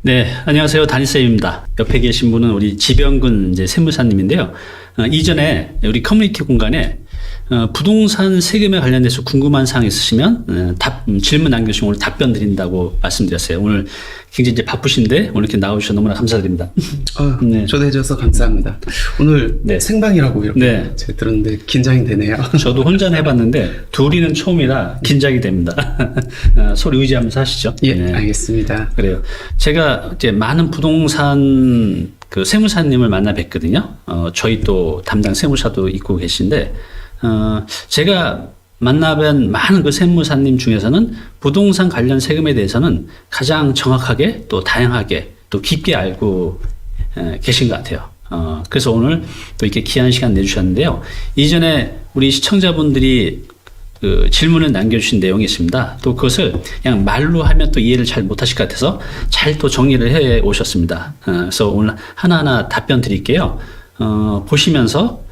네, 안녕하세요. 담임쌤입니다. 옆에 계신 분은 우리 지병근 이제 세무사님인데요. 이전에 우리 커뮤니티 공간에 부동산 세금에 관련돼서 궁금한 사항 있으시면 질문 남겨주시면 오늘 답변 드린다고 말씀드렸어요. 오늘 굉장히 이제 바쁘신데 오늘 이렇게 나오셔서 너무나 감사드립니다. 네. 초대해 주셔서 감사합니다. 오늘 네. 생방이라고 이렇게 네. 제가 들었는데 긴장이 되네요. 저도 혼자 해봤는데 둘이는 처음이라 긴장이 됩니다. 서로 의지하면서 하시죠. 예, 네. 알겠습니다. 그래요. 제가 이제 많은 부동산 그 세무사님을 만나 뵀거든요. 저희 또 담당 세무사도 있고 계신데, 제가 만나뵌 많은 그 세무사님 중에서는 부동산 관련 세금에 대해서는 가장 정확하게 또 다양하게 또 깊게 알고 계신 것 같아요. 그래서 오늘 또 이렇게 귀한 시간 내주셨는데요. 이전에 우리 시청자분들이 그 질문을 남겨주신 내용이 있습니다. 또 그것을 그냥 말로 하면 또 이해를 잘 못하실 것 같아서 잘 또 정리를 해 오셨습니다. 그래서 오늘 하나하나 답변 드릴게요. 보시면서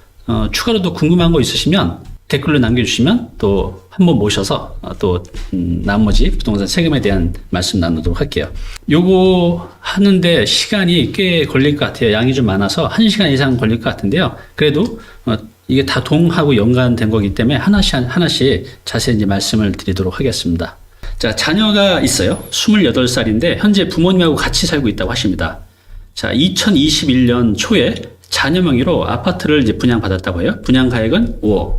추가로 또 궁금한 거 있으시면 댓글로 남겨주시면 또 한번 모셔서 또 나머지 부동산 세금에 대한 말씀 나누도록 할게요. 요거 하는데 시간이 꽤 걸릴 것 같아요. 양이 좀 많아서 1시간 이상 걸릴 것 같은데요. 그래도 이게 다 동하고 연관된 거기 때문에 하나씩 자세히 이제 말씀을 드리도록 하겠습니다. 자, 자녀가 있어요. 28살인데 현재 부모님하고 같이 살고 있다고 하십니다. 자, 2021년 초에 자녀 명의로 아파트를 이제 분양받았다고 해요. 분양 가액은 5억.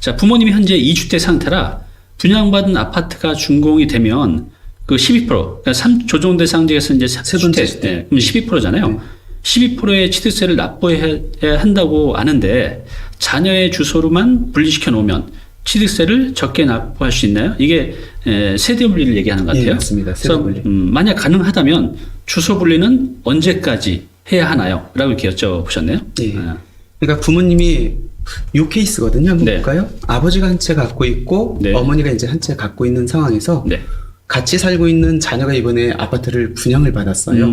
자, 부모님이 현재 2주택 상태라 분양받은 아파트가 준공이 되면 그 12%, 그러니까 조정대상지에서 이제 세 번째 주택. 네, 그럼 12%잖아요. 12%의 취득세를 납부해야 한다고 아는데 자녀의 주소로만 분리시켜 놓으면 취득세를 적게 납부할 수 있나요? 이게 세대 분리를 얘기하는 것 같아요. 예, 맞습니다. 세대 분리. 만약 가능하다면 주소 분리는 언제까지 해야 하나요? 라고 이렇게 여쭤보셨네요. 예. 그러니까 부모님이 요 케이스거든요. 한번 네. 볼까요? 아버지가 한 채 갖고 있고 네. 어머니가 이제 한 채 갖고 있는 상황에서 네. 같이 살고 있는 자녀가 이번에 아파트를 분양을 받았어요.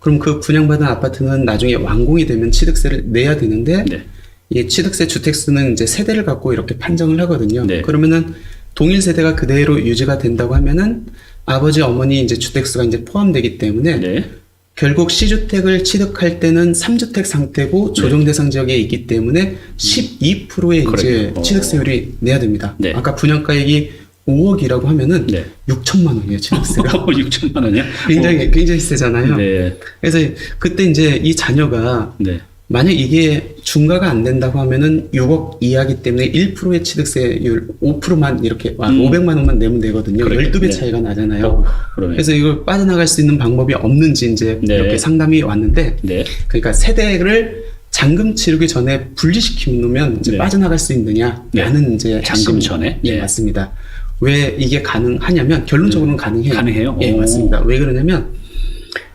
그럼 그 분양받은 아파트는 나중에 완공이 되면 취득세를 내야 되는데 네. 이 취득세 주택수는 이제 세대를 갖고 이렇게 판정을 하거든요. 네. 그러면은 동일 세대가 그대로 유지가 된다고 하면은 아버지 어머니 이제 주택수가 이제 포함되기 때문에 네. 결국 C주택을 취득할 때는 3주택 상태고 조정 대상 지역에 있기 때문에 12%의 이제 그래요. 취득세율이 내야 됩니다. 네. 아까 분양가액이 5억이라고 하면은 네. 6천만 원이에요, 취득세가. 6천만 원이요? 굉장히 세잖아요. 네. 그래서 그때 이제 이 자녀가 네. 만약 이게 중과가 안 된다고 하면은 6억 이하기 때문에 1%의 취득세율 5%만 이렇게 500만 원만 내면 되거든요. 그러니까, 12배 네. 차이가 나잖아요. 그러면. 그래서 이걸 빠져나갈 수 있는 방법이 없는지 이제 네. 이렇게 상담이 왔는데 네. 그러니까 세대를 잔금 치르기 전에 분리시켜 놓으면 이제 네. 빠져나갈 수 있느냐라는 이제 잔금 핵심. 전에? 예, 네. 맞습니다. 왜 이게 가능하냐면 결론적으로는 가능해요. 가능해요? 예, 오. 맞습니다. 왜 그러냐면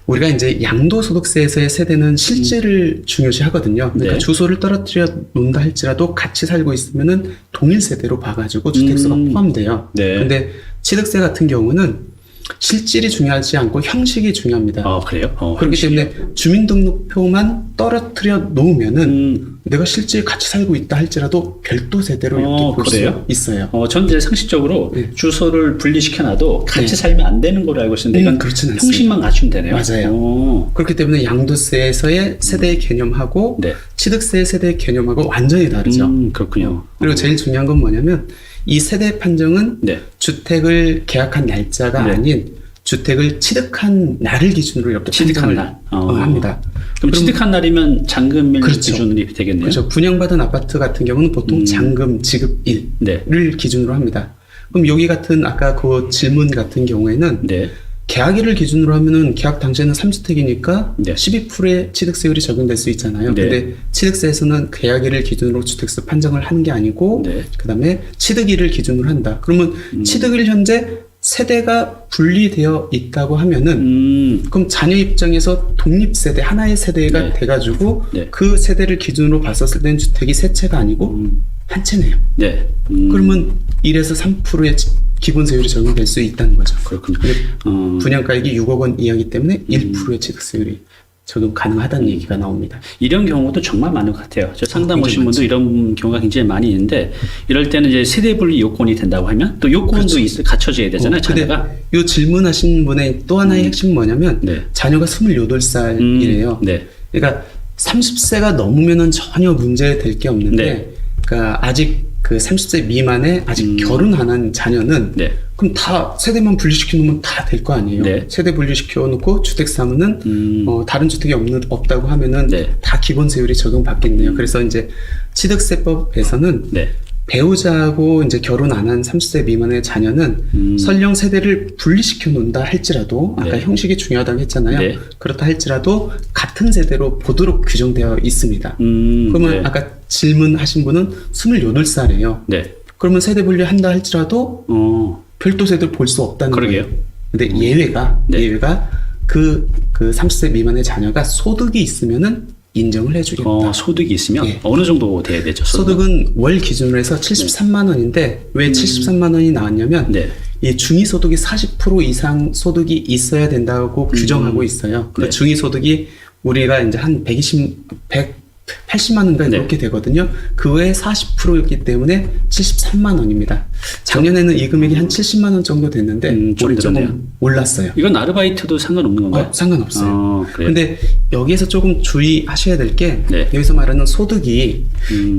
우리가 이제 양도소득세에서의 세대는 실질을 중요시 하거든요. 그러니까 네. 주소를 떨어뜨려 놓는다 할지라도 같이 살고 있으면은 동일 세대로 봐가지고 주택수가 포함돼요. 네. 근데 취득세 같은 경우는 실질이 중요하지 않고 형식이 중요합니다. 그래요? 그렇기 때문에 주민등록표만 떨어뜨려 놓으면은 내가 실제 같이 살고 있다 할지라도 별도 세대로 이렇게 볼 그래요? 수 있어요. 전 이제 상식적으로 네. 주소를 분리시켜놔도 같이 네. 살면 안 되는 걸로 알고 있었는데 이건 그렇진 않습니다. 형식만 갖추면 되네요. 맞아요. 그렇기 때문에 양도세에서의 세대의 개념하고 네. 취득세의 세대의 개념하고 완전히 다르죠. 그렇군요. 그리고 제일 중요한 건 뭐냐면 이 세대 판정은 네. 주택을 계약한 날짜가 네. 아닌 주택을 취득한 날을 기준으로 이렇게 취득한 판정을 날. 합니다. 그럼 취득한 날이면 잔금일 그렇죠. 기준이 되겠네요. 그렇죠. 분양받은 아파트 같은 경우는 보통 잔금 지급일을 네. 기준으로 합니다. 그럼 여기 같은 아까 그 질문 같은 경우에는 네. 계약일을 기준으로 하면은 계약 당시에는 3주택이니까 네. 12%의 취득세율이 적용될 수 있잖아요. 네. 근데 취득세에서는 계약일을 기준으로 주택수 판정을 하는 게 아니고 네. 그다음에 취득일을 기준으로 한다. 그러면 취득일 현재 세대가 분리되어 있다고 하면은 그럼 자녀 입장에서 독립세대 하나의 세대가 네. 돼가지고 네. 그 세대를 기준으로 봤었을 때는 주택이 세 채가 아니고 한 채네요. 네. 그러면 1에서 3%의 기본 세율이 적용될 수 있다는 거죠. 그렇군요. 분양가액이 6억 원 이하이기 때문에 1%의 취득세율이 적용 가능하다는 얘기가 나옵니다. 이런 경우도 정말 많은 것 같아요. 저 상담 굉장히 오신 분도 이런 경우가 굉장히 많이 있는데 이럴 때는 이제 세대 분리 요건이 된다고 하면 또 요건도 그렇죠. 갖춰져야 되잖아요. 자녀가. 요 질문하신 분의 또 하나의 핵심 뭐냐면 네. 자녀가 28살이래요. 네. 그러니까 30세가 넘으면은 전혀 문제될 게 없는데 네. 그러니까 아직 그 30세 미만에 아직 결혼 안 한 자녀는 네. 그럼 다 세대만 분리시켜 놓으면 다 될 거 아니에요. 네. 세대 분리시켜 놓고 주택 사면은 다른 주택이 없다고 하면은 네. 다 기본 세율이 적용받겠네요. 그래서 이제 취득세법에서는 네. 배우자하고 이제 결혼 안 한 30세 미만의 자녀는 설령 세대를 분리시켜 놓는다 할지라도 아까 네. 형식이 중요하다고 했잖아요. 네. 그렇다 할지라도 같은 세대로 보도록 규정되어 있습니다. 그러면 네. 아까 질문하신 분은 28살이에요. 네. 그러면 세대 분리한다 할지라도 별도 세대를 볼 수 없다는 그러게요. 거예요. 근데 예외가 그 30세 미만의 자녀가 소득이 있으면은 인정을 해주겠다. 소득이 있으면 예. 어느 정도 돼야 되죠? 소득은 월 기준으로 해서 73만 원인데 왜 73만 원이 나왔냐면 네. 이 중위소득이 40% 이상 소득이 있어야 된다고 규정하고 있어요. 그 네. 중위소득이 우리가 이제 한 180만 원인가 네. 이렇게 되거든요. 그 외에 40%였기 때문에 73만 원입니다. 작년에는 이 금액이 한 70만 원 정도 됐는데 좀 올해 늘었네요. 조금 올랐어요. 이건 아르바이트도 상관없는 건가요? 상관없어요. 그래요? 근데 여기에서 조금 주의하셔야 될 게 네. 여기서 말하는 소득이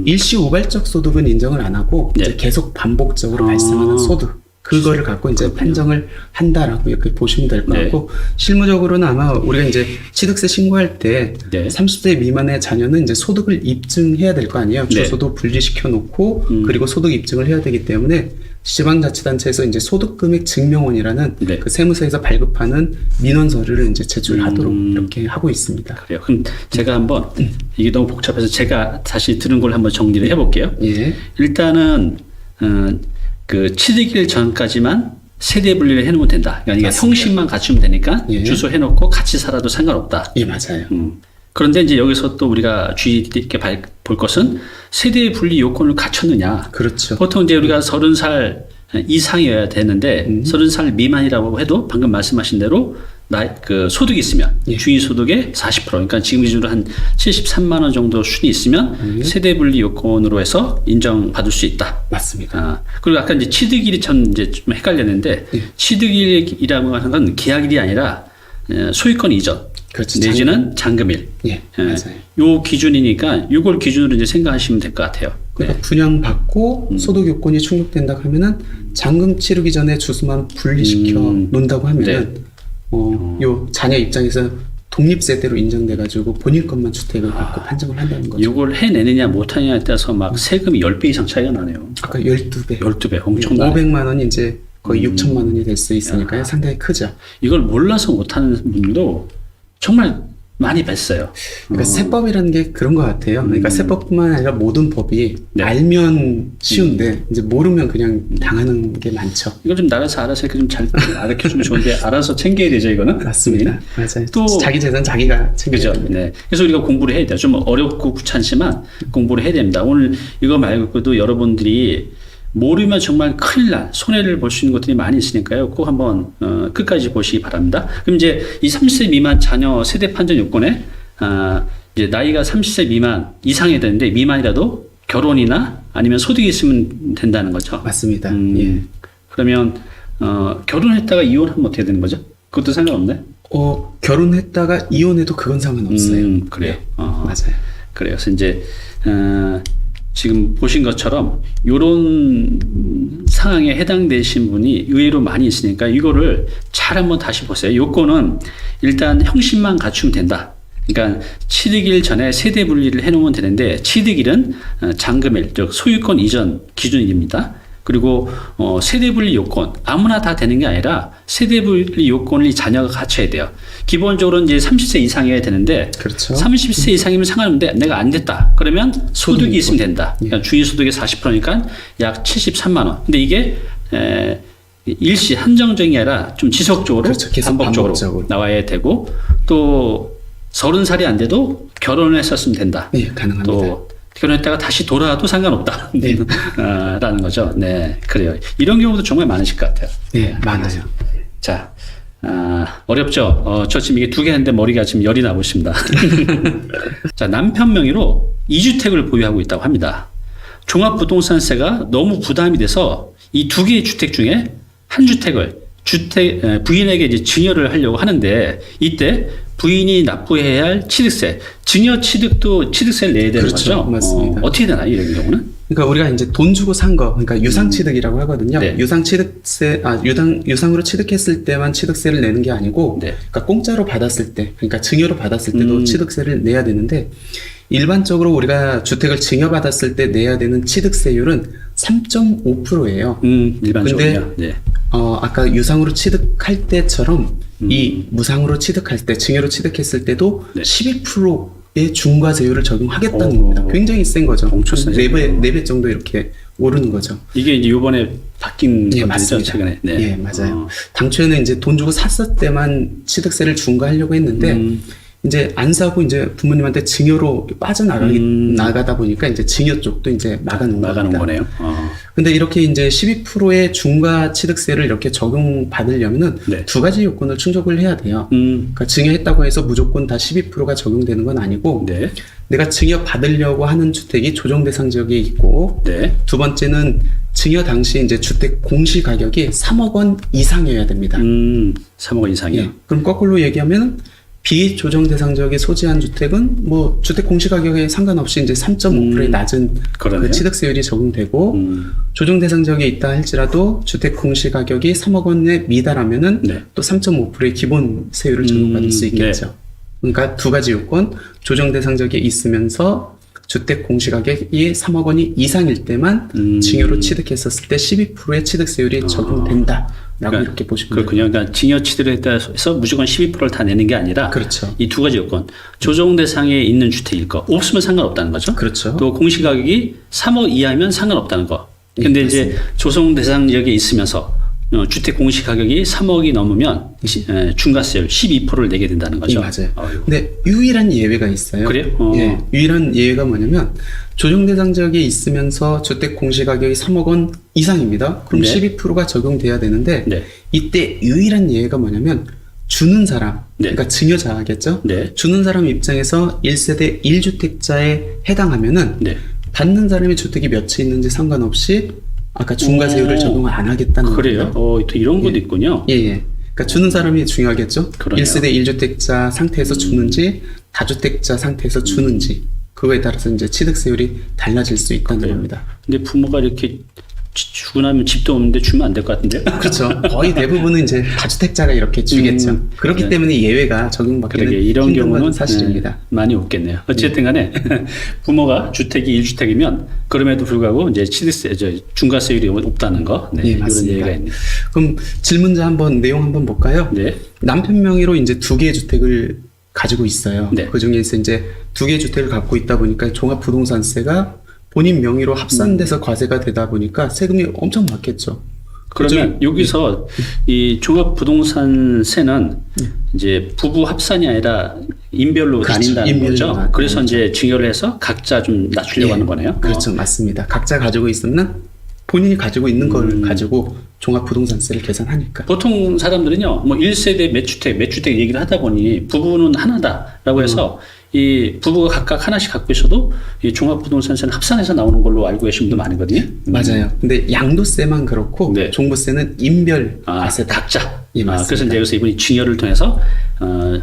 일시우발적 소득은 인정을 안 하고 네. 이제 계속 반복적으로 발생하는 소득 그거를 갖고 이제 판정을 한다라고 이렇게 보시면 될 것 네. 같고 실무적으로는 아마 우리가 이제 취득세 신고할 때 네. 30대 미만의 자녀는 이제 소득을 입증해야 될 거 아니에요. 네. 주소도 분리시켜 놓고 그리고 소득 입증을 해야 되기 때문에 지방자치단체에서 이제 소득금액 증명원이라는 네. 그 세무서에서 발급하는 민원 서류를 이제 제출하도록 이렇게 하고 있습니다. 그래요. 그럼 제가 한번 이게 너무 복잡해서 제가 다시 들은 걸 한번 정리를 해볼게요. 예, 일단은 그 취득일 전까지만 세대 분리를 해놓으면 된다. 그러니까 이게 맞습니다. 형식만 갖추면 되니까 예. 주소 해놓고 같이 살아도 상관없다. 예 맞아요. 그런데 이제 여기서 또 우리가 주의 있게 볼 것은 세대 분리 요건을 갖췄느냐. 그렇죠. 보통 이제 우리가 30살 이상이어야 되는데 30살 미만이라고 해도 방금 말씀하신 대로 그 소득이 있으면 예. 중위 소득의 40% 그러니까 지금 기준으로 한 73만 원 정도 수준이 있으면 세대 분리 요건으로 해서 인정받을 수 있다. 맞습니다. 그리고 아까 이제 취득일이 전 이제 좀 헷갈렸는데 예. 취득일이라고 하는 건 계약일이 아니라 소유권 이전 그렇죠. 내지는 잔금일. 예, 맞아요. 요 기준이니까 요걸 기준으로 이제 생각하시면 될 것 같아요. 그러니까 분양받고 소득 요건이 충족된다고 하면은 잔금 치르기 전에 주소만 분리시켜 놓는다고 하면은 요 자녀 입장에서 독립세대로 인정돼가지고 본인 것만 주택을 갖고 판정을 한다는 거죠. 요걸 해내느냐 못하느냐에 따라서 막 세금이 10배 이상 차이가 나네요. 아까 12배. 12배 엄청나요. 500만 원이 이제 거의 6천만 원이 될 수 있으니까요. 상당히 크죠. 이걸 몰라서 못하는 분들도 정말 많이 뵀어요. 그러니까 세법이라는 게 그런 것 같아요. 그러니까 세법뿐만 아니라 모든 법이 네. 알면 쉬운데 이제 모르면 그냥 당하는 게 많죠. 이걸 좀 나라에서 알아서 이렇게 좀 잘 알려주면 좋은데 알아서 챙겨야 되죠 이거는. 맞습니다. 맞아요. 또 자기 재산 자기가 챙겨야 그죠. 됩니다. 네. 그래서 우리가 공부를 해야 돼요. 좀 어렵고 귀찮지만 공부를 해야 됩니다. 오늘 이거 말고도 여러분들이 모르면 정말 큰일 날 손해를 볼 수 있는 것들이 많이 있으니까요. 꼭 한번 끝까지 보시기 바랍니다. 그럼 이제 이 30세 미만 자녀 세대 판정 요건에 이제 나이가 30세 미만 이상이 되는데 미만이라도 결혼이나 아니면 소득이 있으면 된다는 거죠. 맞습니다. 예. 그러면 결혼했다가 이혼하면 어떻게 되는 거죠? 그것도 상관없네. 결혼했다가 이혼해도 그건 상관없어요. 그래요. 네. 맞아요. 그래요. 그래서 이제 지금 보신 것처럼 이런 상황에 해당되신 분이 의외로 많이 있으니까 이거를 잘 한번 다시 보세요. 요거는 일단 형식만 갖추면 된다. 그러니까 취득일 전에 세대 분리를 해놓으면 되는데 취득일은 잔금일, 즉 소유권 이전 기준일입니다. 그리고 세대 분리 요건 아무나 다 되는 게 아니라 세대 분리 요건을 이 자녀가 갖춰야 돼요. 기본적으로 이제 30세 이상이어야 되는데 그렇죠. 30세 이상이면 상관없는데 내가 안 됐다. 그러면 소득이 있으면 된다. 그러니까 주위 소득의 40%니까 약 73만 원. 근데 이게 일시 한정적이 아니라 좀 지속적으로 그렇죠. 계속 반복적으로 나와야 되고 또 30살이 안 돼도 결혼을 했었으면 된다. 네, 가능합니다. 또 결혼했다가 다시 돌아와도 상관없다. 네. 라는 거죠. 네, 그래요. 이런 경우도 정말 많으실 것 같아요. 네, 많아요. 자, 어렵죠. 저 지금 이게 두 개 했는데 머리가 지금 열이 나고 있습니다. 자, 남편 명의로 2주택을 보유하고 있다고 합니다. 종합부동산세가 너무 부담이 돼서 이 두 개의 주택 중에 한 주택을 부인에게 이제 증여를 하려고 하는데 이때 부인이 납부해야 할 취득세, 증여 취득도 취득세를 내야 되는 그렇죠. 거죠. 맞습니다. 어떻게 되나요, 이런 경우는? 그러니까 우리가 이제 돈 주고 산 거, 그러니까 유상취득이라고 하거든요. 네. 유상취득세, 유상으로 취득했을 때만 취득세를 내는 게 아니고, 네. 그러니까 공짜로 받았을 때, 그러니까 증여로 받았을 때도 취득세를 내야 되는데, 일반적으로 우리가 주택을 증여받았을 때 내야 되는 취득세율은 3.5%예요. 일반적으로요. 네. 아까 유상으로 취득할 때처럼 이 무상으로 취득할 때, 증여로 취득했을 때도 네. 12%의 중과세율을 적용하겠다는 오. 겁니다. 굉장히 센 거죠. 엄청 세죠. 4배 정도 이렇게 오르는 거죠. 이게 이제 이번에 바뀐 예, 것들이죠, 맞습니다. 최근에. 네. 예, 맞아요. 당초에는 이제 돈 주고 샀을 때만 취득세를 중과하려고 했는데, 이제 안 사고 이제 부모님한테 증여로 나가다 보니까 이제 증여 쪽도 이제 막아놓은 겁니다. 거네요. 근데 이렇게 이제 12%의 중과 취득세를 이렇게 적용받으려면은 네. 두 가지 요건을 충족을 해야 돼요. 그러니까 증여했다고 해서 무조건 다 12%가 적용되는 건 아니고, 네. 내가 증여 받으려고 하는 주택이 조정 대상 지역에 있고, 네. 두 번째는 증여 당시 이제 주택 공시 가격이 3억 원 이상이어야 됩니다. 3억 원 이상이요. 예. 그럼 거꾸로 얘기하면 비조정 대상 지역에 소지한 주택은 뭐 주택 공시 가격에 상관없이 이제 3.5%의 낮은 그러네요. 그 취득세율이 적용되고, 조정 대상 지역에 있다 할지라도 주택 공시 가격이 3억 원에 미달하면은 네. 또 3.5%의 기본 세율을 적용받을 수 있겠죠. 그러니까 두 가지 요건, 조정 대상 지역에 있으면서 주택 공시 가격이 3억 원이 이상일 때만 증여로 취득했었을 때 12%의 취득세율이 적용된다라고 그러니까 이렇게 보시면 그렇군요. 그러니까 증여 취득을 했다 해서 무조건 12%를 다 내는 게 아니라 그렇죠. 이 두 가지 요건, 조정 대상에 있는 주택일 거, 없으면 상관없다는 거죠. 그렇죠. 또 공시 가격이 3억 이하면 상관없다는 거. 근데 예, 이제 조정 대상 지역에 있으면서 주택 공시 가격이 3억이 넘으면 중과세율 12%를 내게 된다는 거죠. 예, 맞아요. 어휴. 근데 유일한 예외가 있어요. 그래요? 예, 유일한 예외가 뭐냐면 조정 대상 지역에 있으면서 주택 공시 가격이 3억 원 이상입니다. 그럼 네. 12%가 적용돼야 되는데 네. 이때 유일한 예외가 뭐냐면 주는 사람, 네. 그러니까 증여자겠죠. 네. 주는 사람 입장에서 1세대 1주택자에 해당하면은 네. 받는 사람이 주택이 몇 채 있는지 상관없이 아까 중과세율을 적용을 안 하겠다는 그래요? 겁니다. 또 이런 것도 있군요. 예, 예. 그러니까 주는 사람이 중요하겠죠. 그러네요. 1세대 1주택자 상태에서 주는지 다주택자 상태에서 주는지 그거에 따라서 이제 취득세율이 달라질 수 있다는 그래요. 겁니다. 근데 부모가 이렇게 주고 나면 집도 없는데 주면 안 될 것 같은데. 그렇죠. 거의 대부분은 이제 다주택자가 이렇게 주겠죠. 그렇기 네. 때문에 예외가 적용받기는 그러게 이런 힘든 건 경우는 사실입니다. 많이 없겠네요. 어쨌든 간에 부모가 주택이 1주택이면 그럼에도 불구하고 이제 취득세, 중과세율이 없다는 거. 네, 예, 이런 맞습니다. 얘기가 있네요. 그럼 질문자 한번 내용 한번 볼까요? 네. 남편 명의로 이제 두 개의 주택을 가지고 있어요. 네. 그 중에서 이제 두 개의 주택을 갖고 있다 보니까 종합부동산세가 본인 명의로 합산돼서 과세가 되다 보니까 세금이 엄청 많겠죠. 그러면 여기서 이 종합부동산세는 이제 부부 합산이 아니라 인별로 그렇죠. 나뉜다는 인별로 거죠. 나뉘는 그래서 이제 증여를 해서 각자 좀 낮추려고 예, 하는 거네요. 그렇죠. 맞습니다. 각자 가지고 있으면 본인이 가지고 있는 걸 가지고 종합부동산세를 계산하니까. 보통 사람들은요, 뭐 1세대 몇 주택 얘기를 하다 보니 부부는 하나다라고 해서 이 부부가 각각 하나씩 갖고 있어도 이 종합부동산세는 합산해서 나오는 걸로 알고 계신 분도 많거든요. 맞아요. 근데 양도세만 그렇고 네. 종부세는 인별 과세다. 각자. 예, 맞습니다. 그래서 이제 여기서 이분이 증여를 통해서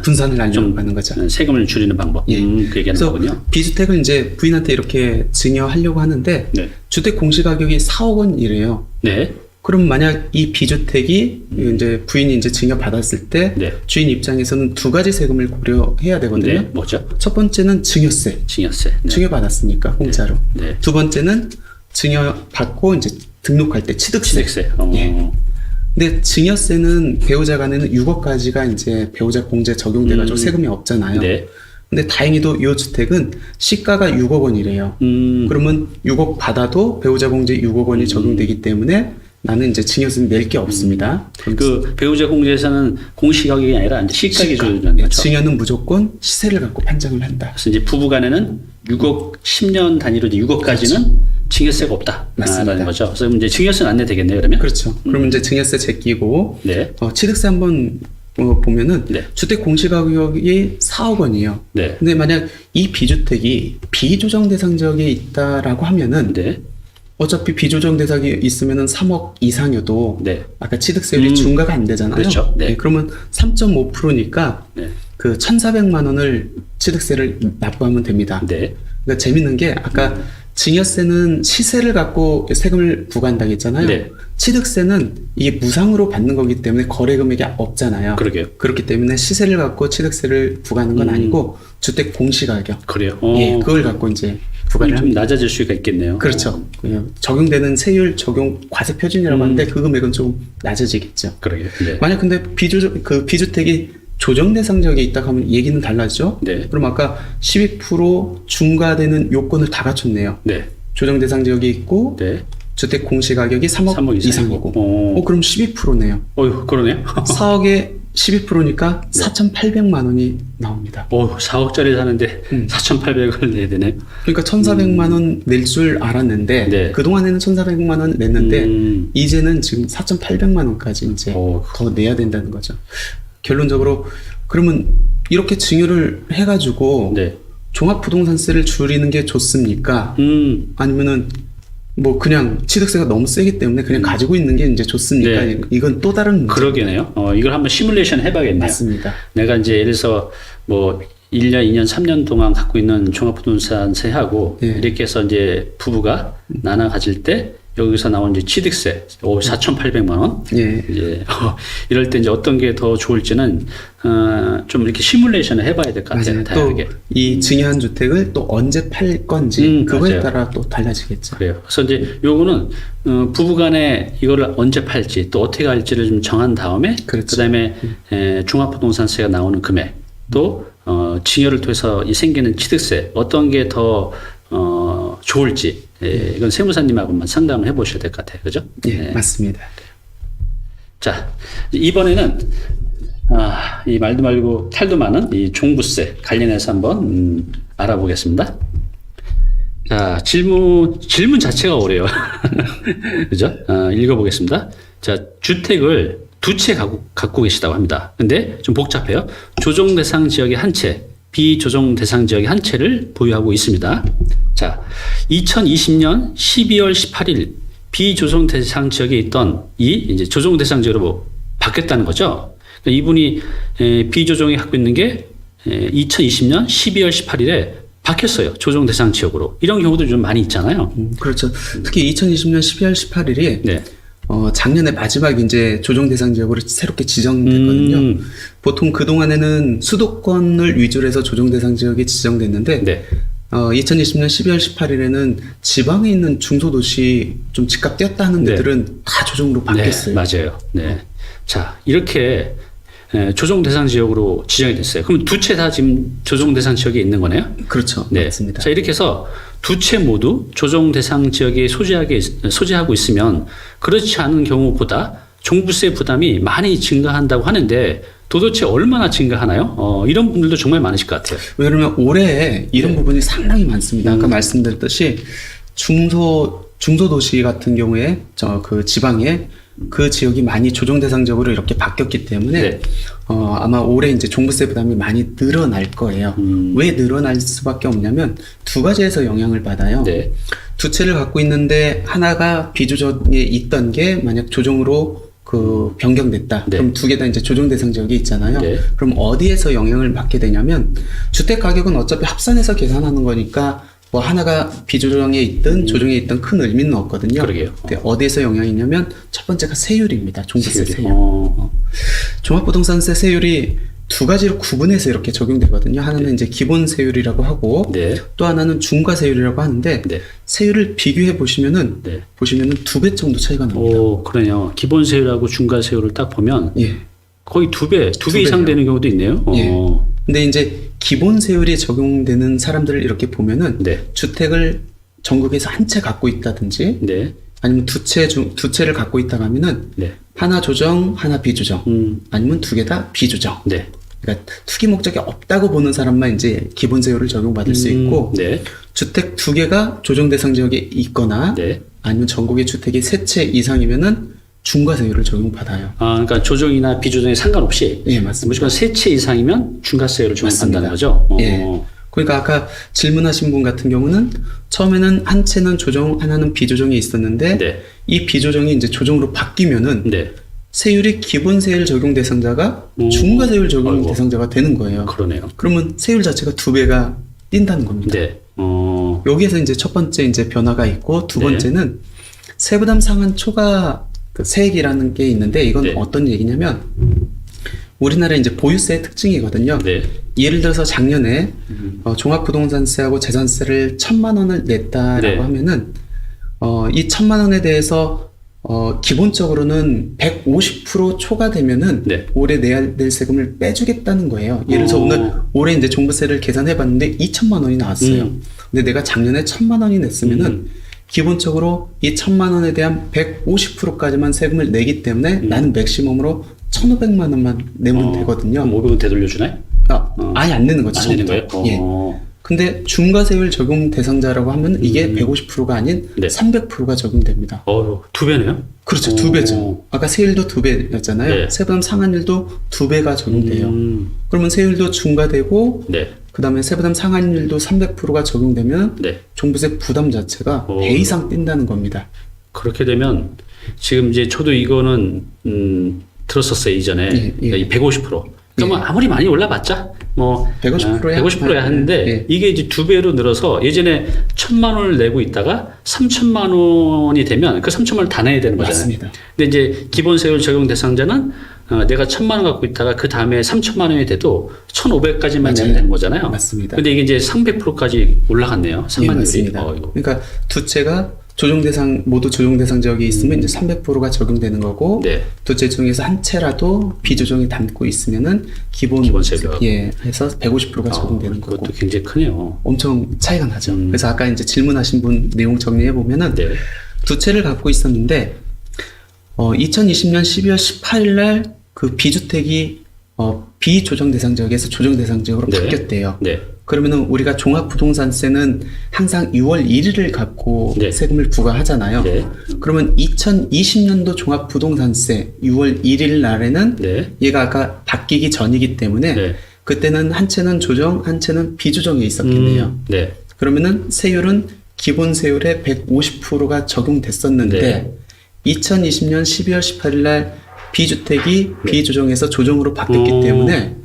분산을 하려고 하는 거죠. 세금을 줄이는 방법. 예. 그 얘기하는 그래서 거군요. 비주택을 이제 부인한테 이렇게 증여하려고 하는데 네. 주택 공시 가격이 4억 원이래요. 네. 그럼 만약 이 비주택이 이제 부인이 이제 증여 받았을 때 네. 주인 입장에서는 두 가지 세금을 고려해야 되거든요. 네. 뭐죠? 첫 번째는 증여세. 증여세. 네. 증여 받았으니까 공짜로. 네. 두 번째는 증여 받고 이제 등록할 때 취득세. 취득세. 예. 근데 증여세는 배우자 간에는 6억까지가 이제 배우자 공제 적용돼가지고 세금이 없잖아요. 네. 근데 다행히도 이 주택은 시가가 6억 원이래요. 그러면 6억 받아도 배우자 공제 6억 원이 적용되기 때문에 나는 이제 증여세는 낼 게 없습니다. 그 배우자 공제에서는 공시가격이 아니라 이제 시가 기준이라는 거죠. 증여는 무조건 시세를 갖고 판정을 한다. 그래서 이제 부부간에는 6억 10년 단위로 이제 6억까지는 증여세가 없다. 맞습니다. 라는 거죠. 그래서 이제 증여세는 안 내도 되겠네요, 그러면. 그렇죠. 그러면 이제 증여세 제끼고 네. 취득세 한번 보면은 네. 주택 공시가격이 4억 원이에요. 네. 근데 만약 이 비주택이 비조정 대상 지역에 있다라고 하면은 네. 어차피 비조정 대상이 있으면은 3억 이상이어도 네. 아까 취득세율이 중과가 안 되잖아요. 그렇죠. 네. 그러면 3.5%니까 네. 그 1,400만 원을 취득세를 납부하면 됩니다. 네. 그러니까 재밌는 게 아까 증여세는 시세를 갖고 세금을 부과한다고 했잖아요. 네. 취득세는 이게 무상으로 받는 거기 때문에 거래 금액이 없잖아요. 그러게요. 그렇기 때문에 시세를 갖고 취득세를 부과하는 건 아니고 주택 공시가격. 그래요. 예, 그걸 갖고 이제 부과를 좀 합니다. 낮아질 수가 있겠네요. 그렇죠. 그냥 적용되는 세율 적용 과세 표준이라고 하는데 그 금액은 좀 낮아지겠죠. 그러게요. 네. 만약 근데 비주택이 조정 대상 지역에 있다 하면 얘기는 달라지죠. 네. 그럼 아까 12% 중과되는 요건을 다 갖췄네요. 네. 조정 대상 지역이 있고 네. 주택 공시 가격이 3억 이상이고. 그럼 12%네요. 어휴, 그러네요. 4억에 12%니까 4,800만 원이 나옵니다. 4억짜리 사는데 4,800원을 내야 되네요. 그러니까 1,400만 원 낼 줄 알았는데 네. 그동안에는 1,400만 원 냈는데 이제는 지금 4,800만 원까지 이제 더 내야 된다는 거죠. 결론적으로 그러면 이렇게 증여를 해가지고 네. 종합부동산세를 줄이는 게 좋습니까? 아니면은 뭐 그냥 취득세가 너무 세기 때문에 그냥 가지고 있는 게 이제 좋습니까? 네. 이건 또 다른 문제. 그러게네요. 이걸 한번 시뮬레이션 해봐야겠네요. 맞습니다. 내가 이제 예를 들어서 뭐 1년, 2년, 3년 동안 갖고 있는 종합부동산세하고 네. 이렇게 해서 이제 부부가 나눠 가질 때 여기서 나온 이제 취득세 4,800만 원. 예. 이제 이럴 때 이제 어떤 게 더 좋을지는 좀 이렇게 시뮬레이션을 해봐야 될 것 같아요. 맞아요. 다양하게. 또 이 증여한 주택을 또 언제 팔 건지 그거에 맞아요. 따라 또 달라지겠죠. 그래요. 그래서 이제 요거는 부부간에 이거를 언제 팔지 또 어떻게 할지를 좀 정한 다음에 그렇죠. 그다음에 종합부동산세가 나오는 금액 또 증여를 통해서 이 생기는 취득세 어떤 게 더 좋을지 이건 세무사님하고만 상담을 해보셔야 될 것 같아요. 그죠? 예, 맞습니다. 자, 이번에는 이 말도 말고 탈도 많은 이 종부세 관련해서 한번 알아보겠습니다. 자, 질문 자체가 어려요. 그죠? 읽어보겠습니다. 자, 주택을 두 채 갖고 계시다고 합니다. 근데 좀 복잡해요. 조정 대상 지역의 한 채, 비조정 대상 지역의 한 채를 보유하고 있습니다. 자, 2020년 12월 18일 비조정 대상 지역에 있던 이제 조정 대상 지역으로 바뀌었다는 거죠. 그러니까 이분이 비조정이 갖고 있는 게 2020년 12월 18일에 바뀌었어요. 조정 대상 지역으로. 이런 경우도 좀 많이 있잖아요. 그렇죠. 특히 2020년 12월 18일이 네. 작년에 마지막 이제 조정 대상 지역으로 새롭게 지정됐거든요. 보통 그동안에는 수도권을 위주로 해서 조정 대상 지역이 지정됐는데 네. 2020년 12월 18일에는 지방에 있는 중소도시 좀 집값 뛰었다 하는 데들은 다 조정으로 바뀌었어요. 네, 맞아요. 네. 자, 이렇게 조정 대상 지역으로 지정이 됐어요. 그럼 두 채 다 지금 조정 대상 지역에 있는 거네요? 그렇죠. 네. 맞습니다. 자, 이렇게 해서 두 채 모두 조정 대상 지역에 소재하고 있으면 그렇지 않은 경우보다 종부세 부담이 많이 증가한다고 하는데 도대체 얼마나 증가하나요? 이런 분들도 정말 많으실 것 같아요. 왜냐면 올해 이런 부분이 상당히 많습니다. 아까 말씀드렸듯이 중소도시 같은 경우에 그 지방에 그 지역이 많이 조정 대상 지역으로 이렇게 바뀌었기 때문에 네. 아마 올해 이제 종부세 부담이 많이 늘어날 거예요. 왜 늘어날 수밖에 없냐면 두 가지에서 영향을 받아요. 네. 두 채를 갖고 있는데 하나가 비조정에 있던 게 만약 조정으로 변경됐다. 네. 그럼 두 개 다 이제 조정 대상 지역이 있잖아요. 네. 그럼 어디에서 영향을 받게 되냐면 주택 가격은 어차피 합산해서 계산하는 거니까 뭐 하나가 비조정에 있든 조정에 있든 큰 의미는 없거든요. 그러게요. 근데 어디에서 영향이 있냐면 첫 번째가 세율입니다. 종부세 세율. 어. 종합부동산세 세율이 두 가지로 구분해서 이렇게 적용되거든요. 하나는 이제 기본 세율이라고 하고 네. 또 하나는 중과 세율이라고 하는데 네. 세율을 비교해 보시면은 네. 두 배 정도 차이가 납니다. 오, 그러네요. 기본 세율하고 중과 세율을 딱 보면 예. 거의 두 배 이상 배예요. 되는 경우도 있네요. 예. 근데 이제 기본 세율이 적용되는 사람들을 이렇게 보면은 네. 주택을 전국에서 한 채 갖고 있다든지 네. 아니면 두 채를 갖고 있다 하면은 네. 하나 조정, 하나 비조정, 아니면 두 개 다 비조정. 네. 그러니까 투기 목적이 없다고 보는 사람만 이제 기본 세율을 적용받을 수 있고 네. 주택 두 개가 조정 대상 지역에 있거나 네. 아니면 전국의 주택이 세 채 이상이면은 중과세율을 적용받아요. 아, 그러니까 조정이나 비조정에 상관없이 예, 맞습니다. 무조건 세 채 이상이면 중과세율을 적용한다는 맞습니다. 거죠. 예. 그러니까 아까 질문하신 분 같은 경우는 처음에는 한 채는 조정, 하나는 비조정이 있었는데 네. 이 비조정이 이제 조정으로 바뀌면은 네. 세율이 기본 세율 적용 대상자가 중과세율 적용 아이고. 대상자가 되는 거예요. 그러네요. 그러면 세율 자체가 2배가 뛴다는 겁니다. 네. 여기에서 이제 첫 번째 이제 변화가 있고 두 네. 번째는 세부담 상한 초과 그 세액이라는 게 있는데 이건 네. 어떤 얘기냐면 우리나라 이제 보유세의 특징이거든요. 네. 예를 들어서 작년에 종합부동산세하고 재산세를 1,000만 원을 냈다라고 네. 하면은 이 1,000만 원에 대해서 기본적으로는 150% 초과되면은 네. 올해 내야 될 세금을 빼주겠다는 거예요. 예를 들어서 올해 이제 종부세를 계산해봤는데 2,000만 원이 나왔어요. 근데 내가 작년에 1,000만 원이 냈으면은 기본적으로 이 1,000만 원에 대한 150%까지만 세금을 내기 때문에 나는 맥시멈으로 1,500만 원만 내면 되거든요. 그럼 500원 되돌려주나요? 아예 안 내는 거죠. 안 내는 거예요? 처음부터. 예. 근데 중과세율 적용 대상자라고 하면 이게 150%가 아닌 네. 300%가 적용됩니다. 두 배네요? 그렇죠. 두 배죠. 아까 세율도 2배였잖아요. 네. 세부담 상한율도 2배가 적용돼요. 그러면 세율도 중과되고 네. 그 다음에 세부담 상한율도 300%가 적용되면 네. 종부세 부담 자체가 배 이상 뛴다는 겁니다. 그렇게 되면 지금 이제 저도 이거는 들었었어요 이전에. 예. 이 150%. 그러면 아무리 많이 올라봤자 뭐 150%야 하는데 예. 이게 이제 2배로 늘어서 예전에 1,000만 원을 내고 있다가 3,000만 원이 되면 그 3,000만 원을 다 내야 되는 거잖아요. 맞습니다. 근데 이제 기본세율 적용 대상자는 내가 1,000만 원 갖고 있다가 그 다음에 3,000만 원이 돼도 1,500까지만 내면 되는 거잖아요. 맞습니다. 근데 이게 이제 300%까지 올라갔네요. 예, 상환율이. 맞습니다. 그러니까 두 채가 모두 조정 대상 지역이 있으면 이제 300%가 적용되는 거고 네. 두 채 중에서 한 채라도 비조정이 담고 있으면은 기본세율. 예, 해서 150%가 적용되는 거고. 그것도 굉장히 크네요. 엄청 차이가 나죠. 그래서 아까 이제 질문하신 분 내용 정리해 보면은 네. 두 채를 갖고 있었는데 2020년 12월 18일 날 그 비주택이 비조정 대상 지역에서 조정 대상 지역으로 네. 바뀌었대요. 네. 그러면은 우리가 종합부동산세는 항상 6월 1일을 갖고 네. 세금을 부과하잖아요. 네. 그러면 2020년도 종합부동산세 6월 1일 날에는 네. 얘가 아까 바뀌기 전이기 때문에 네. 그때는 한 채는 조정, 한 채는 비조정이 있었겠네요. 네. 그러면은 세율은 기본 세율의 150%가 적용됐었는데 네. 2020년 12월 18일 날 비주택이 비조정에서 조정으로 바뀌었기 때문에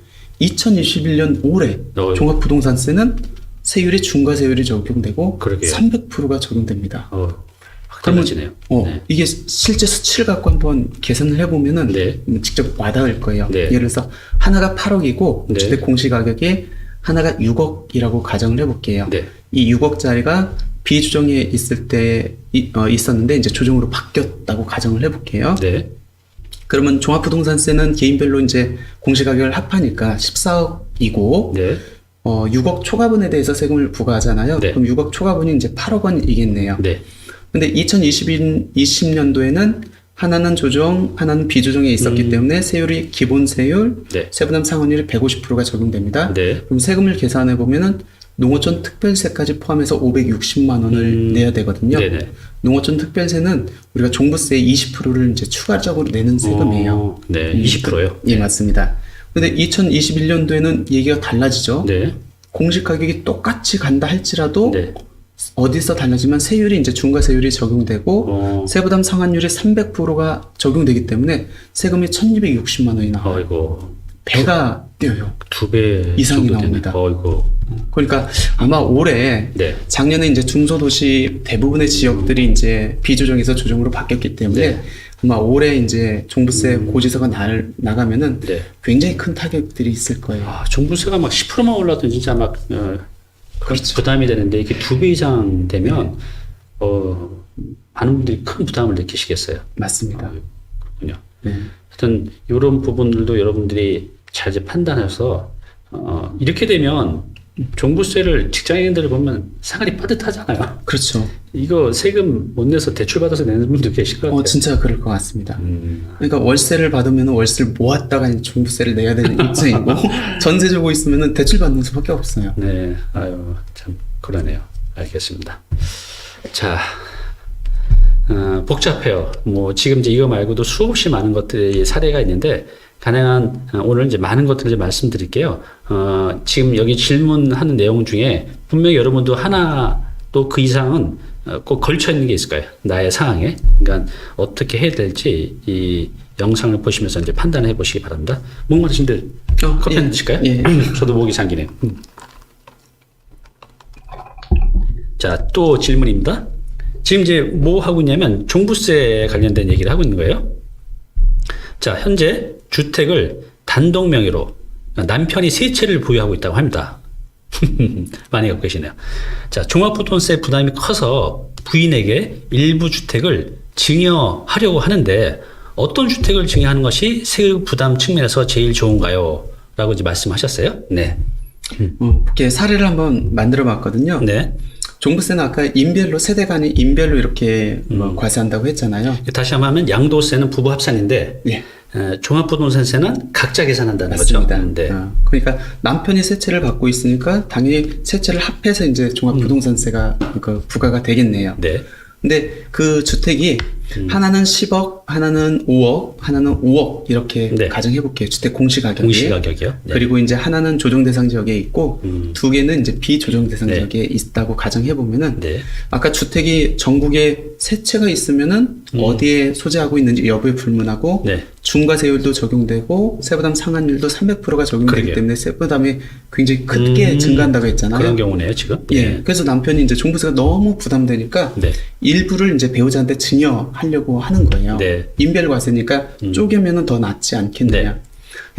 2021년 올해 종합부동산세는 세율이 중과세율이 적용되고 그러게요. 300%가 적용됩니다. 확 달라지네요. 네. 이게 실제 수치를 갖고 한번 계산을 해보면은 네. 직접 와닿을 거예요. 네. 예를 들어서 하나가 8억이고 네. 주택 공시가격이 하나가 6억이라고 가정을 해볼게요. 네. 이 6억짜리가 비조정에 있을 때 있었는데 이제 조정으로 바뀌었다고 가정을 해볼게요. 네. 그러면 종합부동산세는 개인별로 이제 공시가격을 합하니까 14억이고 네. 6억 초과분에 대해서 세금을 부과하잖아요. 네. 그럼 6억 초과분이 이제 8억 원이겠네요. 네. 근데 2020년도에는 하나는 조정, 하나는 비조정에 있었기 때문에 세율이 기본 세율, 네. 세부담 상환율이 150%가 적용됩니다. 네. 그럼 세금을 계산해 보면은 농어촌 특별세까지 포함해서 560만 원을 내야 되거든요. 네네. 농어촌 특별세는 우리가 종부세의 20%를 이제 추가적으로 내는 세금이에요. 네. 20%요? 예, 맞습니다. 근데 2021년도에는 얘기가 달라지죠. 네. 공시 가격이 똑같이 간다 할지라도 네. 어디서 달라지면 세율이 이제 중과세율이 적용되고 세부담 상환율이 300%가 적용되기 때문에 세금이 1,260만 원이 나와요. 어이고. 배가 뛰어요. 2배 이상이 정도 되네. 나옵니다. 어이고. 그러니까 아마 올해 네. 작년에 이제 중소도시 대부분의 지역들이 이제 비조정에서 조정으로 바뀌었기 때문에 네. 아마 올해 이제 종부세 고지서가 나가면은 네. 굉장히 큰 타격들이 있을 거예요. 종부세가 막 10%만 올라도 진짜 막 그렇죠. 부담이 되는데 이게 2배 이상 되면 많은 분들이 큰 부담을 느끼시겠어요. 맞습니다. 그렇군요. 네. 하여튼 이런 부분들도 여러분들이 잘 판단해서 이렇게 되면 종부세를 직장인들을 보면 상당히 빠듯하잖아요. 그렇죠. 이거 세금 못 내서 대출 받아서 내는 분도 계실 것 같아요. 진짜 그럴 것 같습니다. 그러니까 월세를 받으면 월세를 모았다가 이제 종부세를 내야 되는 입장이고 전세 주고 있으면 대출 받는 수밖에 없어요. 네, 아유 참 그러네요. 알겠습니다. 자, 복잡해요. 뭐 지금 이제 이거 말고도 수없이 많은 것들이 사례가 있는데 가능한 오늘 이제 많은 것들을 이제 말씀드릴게요. 지금 여기 질문하는 내용 중에 분명히 여러분도 하나 또 그 이상은 꼭 걸쳐 있는 게 있을 거예요. 나의 상황에. 그러니까 어떻게 해야 될지 이 영상을 보시면서 이제 판단해 보시기 바랍니다. 목마르신들 커피 한 잔 드실까요? 예. 저도 목이 잠기네요. 자, 또 질문입니다. 지금 이제 뭐 하고 있냐면 종부세 관련된 얘기를 하고 있는 거예요. 자, 현재 주택을 단독 명의로 남편이 세 채를 보유하고 있다고 합니다. 많이 갖고 계시네요. 자, 종합부동산세 부담이 커서 부인에게 일부 주택을 증여하려고 하는데 어떤 주택을 증여하는 것이 세금 부담 측면에서 제일 좋은가요? 라고 이제 말씀하셨어요. 네. 이렇게 사례를 한번 만들어 봤거든요. 네. 종부세는 아까 인별로 세대 간이 인별로 이렇게 과세한다고 했잖아요. 다시 한번 하면 양도세는 부부 합산인데 예. 종합부동산세는 각자 계산한다는 맞습니다. 거죠. 네. 그러니까 남편이 세 채를 갖고 있으니까 당연히 세 채를 합해서 이제 종합부동산세가 부과가 되겠네요. 네. 근데 그 주택이 하나는 10억, 하나는 5억, 하나는 5억 이렇게 네. 가정해 볼게요. 주택 공시가격이. 공시가격이요. 네. 그리고 이제 하나는 조정 대상 지역에 있고 두 개는 이제 비조정 대상 네. 지역에 있다고 가정해 보면은 네. 아까 주택이 전국에 세 채가 있으면은 어디에 소재하고 있는지 여부에 불문하고 네. 중과세율도 적용되고 세부담 상한율도 300%가 적용되기 그러게요. 때문에 세부담이 굉장히 크게 증가한다고 했잖아요. 그런 경우네요, 지금. 예. 네. 그래서 남편이 이제 종부세가 너무 부담되니까 네. 일부를 이제 배우자한테 증여하려고 하는 거예요. 네. 인별과세니까 쪼개면은 더 낫지 않겠느냐.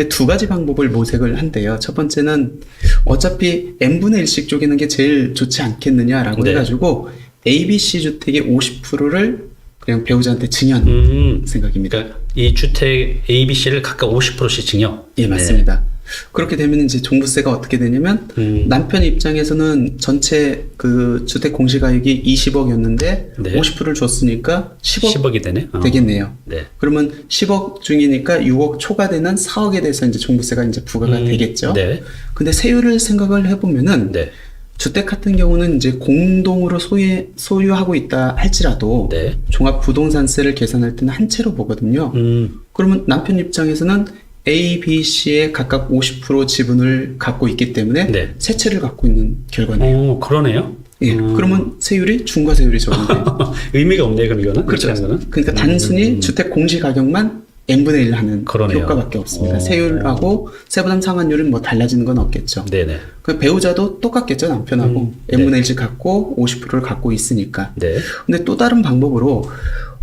두 가지 방법을 모색을 한대요. 첫 번째는 어차피 n분의 1씩 쪼개는 게 제일 좋지 않겠느냐라고 네. 해가지고 A, B, C 주택의 50%를 그냥 배우자한테 증여하는 생각입니다. 그러니까 이 주택 A, B, C를 각각 50%씩 증여. 예, 맞습니다. 그렇게 되면 이제 종부세가 어떻게 되냐면 남편 입장에서는 전체 그 주택 공시가격이 20억이었는데 네. 50%를 줬으니까 10억 10억이 되네. 되겠네요. 네. 그러면 10억 중이니까 6억 초과되는 4억에 대해서 이제 종부세가 이제 부과가 되겠죠. 네. 근데 세율을 생각을 해보면은 네. 주택 같은 경우는 이제 공동으로 소유하고 있다 할지라도 네. 종합부동산세를 계산할 때는 한 채로 보거든요. 그러면 남편 입장에서는 A, B, C에 각각 50% 지분을 갖고 있기 때문에 네. 세 채를 갖고 있는 결과네요. 그러네요. 예, 그러면 세율이 중과세율이 적용돼요. 의미가 없네요, 그럼 이거는. 그렇죠. 그렇게 하는 거는. 그러니까 단순히 주택 공시 가격만 n분의 1 하는 그러네요. 효과밖에 없습니다. 세율하고 세부담 상한율은 뭐 달라지는 건 없겠죠. 네네. 그 배우자도 똑같겠죠, 남편하고. n분의 1씩 갖고 50%를 갖고 있으니까. 네. 근데 또 다른 방법으로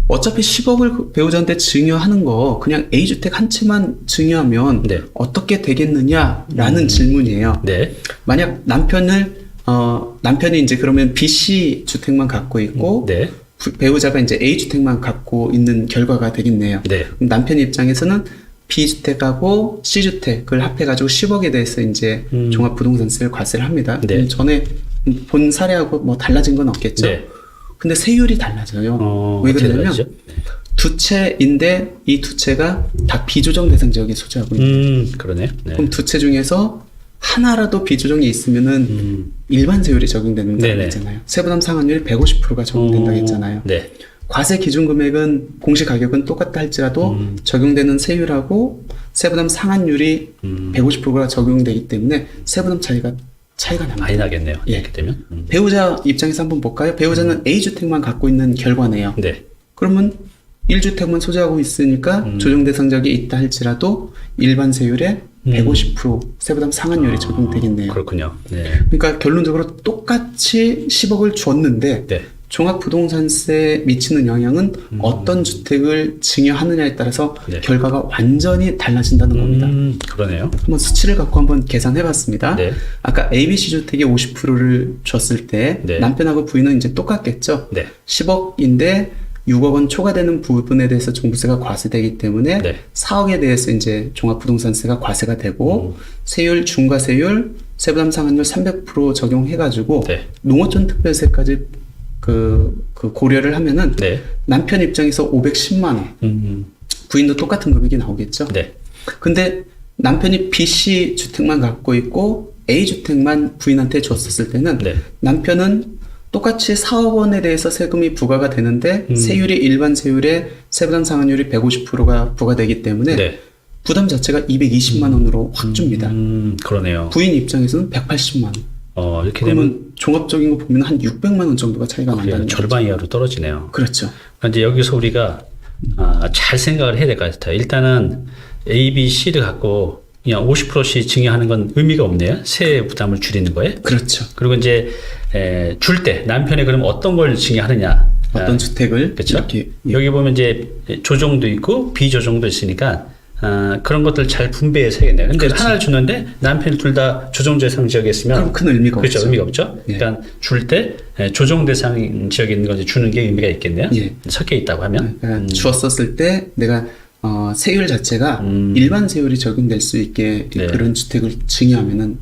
어차피 10억을 배우자한테 증여하는 거 그냥 A주택 한 채만 증여하면 네. 어떻게 되겠느냐라는 질문이에요. 네. 만약 남편이 이제 그러면 BC 주택만 갖고 있고 네. 배우자가 이제 A주택만 갖고 있는 결과가 되겠네요. 네. 그럼 남편 입장에서는 B주택하고 C주택을 합해가지고 10억에 대해서 이제 종합부동산세를 과세를 합니다. 네. 전에 본 사례하고 뭐 달라진 건 없겠죠. 네. 근데 세율이 달라져요. 왜 어떻게 그러냐면 달라지죠? 두 채인데 이 두 채가 다 비조정 대상 지역에 소재하고 있는 그러네. 네. 그럼 두 채 중에서 하나라도 비조정이 있으면은 일반 세율이 적용된다고 네네. 했잖아요. 세부담 상한율이 150%가 적용된다고 했잖아요. 네. 과세 기준 금액은 공시 가격은 똑같다 할지라도 적용되는 세율하고 세부담 상한율이 150%가 적용되기 때문에 세부담 차이가 납니다. 많이 나겠네요. 예. 이렇게 되면. 배우자 입장에서 한번 볼까요? 배우자는 A주택만 갖고 있는 결과네요. 네. 그러면 1주택만 소지하고 있으니까 조정 대상 지역이 있다 할지라도 일반 세율에 150% 세부담 상한율이 적용되겠네요. 그렇군요. 네. 그러니까 결론적으로 똑같이 10억을 줬는데 네. 종합부동산세에 미치는 영향은 어떤 주택을 증여하느냐에 따라서 네. 결과가 완전히 달라진다는 겁니다. 그러네요. 한번 수치를 갖고 한번 계산해 봤습니다. 네. 아까 ABC 주택에 50%를 줬을 때 네. 남편하고 부인은 이제 똑같겠죠. 네. 10억인데 6억 원 초과되는 부분에 대해서 종부세가 과세되기 때문에 네. 4억에 대해서 이제 종합부동산세가 과세가 되고 세율, 중과세율, 세부담 상한율 300% 적용해가지고 네. 농어촌 특별세까지 그 고려를 하면은 네. 남편 입장에서 510만 원, 부인도 똑같은 금액이 나오겠죠. 네. 근데 남편이 BC 주택만 갖고 있고 A 주택만 부인한테 줬었을 때는 네. 남편은 똑같이 4억 원에 대해서 세금이 부과가 되는데 세율이 일반 세율에 세부담 상환율이 150%가 부과되기 때문에 네. 부담 자체가 220만 원으로 확 줍니다. 그러네요. 부인 입장에서는 180만 원. 이렇게 되면 그러면 종합적인 거 보면 한 600만 원 정도가 차이가 난다는 거죠. 절반 이하로 떨어지네요. 그렇죠. 그러니까 이제 여기서 우리가 잘 생각을 해야 될 것 같아요. 일단은 A, B, C를 갖고 그냥 50%씩 증여하는 건 의미가 없네요. 세 부담을 줄이는 거에. 그렇죠. 그리고 이제 줄 때 남편이 그럼 어떤 걸 증여하느냐. 어떤 주택을 그렇죠. 이렇게 여기 보면 이제 조정도 있고 비조정도 있으니까 그런 것들 잘 분배해서 해야겠네요. 근데 그렇죠. 하나를 주는데 남편이 둘 다 조정 대상 지역에 있으면 그럼 큰 의미가 그렇죠. 없죠. 의미가 없죠. 예. 그러니까 줄 때 조정 대상 지역에 있는 걸 주는 게 의미가 있겠네요. 예. 섞여 있다고 하면. 그러니까 주었었을 때 내가 세율 자체가 일반 세율이 적용될 수 있게 네. 그런 주택을 증여하면은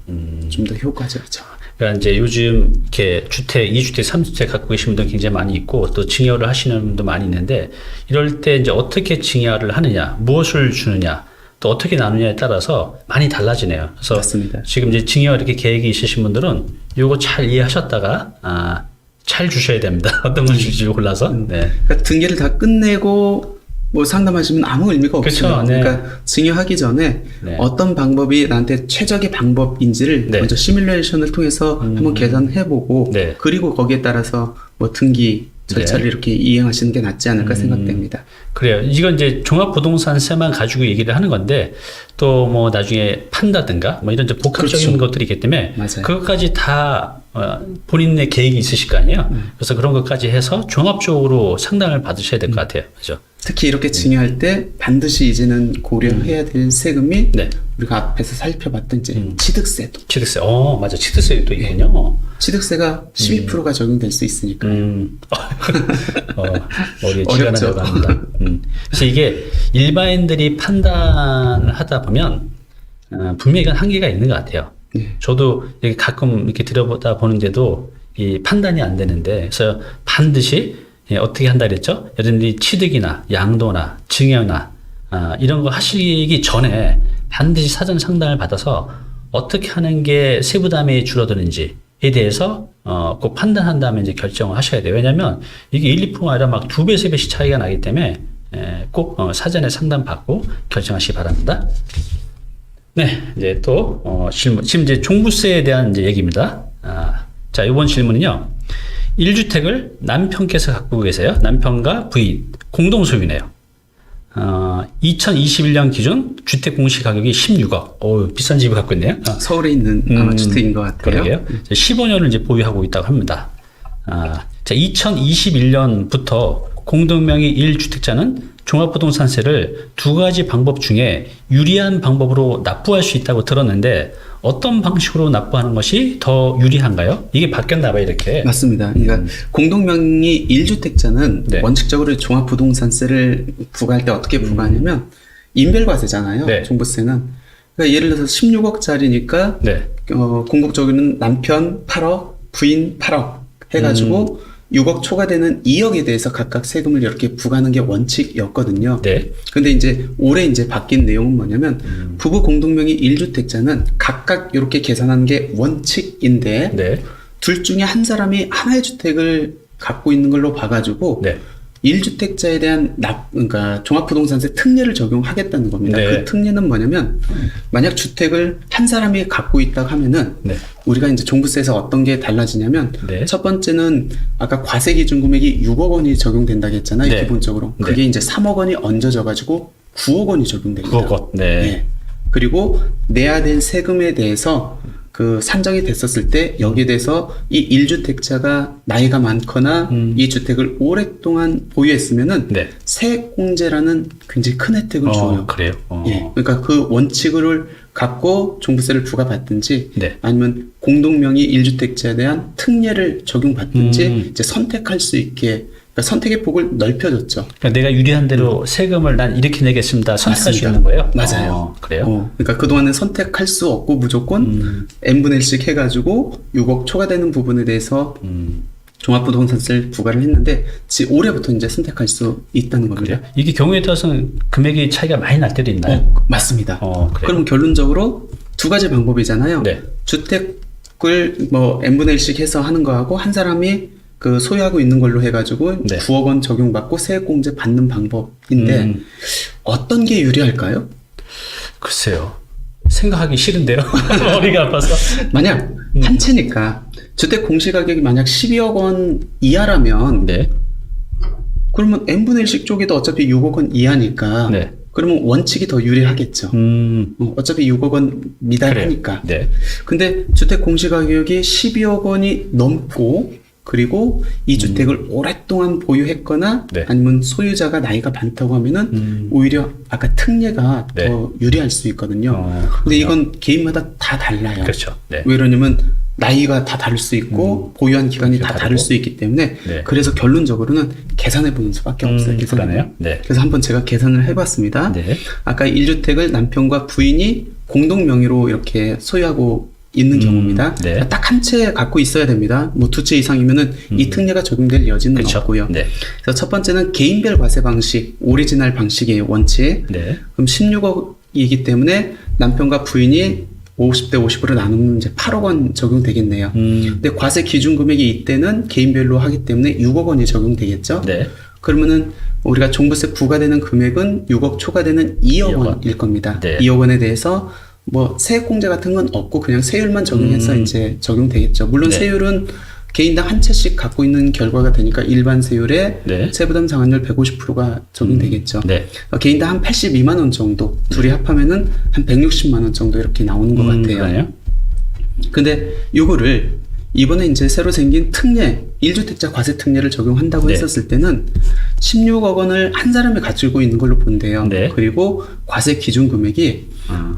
좀 더 효과적이죠. 그러니까 이제 요즘 이렇게 주택, 2주택, 3주택 갖고 계신 분들 굉장히 많이 있고 또 증여를 하시는 분도 많이 있는데 이럴 때 이제 어떻게 증여를 하느냐, 무엇을 주느냐, 또 어떻게 나누냐에 따라서 많이 달라지네요. 그래서 맞습니다. 지금 이제 증여 이렇게 계획이 있으신 분들은 요거 잘 이해하셨다가 잘 주셔야 됩니다. 어떤 걸 줄지 골라서. 네. 그러니까 등기를 다 끝내고 뭐 상담하시면 아무 의미가 그렇죠. 없어요. 네. 그러니까 증여하기 전에 네. 어떤 방법이 나한테 최적의 방법인지를 네. 먼저 시뮬레이션을 통해서 한번 계산해보고 네. 그리고 거기에 따라서 뭐 등기 절차를 네. 이렇게 이행하시는 게 낫지 않을까 생각됩니다. 그래요. 이건 이제 종합부동산세만 가지고 얘기를 하는 건데 또 뭐 나중에 판다든가 뭐 이런 이제 복합적인 그렇죠. 것들이 있기 때문에 맞아요. 그것까지 다 본인의 계획이 있으실 거 아니에요. 그래서 그런 것까지 해서 종합적으로 상담을 받으셔야 될 것 같아요. 그죠? 특히 이렇게 증여할 때 반드시 이제는 고려해야 될 세금이 네. 우리가 앞에서 살펴봤던 이제 취득세도. 취득세. 맞아. 취득세도 있군요. 취득세가 12%가 적용될 수 있으니까. 머리에 쥐가 어렵죠. 나려고 합니다. 그래서 이게 일반인들이 판단하다 보면 분명히 이건 한계가 있는 것 같아요. 네. 저도 이렇게 가끔 이렇게 들여보다 보는데도 이 판단이 안 되는데, 그래서 반드시 어떻게 한다 그랬죠? 여러분들이 취득이나 양도나 증여나 이런 거 하시기 전에 반드시 사전 상담을 받아서 어떻게 하는 게 세부담이 줄어드는지에 대해서 꼭 판단한 다음에 이제 결정을 하셔야 돼요. 왜냐하면 이게 1, 2%가 아니라 막 2배, 3배씩 차이가 나기 때문에 꼭 사전에 상담 받고 결정하시기 바랍니다. 네, 이제 또 질문. 지금 이제 종부세에 대한 이제 얘기입니다. 자, 이번 질문은요. 1주택을 남편께서 갖고 계세요. 남편과 부인 공동 소유네요. 2021년 기준 주택 공시 가격이 16억. 비싼 집을 갖고 있네요. 서울에 있는 아마 주택인 것 같아요. 그러게요. 15년을 이제 보유하고 있다고 합니다. 자, 2021년부터 공동명의 1주택자는 종합부동산세를 두 가지 방법 중에 유리한 방법으로 납부할 수 있다고 들었는데 어떤 방식으로 납부하는 것이 더 유리한가요? 이게 바뀌었나 봐요, 이렇게. 맞습니다. 그러니까 공동명의 1주택자는 네. 원칙적으로 종합부동산세를 부과할 때 어떻게 부과하냐면 인별과세잖아요. 네. 종부세는. 그러니까 예를 들어서 16억짜리니까 네. 궁극적으로는 남편 8억, 부인 8억 해가지고 6억 초과되는 2억에 대해서 각각 세금을 이렇게 부과하는 게 원칙이었거든요. 네. 근데 이제 올해 이제 바뀐 내용은 뭐냐면 부부 공동명의 1주택자는 각각 이렇게 계산하는 게 원칙인데 네. 둘 중에 한 사람이 하나의 주택을 갖고 있는 걸로 봐가지고 네. 1주택자에 대한 그러니까 종합부동산세 특례를 적용하겠다는 겁니다. 네. 그 특례는 뭐냐면 만약 주택을 한 사람이 갖고 있다고 하면은 네. 우리가 이제 종부세에서 어떤 게 달라지냐면 네. 첫 번째는 아까 과세 기준 금액이 6억 원이 적용된다고 했잖아요. 네. 기본적으로. 네. 그게 이제 3억 원이 얹어져 가지고 9억 원이 적용됩니다. 9억 원. 네. 그리고 내야 될 세금에 대해서 그 산정이 됐었을 때 여기에 대해서 이 1주택자가 나이가 많거나 이 주택을 오랫동안 보유했으면은 네. 세액공제라는 굉장히 큰 혜택을 줘요. 그래요. 예. 그러니까 그 원칙을 갖고 종부세를 부과받든지 네. 아니면 공동명의 1주택자에 대한 특례를 적용받든지 이제 선택할 수 있게 그러니까 선택의 폭을 넓혀줬죠. 그러니까 내가 유리한 대로 세금을 난 이렇게 내겠습니다. 선택할 수 맞습니다. 있는 거예요? 맞아요. 그래요? 그러니까 그동안은 선택할 수 없고 무조건 n분의 1씩 해가지고 6억 초과되는 부분에 대해서 종합부동산세를 부과를 했는데 올해부터 이제 선택할 수 있다는 겁니다. 그래요? 이게 경우에 따라서는 금액이 차이가 많이 날 때도 있나요? 맞습니다. 그래요? 그럼 결론적으로 두 가지 방법이잖아요. 네. 주택을 뭐 n분의 1씩 해서 하는 거하고 한 사람이 그 소유하고 있는 걸로 해가지고 네. 9억 원 적용받고 세액공제 받는 방법인데 어떤 게 유리할까요? 글쎄요. 생각하기 싫은데요. 머리가 아파서. 만약 한 채니까 주택 공시가격이 만약 12억 원 이하라면 네. 그러면 n분의 1씩 쪼개도 어차피 6억 원 이하니까 네. 그러면 원칙이 더 유리하겠죠. 어차피 6억 원 미달하니까. 네. 근데 주택 공시가격이 12억 원이 넘고 그리고 이 주택을 오랫동안 보유했거나 네. 아니면 소유자가 나이가 많다고 하면은 오히려 아까 특례가 네. 더 유리할 수 있거든요. 근데 이건 개인마다 다 달라요. 그렇죠. 네. 왜 그러냐면 나이가 다 다를 수 있고 보유한 기간이 다 다를 수 있기 때문에 네. 그래서 결론적으로는 계산해 보는 수밖에 없어요. 그러네요. 네. 그래서 한번 제가 계산을 해봤습니다. 네. 아까 1주택을 남편과 부인이 공동 명의로 이렇게 소유하고 있는 경우입니다. 네. 딱 한 채 갖고 있어야 됩니다. 뭐 두 채 이상이면은 이 특례가 적용될 여지는 그렇죠. 없고요. 네. 그래서 첫 번째는 개인별 과세 방식, 오리지널 방식의 원칙. 네. 그럼 16억이기 때문에 남편과 부인이 50대 50으로 나누면 이제 8억 원 적용되겠네요. 근데 과세 기준 금액이 이때는 개인별로 하기 때문에 6억 원이 적용되겠죠. 네. 그러면은 우리가 종부세 부과되는 금액은 6억 초과되는 2억 원일 겁니다. 네. 2억 원에 대해서 뭐 세액공제 같은 건 없고 그냥 세율만 적용해서 이제 적용되겠죠. 물론 네. 세율은 개인당 한 채씩 갖고 있는 결과가 되니까 일반 세율에 네. 세부담 상한율 150%가 적용되겠죠. 네. 개인당 한 82만 원 정도, 둘이 합하면은 한 160만 원 정도 이렇게 나오는 것 같아요. 그러네요. 근데 요거를 이번에 이제 새로 생긴 특례, 1주택자 과세 특례를 적용한다고 네. 했었을 때는 16억 원을 한 사람이 가지고 있는 걸로 본대요. 네. 그리고 과세 기준 금액이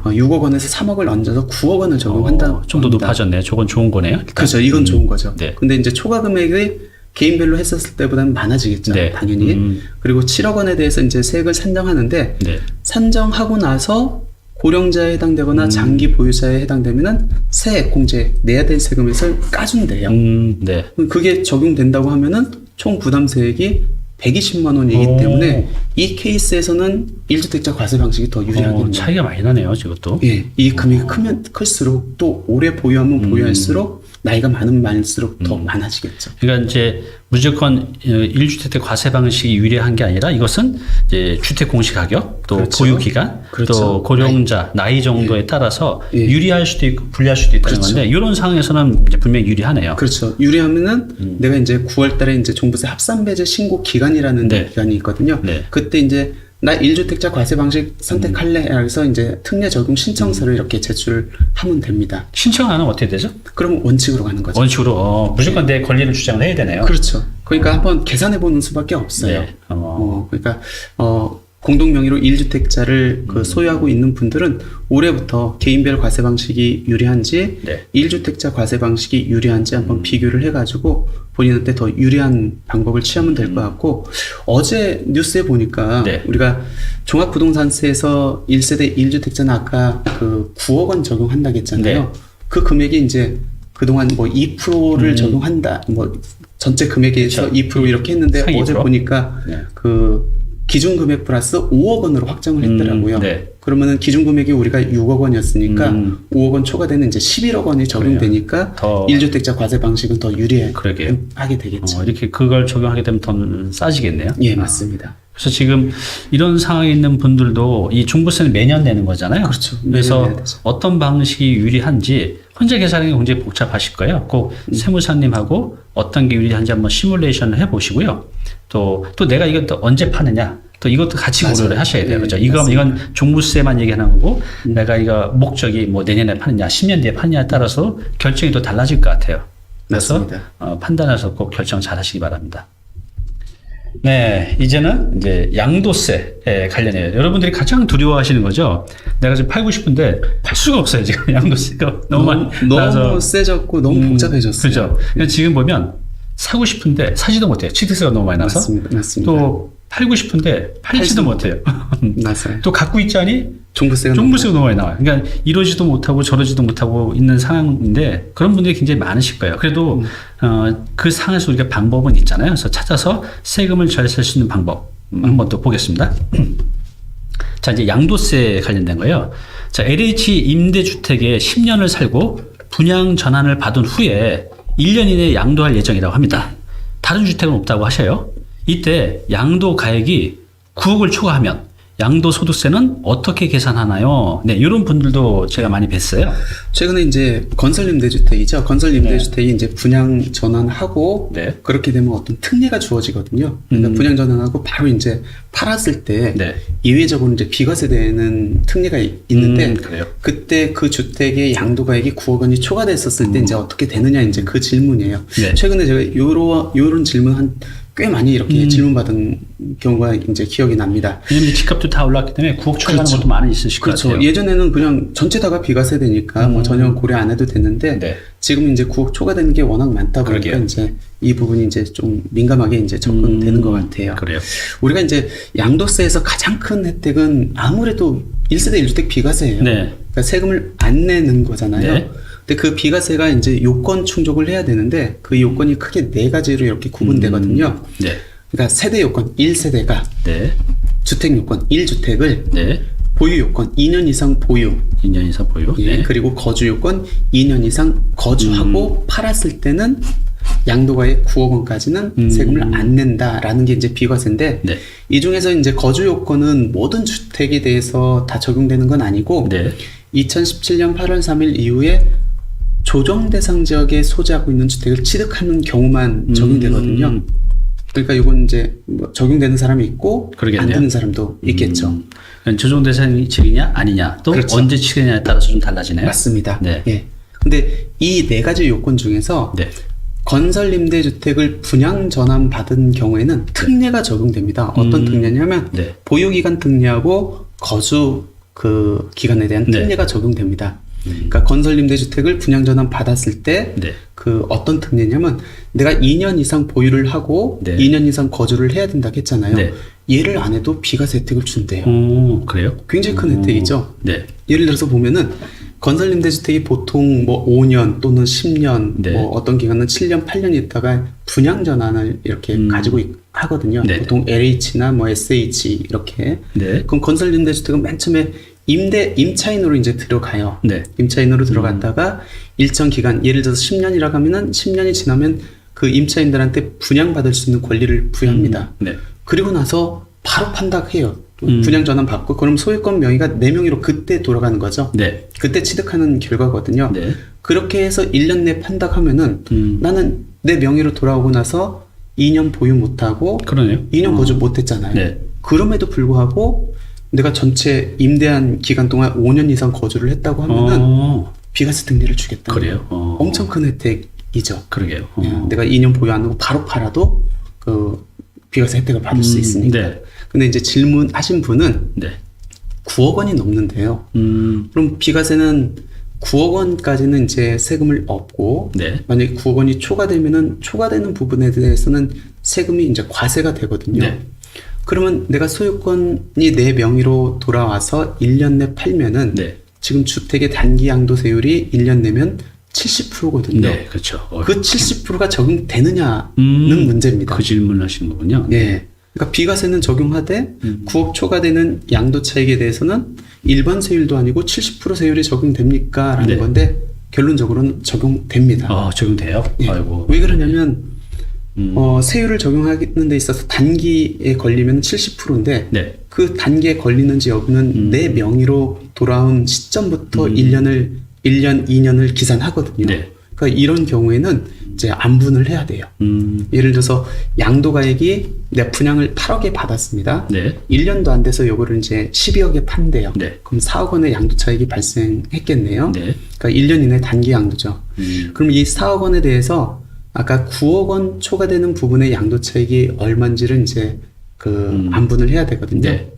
6억 원에서 3억을 얹어서 9억 원을 적용한다. 좀 더 높아졌네요. 저건 좋은 거네요. 일단. 그렇죠. 이건 좋은 거죠. 네. 근데 이제 초과 금액이 개인별로 했었을 때보다는 많아지겠죠. 네. 당연히. 그리고 7억 원에 대해서 이제 세액을 산정하는데 네. 산정하고 나서 고령자에 해당되거나 장기 보유자에 해당되면은 세액 공제 내야 될 세금에서 까준대요. 네. 그게 적용된다고 하면은 총 부담세액이 120만 원이기 때문에 이 케이스에서는 1주택자 과세 방식이 더 유리하겠네요. 차이가 많이 나네요, 이것도. 예, 이 금액이 크면 클수록 또 오래 보유하면 보유할수록 나이가 많으면 많을수록 더 많아지겠죠. 그러니까 이제 무조건 1주택 과세 방식이 유리한 게 아니라 이것은 이제 주택 공시 가격, 또 그렇죠. 보유 기간, 그렇죠. 또 고령자 나이 정도에 따라서 예. 유리할 수도 있고 불리할 수도 있다는 그렇죠. 건데 이런 상황에서는 이제 분명히 유리하네요. 그렇죠. 유리하면은 내가 이제 9월 달에 이제 종부세 합산배제 신고 기간이라는 네. 기간이 있거든요. 네. 그때 이제 나 1주택자 과세 방식 선택할래? 그래서 이제 특례 적용 신청서를 이렇게 제출하면 됩니다. 신청 안 하면 어떻게 되죠? 그러면 원칙으로 가는 거죠. 원칙으로 무조건 내 권리를 주장을 해야 되네요. 그렇죠. 그러니까 한번 계산해 보는 수밖에 없어요. 네. 그러니까 공동 명의로 1주택자를 그 소유하고 있는 분들은 올해부터 개인별 과세 방식이 유리한지 네. 1주택자 과세 방식이 유리한지 한번 비교를 해가지고 본인한테 더 유리한 방법을 취하면 될 것 같고 어제 뉴스에 보니까 네. 우리가 종합부동산세에서 1세대 1주택자는 아까 그 9억 원 적용한다고 했잖아요. 네. 그 금액이 이제 그동안 뭐 2%를 적용한다 뭐 전체 금액에서 그렇죠. 2% 이렇게 했는데 상위 어제 2%? 보니까 네. 그 기준 금액 플러스 5억 원으로 확정을 했더라고요. 네. 그러면은 기준 금액이 우리가 6억 원이었으니까 5억 원 초과되는 이제 11억 원이 적용되니까 더 1주택자 과세 방식은 더 유리하게 그러게요. 되겠죠. 이렇게 그걸 적용하게 되면 더 싸지겠네요. 예, 맞습니다. 그래서 지금 이런 상황에 있는 분들도 이 종부세는 매년 내는 거잖아요. 그렇죠. 매년 그래서 내야 되죠. 어떤 방식이 유리한지 혼자 계산하기 굉장히 복잡하실 거예요. 꼭 세무사님하고 어떤 게 유리한지 한번 시뮬레이션을 해보시고요. 또 내가 이거 또 언제 파느냐. 또 이것도 같이 맞아요. 고려를 하셔야 돼요. 네, 그죠? 맞습니다. 이건 종부세만 얘기하는 거고, 내가 이거 목적이 뭐 내년에 파느냐, 10년 뒤에 파느냐에 따라서 결정이 또 달라질 것 같아요. 그래서 맞습니다. 판단해서 꼭 결정 잘 하시기 바랍니다. 네, 이제는 이제 양도세에 관련해요. 여러분들이 가장 두려워하시는 거죠. 내가 지금 팔고 싶은데 팔 수가 없어요. 지금 양도세가 너무 많이 나서. 너무 세졌고 너무 복잡해졌어요. 그죠. 그러니까 지금 보면 사고 싶은데 사지도 못해요. 취득세가 너무 많이 나서. 맞습니다. 또 팔고 싶은데 팔지도 못해요. 맞아요. 또 갖고 있자니 종부세가 너무 많이 나와요. 그러니까 이러지도 못하고 저러지도 못하고 있는 상황인데 그런 분들이 굉장히 많으실 거예요. 그래도 그 상황에서 우리가 방법은 있잖아요. 그래서 찾아서 세금을 절세할 수 있는 방법 한번 또 보겠습니다. 자, 이제 양도세 관련된 거예요. 자, LH 임대주택에 10년을 살고 분양 전환을 받은 후에 1년 이내에 양도할 예정이라고 합니다. 다른 주택은 없다고 하셔요. 이때 양도가액이 9억을 초과하면 양도소득세는 어떻게 계산하나요? 네, 이런 분들도 제가 많이 뵀어요. 최근에 이제 건설임대주택이죠. 건설임대주택이 이제 분양 전환하고 네. 그렇게 되면 어떤 특례가 주어지거든요. 그러니까 분양 전환하고 바로 이제 팔았을 때 네. 이외적으로 이제 비과세되는 특례가 있는데 그래요. 그때 그 주택의 양도가액이 9억 원이 초과됐었을 때 이제 어떻게 되느냐 이제 그 질문이에요. 네. 최근에 제가 요런 질문 한 꽤 많이 이렇게 질문받은 경우가 이제 기억이 납니다. 왜냐면 집값도 다 올랐기 때문에 9억 초과하는 그렇죠. 것도 많이 있으실 것 그렇죠. 같아요. 예전에는 그냥 전체 다가 비과세되니까 뭐 전혀 고려 안 해도 됐는데 네. 지금 이제 9억 초과되는 게 워낙 많다 보니까 그러게요. 이제 이 부분이 이제 좀 민감하게 이제 접근되는 것 같아요. 그래요. 우리가 이제 양도세에서 가장 큰 혜택은 아무래도 1세대 1주택 비과세예요. 네. 그러니까 세금을 안 내는 거잖아요. 네. 근데 그 비과세가 이제 요건 충족을 해야 되는데 그 요건이 크게 네 가지로 이렇게 구분되거든요. 네. 그러니까 세대 요건 1세대가 네. 주택 요건 1주택을 네. 보유 요건 2년 이상 보유 2년 이상 보유. 예, 네. 그리고 거주 요건 2년 이상 거주하고 팔았을 때는 양도가액 9억 원까지는 세금을 안 낸다라는 게 이제 비과세인데 네. 이 중에서 이제 거주 요건은 모든 주택에 대해서 다 적용되는 건 아니고 네. 2017년 8월 3일 이후에 조정 대상 지역에 소재하고 있는 주택을 취득하는 경우만 적용되거든요. 그러니까 이건 이제 뭐 적용되는 사람이 있고 그러겠네요. 안 되는 사람도 있겠죠. 조정 대상이 지이냐 아니냐 또 그렇죠. 언제 치느냐에 따라서 좀 달라지네요. 맞습니다. 네. 예. 근데 이 네 가지 요건 중에서 네. 건설임대주택을 분양 전환 받은 경우에는 특례가 적용됩니다. 어떤 특례냐면 네. 보유기간 특례하고 거주 그 기간에 대한 네. 특례가 적용됩니다. 그러니까 건설임대주택을 분양 전환 받았을 때 네. 그 어떤 특례냐면 내가 2년 이상 보유를 하고 네. 2년 이상 거주를 해야 된다고 했잖아요. 네. 얘를 안 해도 비과세 혜택을 준대요. 그래요? 굉장히 큰 혜택이죠. 네. 예를 들어서 보면은 건설임대주택이 보통 뭐 5년 또는 10년 네. 뭐 어떤 기간은 7년, 8년 있다가 분양 전환을 이렇게 가지고 하거든요. 네. 보통 LH나 뭐 SH 이렇게. 네. 그럼 건설임대주택은 맨 처음에 임차인으로 이제 들어가요. 네. 임차인으로 들어갔다가 일정 기간, 예를 들어서 10년이라고 하면은 10년이 지나면 그 임차인들한테 분양받을 수 있는 권리를 부여합니다. 네. 그리고 나서 바로 판다해요. 분양 전환 받고 그럼 소유권 명의가 내 명의로 그때 돌아가는 거죠. 네. 그때 취득하는 결과거든요. 네. 그렇게 해서 1년 내 판다하면은 나는 내 명의로 돌아오고 나서 2년 보유 못하고 그러네요. 2년 거주 못했잖아요. 네. 그럼에도 불구하고 내가 전체 임대한 기간 동안 5년 이상 거주를 했다고 하면은 비과세 특례를 주겠다. 그래요? 엄청 큰 혜택이죠. 그러게요. 내가 2년 보유 안 하고 바로 팔아도 그 비과세 혜택을 받을 수 있으니까. 네. 근데 이제 질문하신 분은 네. 9억 원이 넘는데요. 그럼 비과세는 9억 원까지는 이제 세금을 없고 네. 만약에 9억 원이 초과되면은 초과되는 부분에 대해서는 세금이 이제 과세가 되거든요. 네. 그러면 내가 소유권이 내 명의로 돌아와서 1년 내 팔면은 네. 지금 주택의 단기 양도세율이 1년 내면 70%거든요. 네. 그렇죠. 그 70%가 적용되느냐는 문제입니다. 그 질문을 하신 거군요. 예. 그러니까 비과세는 적용하되 9억 초과되는 양도 차익에 대해서는 일반 세율도 아니고 70% 세율이 적용됩니까? 라는 네. 건데 결론적으로는 적용됩니다. 적용돼요? 예. 아이고. 왜 그러냐면 세율을 적용하는 데 있어서 단기에 걸리면 70%인데 네. 그 단기에 걸리는지 여부는 내 명의로 돌아온 시점부터 1년, 2년을 기산하거든요. 네. 그러니까 이런 경우에는 이제 안분을 해야 돼요. 예를 들어서 양도가액이 내가 분양을 8억에 받았습니다. 네. 1년도 안 돼서 요거를 이제 12억에 판대요. 네. 그럼 4억 원의 양도 차익이 발생했겠네요. 네. 그러니까 1년 이내 단기 양도죠. 그럼 이 4억 원에 대해서 아까 9억 원 초과되는 부분의 양도 차익이 얼마인지를 이제 그 안분을 해야 되거든요. 네.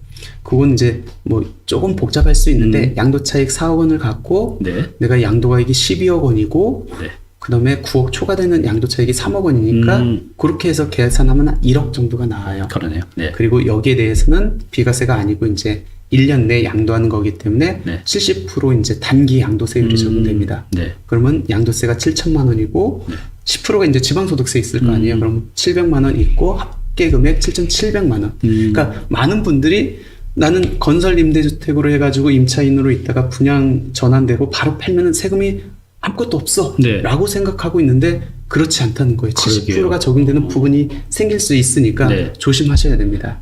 그건 이제 뭐 조금 복잡할 수 있는데 양도 차익 4억 원을 갖고 네. 내가 양도가액이 12억 원이고 네. 그다음에 9억 초과되는 양도 차익이 3억 원이니까 그렇게 해서 계산하면 한 1억 정도가 나와요. 그러네요. 네. 그리고 여기에 대해서는 비과세가 아니고 이제 1년 내 양도하는 거기 때문에 네. 70% 이제 단기 양도세율이 적용됩니다. 네. 그러면 양도세가 7천만 원이고 10%가 이제 지방소득세 있을 거 아니에요. 그럼 700만 원 있고 합계 금액 7,700만 원. 그러니까 많은 분들이 나는 건설 임대주택으로 해가지고 임차인으로 있다가 분양 전환되고 바로 팔면은 세금이 아무것도 없어 네. 라고 생각하고 있는데 그렇지 않다는 거예요. 그러게요. 70%가 적용되는 부분이 생길 수 있으니까 네. 조심하셔야 됩니다.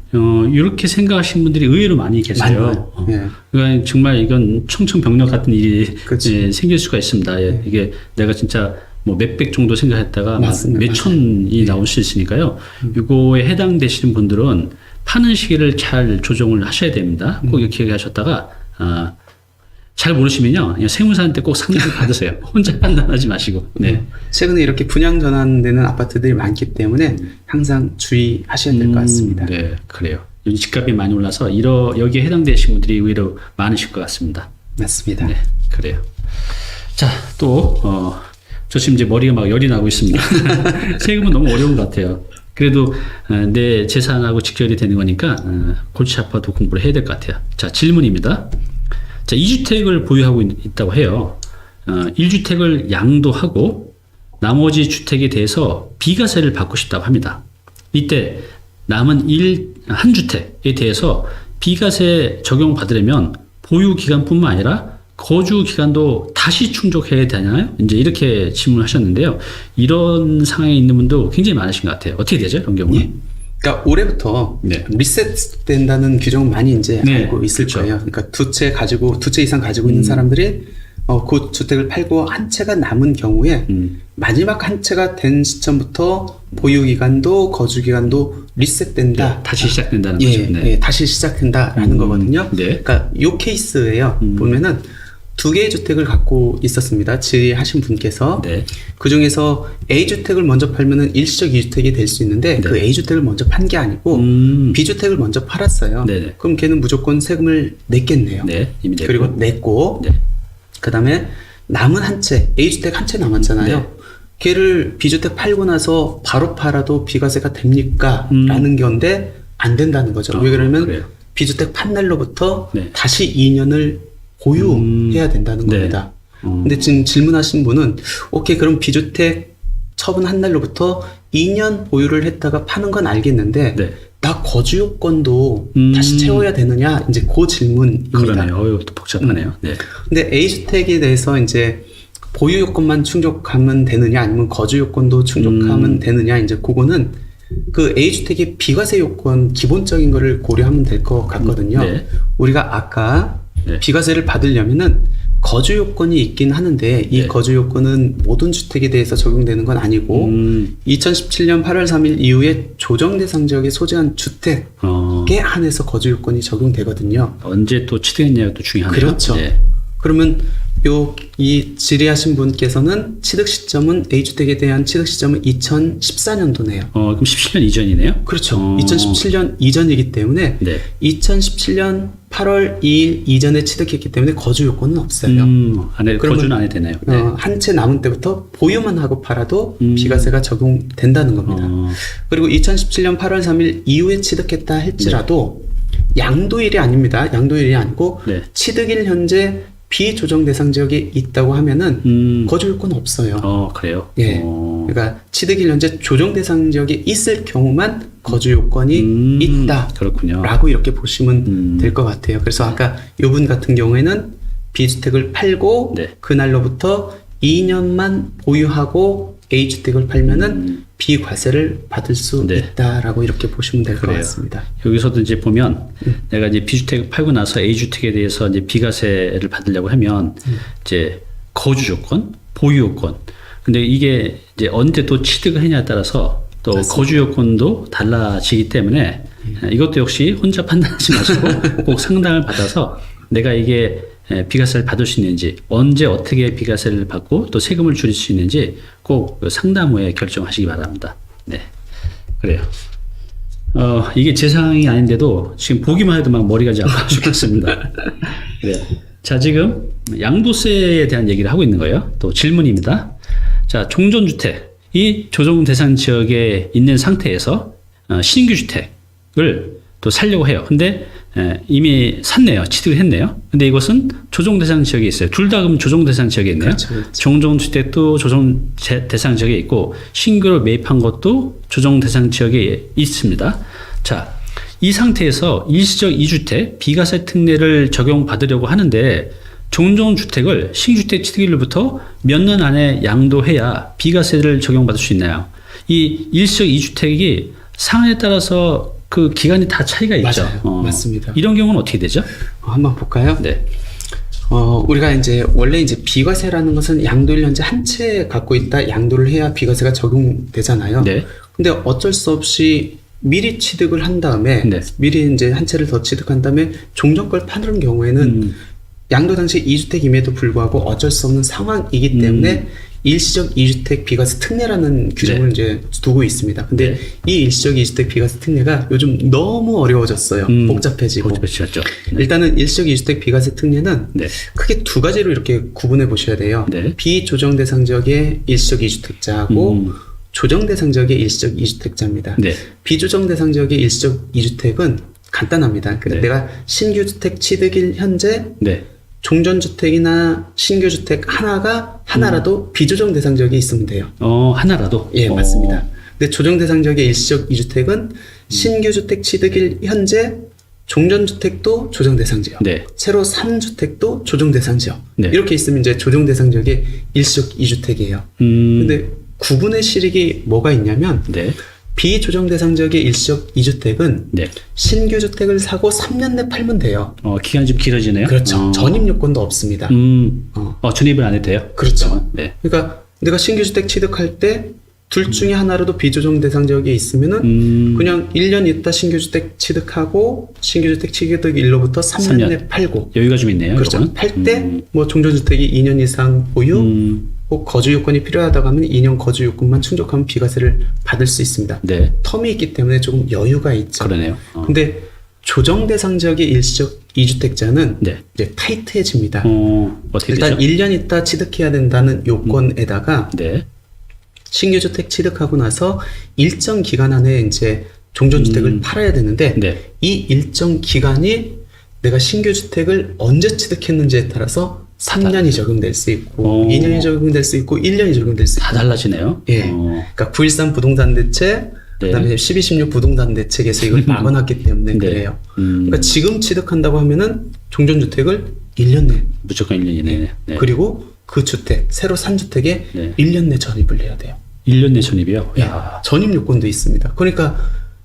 이렇게 생각하시는 분들이 의외로 많이 계세요. 많아요. 예. 그러니까 정말 이건 청천벽력 같은 일이 그치. 예, 생길 수가 있습니다. 예, 이게 내가 진짜 뭐 몇백 정도 생각했다가 맞습니다. 몇천이 나올 수 있으니까요. 이거에 해당되시는 분들은 파는 시기를 잘 조정을 하셔야 됩니다. 꼭 이렇게 얘기하셨다가 잘 모르시면요, 그냥 세무사한테 꼭 상담을 받으세요. 혼자 판단하지 마시고. 네. 최근에 이렇게 분양 전환되는 아파트들이 많기 때문에 항상 주의하셔야 될 것 같습니다. 네, 그래요. 요즘 집값이 많이 올라서 여기에 해당되시는 분들이 의외로 많으실 것 같습니다. 맞습니다. 네, 그래요. 자, 또 저 지금 이제 머리가 막 열이 나고 있습니다. 세금은 너무 어려운 것 같아요. 그래도 내 재산하고 직결이 되는 거니까 골치 아파도 공부를 해야 될 것 같아요. 자, 질문입니다. 자, 2주택을 보유하고 있다고 해요. 1주택을 양도하고 나머지 주택에 대해서 비과세를 받고 싶다고 합니다. 이때 남은 한 주택에 대해서 비과세 적용받으려면 보유 기간뿐만 아니라 거주 기간도 다시 충족해야 되나요? 이제 이렇게 질문하셨는데요. 이런 상황에 있는 분도 굉장히 많으신 것 같아요. 어떻게 되죠? 이런 경우는? 예. 그러니까 올해부터 네. 리셋된다는 규정은 많이 이제 네, 알고 있을 그렇죠. 거예요. 그러니까 두 채 이상 가지고 있는 사람들이 그 주택을 팔고 한 채가 남은 경우에 마지막 한 채가 된 시점부터 보유 기간도 거주 기간도 리셋된다. 네, 다시 시작된다는 예, 거죠. 네. 예, 다시 시작된다라는 거거든요. 네. 그러니까 요 케이스예요. 보면은 두 개의 주택을 갖고 있었습니다. 질의하신 분께서. 네. 그 중에서 A주택을 먼저 팔면은 일시적 2주택이 될 수 있는데 네. 그 A주택을 먼저 판 게 아니고 B주택을 먼저 팔았어요. 네네. 그럼 걔는 무조건 세금을 냈겠네요. 네, 이미 됐고. 그리고 냈고 네. 그 다음에 남은 한 채, A주택 한 채 남았잖아요. 네. 걔를 B주택 팔고 나서 바로 팔아도 비과세가 됩니까? 라는 건데 안 된다는 거죠. 왜 그러면 그래요. B주택 판 날로부터 네. 다시 2년을 보유해야 된다는 네. 겁니다. 근데 지금 질문하신 분은 오케이 그럼 B주택 처분한 날로부터 2년 보유를 했다가 파는 건 알겠는데 네. 나 거주 요건도 다시 채워야 되느냐 이제 그 질문입니다. 그러네요. 또 복잡하네요. 네. 근데 A주택에 대해서 이제 보유 요건만 충족하면 되느냐 아니면 거주 요건도 충족하면 되느냐 이제 그거는 그 A주택의 비과세 요건 기본적인 거를 고려하면 될 것 같거든요. 네. 우리가 아까 네. 비과세를 받으려면은 거주 요건이 있긴 하는데 이 네. 거주 요건은 모든 주택에 대해서 적용되는 건 아니고 2017년 8월 3일 이후에 조정 대상 지역에 소재한 주택에 한해서 거주 요건이 적용되거든요. 언제 또 취득했냐가 또 중요하네요. 그렇죠. 네. 그러면 이 질의하신 분께서는 취득 시점은 A주택에 대한 취득 시점은 2014년도네요. 그럼 17년 이전이네요? 그렇죠. 2017년 이전이기 때문에 네. 2017년 8월 2일 이전에 취득했기 때문에 거주 요건은 없어요. 거주는 안 해도 되나요? 네. 한 채 남은 때부터 보유만 하고 팔아도 비과세가 적용된다는 겁니다. 그리고 2017년 8월 3일 이후에 취득했다 할지라도 양도일이 아닙니다. 양도일이 아니고 네. 취득일 현재 비조정 대상 지역에 있다고 하면은 거주 요건 없어요. 그래요? 예. 그러니까 취득일 현재 조정 대상 지역에 있을 경우만 거주 요건이 있다. 그렇군요. 라고 이렇게 보시면 될 것 같아요. 그래서 아까 이분 같은 경우에는 B주택을 팔고 네. 그날로부터 2년만 보유하고 A주택을 팔면은 비과세를 받을 수 네. 있다라고 이렇게 보시면 될 것 그래요. 같습니다. 여기서도 이제 보면 내가 이제 B주택을 팔고 나서 A주택에 대해서 이제 비과세를 받으려고 하면 이제 거주 조건, 보유 요건. 근데 이게 이제 언제 또 취득을 하냐에 따라서 또 맞습니다. 거주 요건도 달라지기 때문에 이것도 역시 혼자 판단하지 마시고 꼭 상담을 받아서 내가 이게 비과세를 받을 수 있는지 언제 어떻게 비과세를 받고 또 세금을 줄일 수 있는지 꼭 상담 후에 결정하시기 바랍니다. 네, 그래요. 이게 제 상황이 아닌데도 지금 보기만 해도 막 머리가 아파 죽겠습니다. 네. 자, 지금 양도세에 대한 얘기를 하고 있는 거예요. 또 질문입니다. 자, 종전주택이 조정 대상 지역에 있는 상태에서 신규 주택을 또 살려고 해요. 근데 이미 샀네요. 취득을 했네요. 근데 이것은 조정 대상 지역에 있어요. 둘 다 그럼 조정 대상 지역에 있네요. 그렇죠, 그렇죠. 종전주택도 조정 대상 지역에 있고 신규로 매입한 것도 조정 대상 지역에 있습니다. 자, 이 상태에서 일시적 2주택 비과세 특례를 적용받으려고 하는데 종전 주택을 신규주택 취득일로부터 몇 년 안에 양도해야 비과세를 적용받을 수 있나요? 이 일시적 2주택이 상황에 따라서 그 기간이 다 차이가 있죠. 맞아요. 맞습니다. 이런 경우는 어떻게 되죠? 한번 볼까요? 네. 우리가 이제 원래 이제 비과세라는 것은 양도일 현재 한 채 갖고 있다 양도를 해야 비과세가 적용되잖아요. 네. 근데 어쩔 수 없이 미리 취득을 한 다음에 네. 미리 이제 한 채를 더 취득한 다음에 종전 걸 파는 경우에는 양도 당시 2주택임에도 불구하고 어쩔 수 없는 상황이기 때문에 일시적 2주택 비과세 특례라는 규정을 이제 두고 있습니다. 근데 이 일시적 2주택 비과세 특례가 요즘 너무 어려워졌어요. 복잡해지고. 복잡해졌죠. 네. 일단은 일시적 2주택 비과세 특례는 네. 크게 두 가지로 이렇게 구분해 보셔야 돼요. 네. 비조정 대상 지역의 일시적 2주택자하고 조정 대상 지역의 일시적 2주택자입니다. 네. 비조정 대상 지역의 일시적 2주택은 간단합니다. 그러니까 네. 내가 신규 주택 취득일 현재 네. 종전주택이나 신규주택 하나라도 비조정 대상 지역에 있으면 돼요. 하나라도? 예, 맞습니다. 근데 조정 대상 지역의 일시적 2주택은 신규주택 취득일 현재 종전주택도 조정 대상 지역, 네. 새로 3주택도 조정 대상 지역. 네. 이렇게 있으면 이제 조정 대상 지역의 일시적 2주택이에요. 근데 구분의 실익이 뭐가 있냐면 네. 비조정 대상 지역의 일시적 2주택은 네. 신규 주택을 사고 3년 내 팔면 돼요. 기간이 좀 길어지네요. 그렇죠. 전입 요건도 없습니다. 전입을 안 해도 돼요? 그렇죠. 네. 그러니까 내가 신규 주택 취득할 때 둘 중에 하나라도 비조정 대상 지역에 있으면은 그냥 1년 있다 신규 주택 취득하고 신규 주택 취득일로부터 3년 내 팔고. 여유가 좀 있네요. 그렇죠. 팔 때 뭐 종전 주택이 2년 이상 보유 혹 거주 요건이 필요하다고 하면 2년 거주 요건만 충족하면 비과세를 받을 수 있습니다. 네. 텀이 있기 때문에 조금 여유가 있죠. 그러네요. 근데 조정 대상 지역의 일시적 2주택자는 네. 이제 타이트해집니다. 어떻게 일단 되죠? 1년 있다 취득해야 된다는 요건에다가 네. 신규 주택 취득하고 나서 일정 기간 안에 이제 종전주택을 팔아야 되는데 네. 이 일정 기간이 내가 신규 주택을 언제 취득했는지에 따라서 3년이 적용될 수 있고 2년이 적용될 수 있고 1년이 적용될 수 있고 다 달라지네요. 예. 그러니까 9.13 부동산 대책 네. 그다음에 12.16 부동산 대책에서 이걸 막아놨기 때문에 네. 그래요. 그러니까 지금 취득한다고 하면은 종전주택을 1년 내 무조건 1년이네. 네. 그리고 그 주택 새로 산 주택에 네. 1년 내 전입을 해야 돼요. 1년 내 전입이요? 예. 야. 전입 요건도 있습니다. 그러니까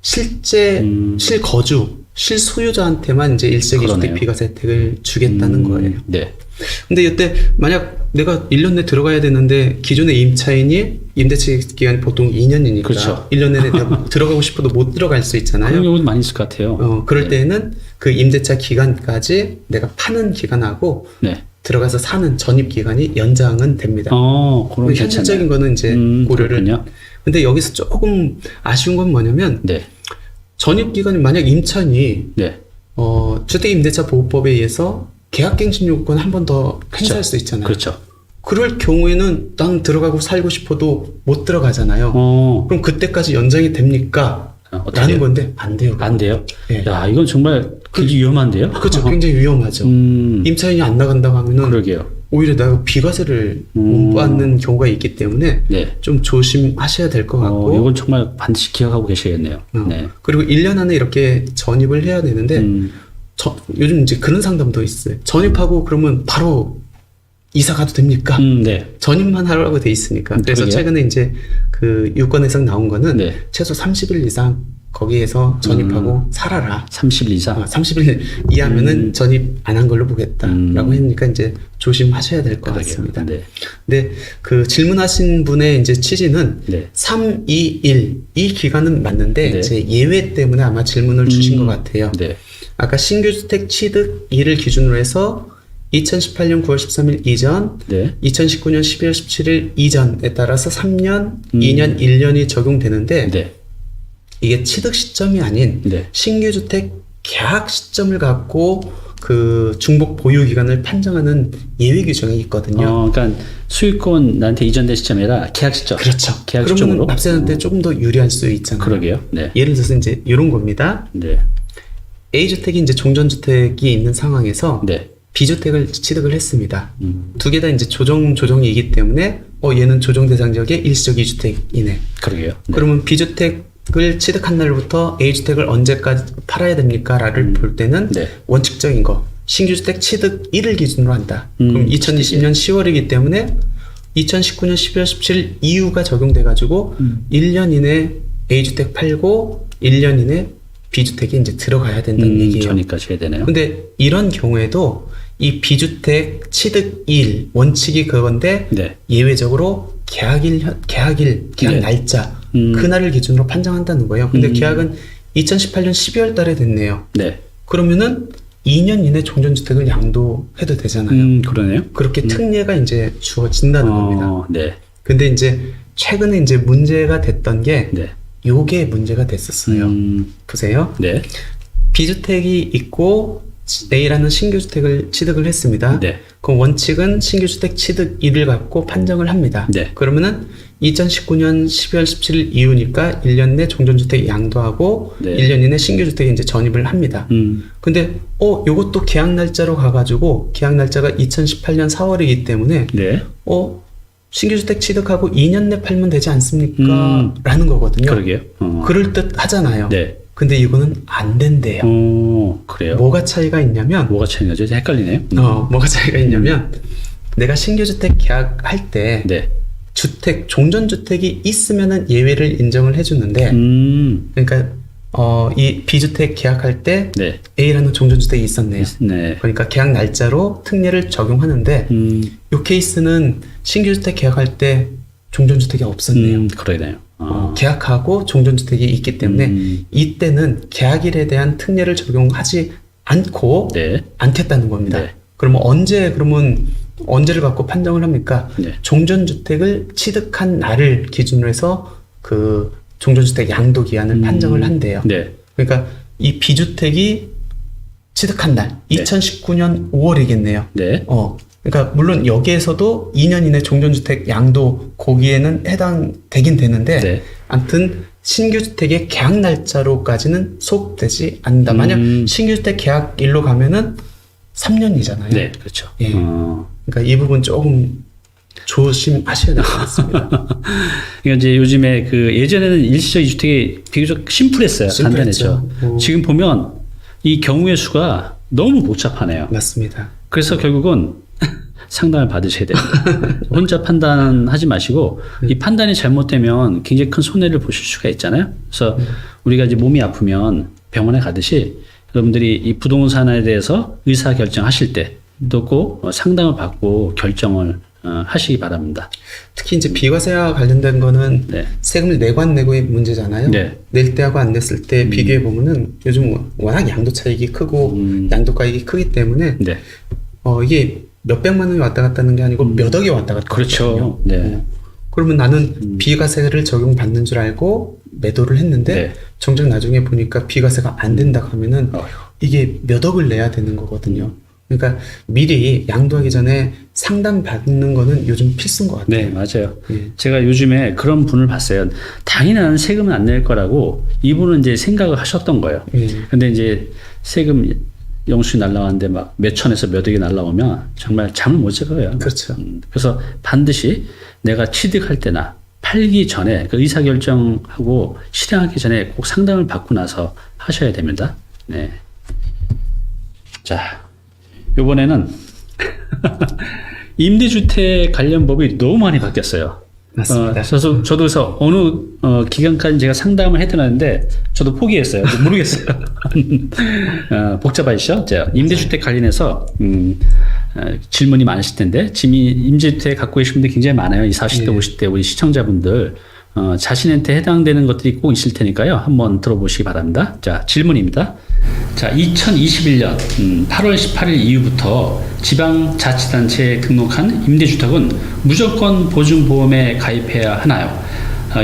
실제 실거주 실소유자한테만 이제 일시적 그러네요. 2주택 비과세 혜택을 주겠다는 거예요. 네. 근데 이때 만약 내가 1년 내 들어가야 되는데 기존의 임차인이 임대차 기간이 보통 2년이니까 그렇죠. 1년 내내 내가 들어가고 싶어도 못 들어갈 수 있잖아요. 그런 경우도 많이 있을 것 같아요. 그럴 네. 때에는 그 임대차 기간까지 내가 파는 기간하고 네. 들어가서 사는 전입 기간이 연장은 됩니다. 그런 현실적인 거는 이제 고려를. 그렇군요. 근데 여기서 조금 아쉬운 건 뭐냐면 네. 전입 기간이 만약 임차인이 네. 주택임대차보호법에 의해서 계약갱신 요건 한 번 더 행사할 수 있잖아요. 그렇죠. 그럴 경우에는 난 들어가고 살고 싶어도 못 들어가잖아요. 그럼 그때까지 연장이 됩니까? 어떻게 라는 해요? 건데 안 돼요. 안 돼요? 예. 야, 이건 정말 굉장히 위험한데요? 그렇죠. 굉장히 위험하죠. 임차인이 안 나간다고 하면은 그러게요. 오히려 내가 비과세를 못 받는 경우가 있기 때문에 네. 좀 조심하셔야 될 것 같고. 이건 정말 반드시 기억하고 계셔야겠네요. 네. 그리고 1년 안에 이렇게 전입을 해야 되는데 요즘 이제 그런 상담도 있어요. 전입하고 그러면 바로 이사 가도 됩니까? 네. 전입만 하라고 돼 있으니까. 그래서 그러게요. 최근에 이제 그 유권에서 나온 거는 네. 최소 30일 이상 거기에서 전입하고 살아라. 30일 이상? 30일 이하면은 전입 안 한 걸로 보겠다라고 했으니까 이제 조심하셔야 될 것 그러게요. 같습니다. 네. 근데 그 질문하신 분의 이제 취지는 네. 3, 2, 1 이 기간은 맞는데 네. 이제 예외 때문에 아마 질문을 주신 것 같아요. 네. 아까 신규주택 취득일을 기준으로 해서 2018년 9월 13일 이전, 네. 2019년 12월 17일 이전에 따라서 3년, 2년, 1년이 적용되는데 네. 이게 취득 시점이 아닌 네. 신규주택 계약 시점을 갖고 그 중복 보유 기간을 판정하는 예외 규정이 있거든요. 그러니까 수익권 나한테 이전된 시점이라 계약 시점. 그렇죠. 계약 그러면 시점으로. 납세자한테 조금 더 유리할 수 있잖아요. 그러게요. 네. 예를 들어서 이제 이런 겁니다. 네. A주택이 이제 종전주택이 있는 상황에서 네. B주택을 취득을 했습니다. 두 개 다 이제 조정이기 때문에 얘는 조정 대상 지역의 일시적 2주택이네. 그러게요. 네. 그러면 B주택을 취득한 날부터 A주택을 언제까지 팔아야 됩니까? 라를 볼 때는 네. 원칙적인 거 신규주택 취득 1을 기준으로 한다. 그럼 2020년 10월이기 때문에 2019년 12월 17일 이후가 적용돼가지고 1년 이내 A주택 팔고 1년 이내 B주택이 이제 들어가야 된다는 얘기예요. 전입까지 해야 되네요. 근데 이런 경우에도 이 B주택 취득일 원칙이 그건데 네. 예외적으로 계약 네. 날짜 그날을 기준으로 판정한다는 거예요. 근데 계약은 2018년 12월 달에 됐네요. 네. 그러면은 2년 이내 종전주택을 양도해도 되잖아요. 그러네요. 그렇게 특례가 이제 주어진다는 겁니다. 네. 근데 이제 최근에 이제 문제가 됐던 게 네. 요게 문제가 됐었어요. 보세요. 네. B주택이 있고 A라는 신규주택을 취득을 했습니다. 네. 그럼 원칙은 신규주택 취득일을 갖고 판정을 합니다. 네. 그러면은 2019년 12월 17일 이후니까 1년 내 종전주택 양도하고 네. 1년 이내 신규주택에 이제 전입을 합니다. 근데 요것도 계약 날짜로 가가지고 계약 날짜가 2018년 4월이기 때문에 네. 신규주택 취득하고 2년 내 팔면 되지 않습니까? 라는 거거든요. 그러게요. 그럴듯 하잖아요. 네. 근데 이거는 안 된대요. 그래요. 뭐가 차이가 있냐면 뭐가 차이가 나죠? 헷갈리네요. 뭐가 차이가 있냐면 내가 신규주택 계약할 때 네. 종전주택이 있으면은 예외를 인정을 해주는데 그러니까 이 B주택 계약할 때 네. A라는 종전주택이 있었네요. 네. 그러니까 계약 날짜로 특례를 적용하는데 이 케이스는 신규주택 계약할 때 종전주택이 없었네요. 그러네요. 계약하고 종전주택이 있기 때문에 이때는 계약일에 대한 특례를 적용하지 않고 네. 않겠다는 겁니다. 네. 그러면 언제를 갖고 판정을 합니까? 네. 종전주택을 취득한 날을 기준으로 해서 그 종전주택 양도 기한을 판정을 한대요. 네. 그러니까 이 B주택이 취득한 날, 2019년 5월이겠네요. 네. 그러니까 물론 여기에서도 2년 이내 종전주택 양도 거기에는 해당되긴 되는데 네. 아무튼 신규주택의 계약 날짜로까지는 소급되지 않는다. 만약 신규주택 계약일로 가면은 3년이잖아요. 네. 그렇죠. 예. 그러니까 이 부분 조금 조심하셔야 될 것 같습니다. 그러니까 이제 요즘에 그 예전에는 일시적 2주택이 비교적 심플했어요. 간단했죠. 지금 보면 이 경우의 수가 너무 복잡하네요. 맞습니다. 그래서 결국은 상담을 받으셔야 돼요. 혼자 판단하지 마시고 이 판단이 잘못되면 굉장히 큰 손해를 보실 수가 있잖아요. 그래서 우리가 이제 몸이 아프면 병원에 가듯이 여러분들이 이 부동산에 대해서 의사 결정하실 때도 꼭 상담을 받고 결정을 하시기 바랍니다. 특히 이제 비과세와 관련된 거는 네. 세금을 내고 안 내고의 문제잖아요. 네. 낼 때하고 안 냈을 때 비교해 보면은 요즘 워낙 양도 차익이 크고 양도가액이 크기 때문에 네. 이게 몇백만 원이 왔다 갔다 하는 게 아니고 몇 억이 왔다 갔다 그렇죠. 네. 그러면 나는 비과세를 적용받는 줄 알고 매도를 했는데 네. 정작 나중에 보니까 비과세가 안 된다 하면은 이게 몇 억을 내야 되는 거거든요. 그러니까 미리 양도하기 전에 상담 받는 거는 요즘 필수인 것 같아요. 네, 맞아요. 예. 제가 요즘에 그런 분을 봤어요. 당연히 나는 세금은 안 낼 거라고 이분은 이제 생각을 하셨던 거예요. 근데 이제 세금 영수증이 날라왔는데 막 몇천에서 몇 억이 날라오면 정말 잠을 못 자고요. 그렇죠. 그래서 반드시 내가 취득할 때나 팔기 전에 그 의사결정하고 실행하기 전에 꼭 상담을 받고 나서 하셔야 됩니다. 네. 자, 요번에는 임대주택 관련 법이 너무 많이 바뀌었어요. 맞습니다. 저도 그래서 어느 기간까지 제가 상담을 해드렸는데 저도 포기했어요. 모르겠어요. 복잡하시죠? 자, 임대주택 관련해서 질문이 많으실 텐데 지금 임대주택 갖고 계신 분들 굉장히 많아요. 이 40대, 50대 우리 시청자분들 자신한테 해당되는 것들이 꼭 있을 테니까요. 한번 들어보시기 바랍니다. 자, 질문입니다. 자, 2021년 8월 18일 이후부터 지방자치단체에 등록한 임대주택은 무조건 보증보험에 가입해야 하나요?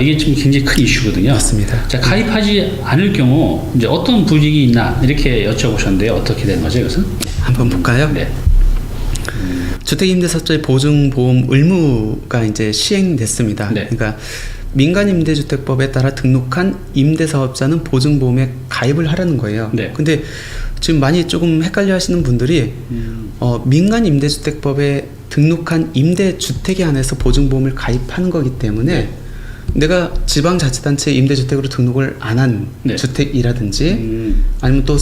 이게 지금 굉장히 큰 이슈거든요. 맞습니다. 자, 가입하지 않을 경우 이제 어떤 불이익이 있나 이렇게 여쭤보셨는데요. 어떻게 되는 거죠, 이것은? 한번 볼까요? 네. 주택임대사업자의 보증보험 의무가 이제 시행됐습니다. 네. 그러니까 민간임대주택법에 따라 등록한 임대사업자는 보증보험에 가입을 하라는 거예요. 네. 근데 지금 많이 조금 헷갈려 하시는 분들이 민간임대주택법에 등록한 임대주택에 한해서 보증보험을 가입하는 거기 때문에 내가 지방자치단체 임대주택으로 등록을 안 한 네. 주택이라든지 아니면 또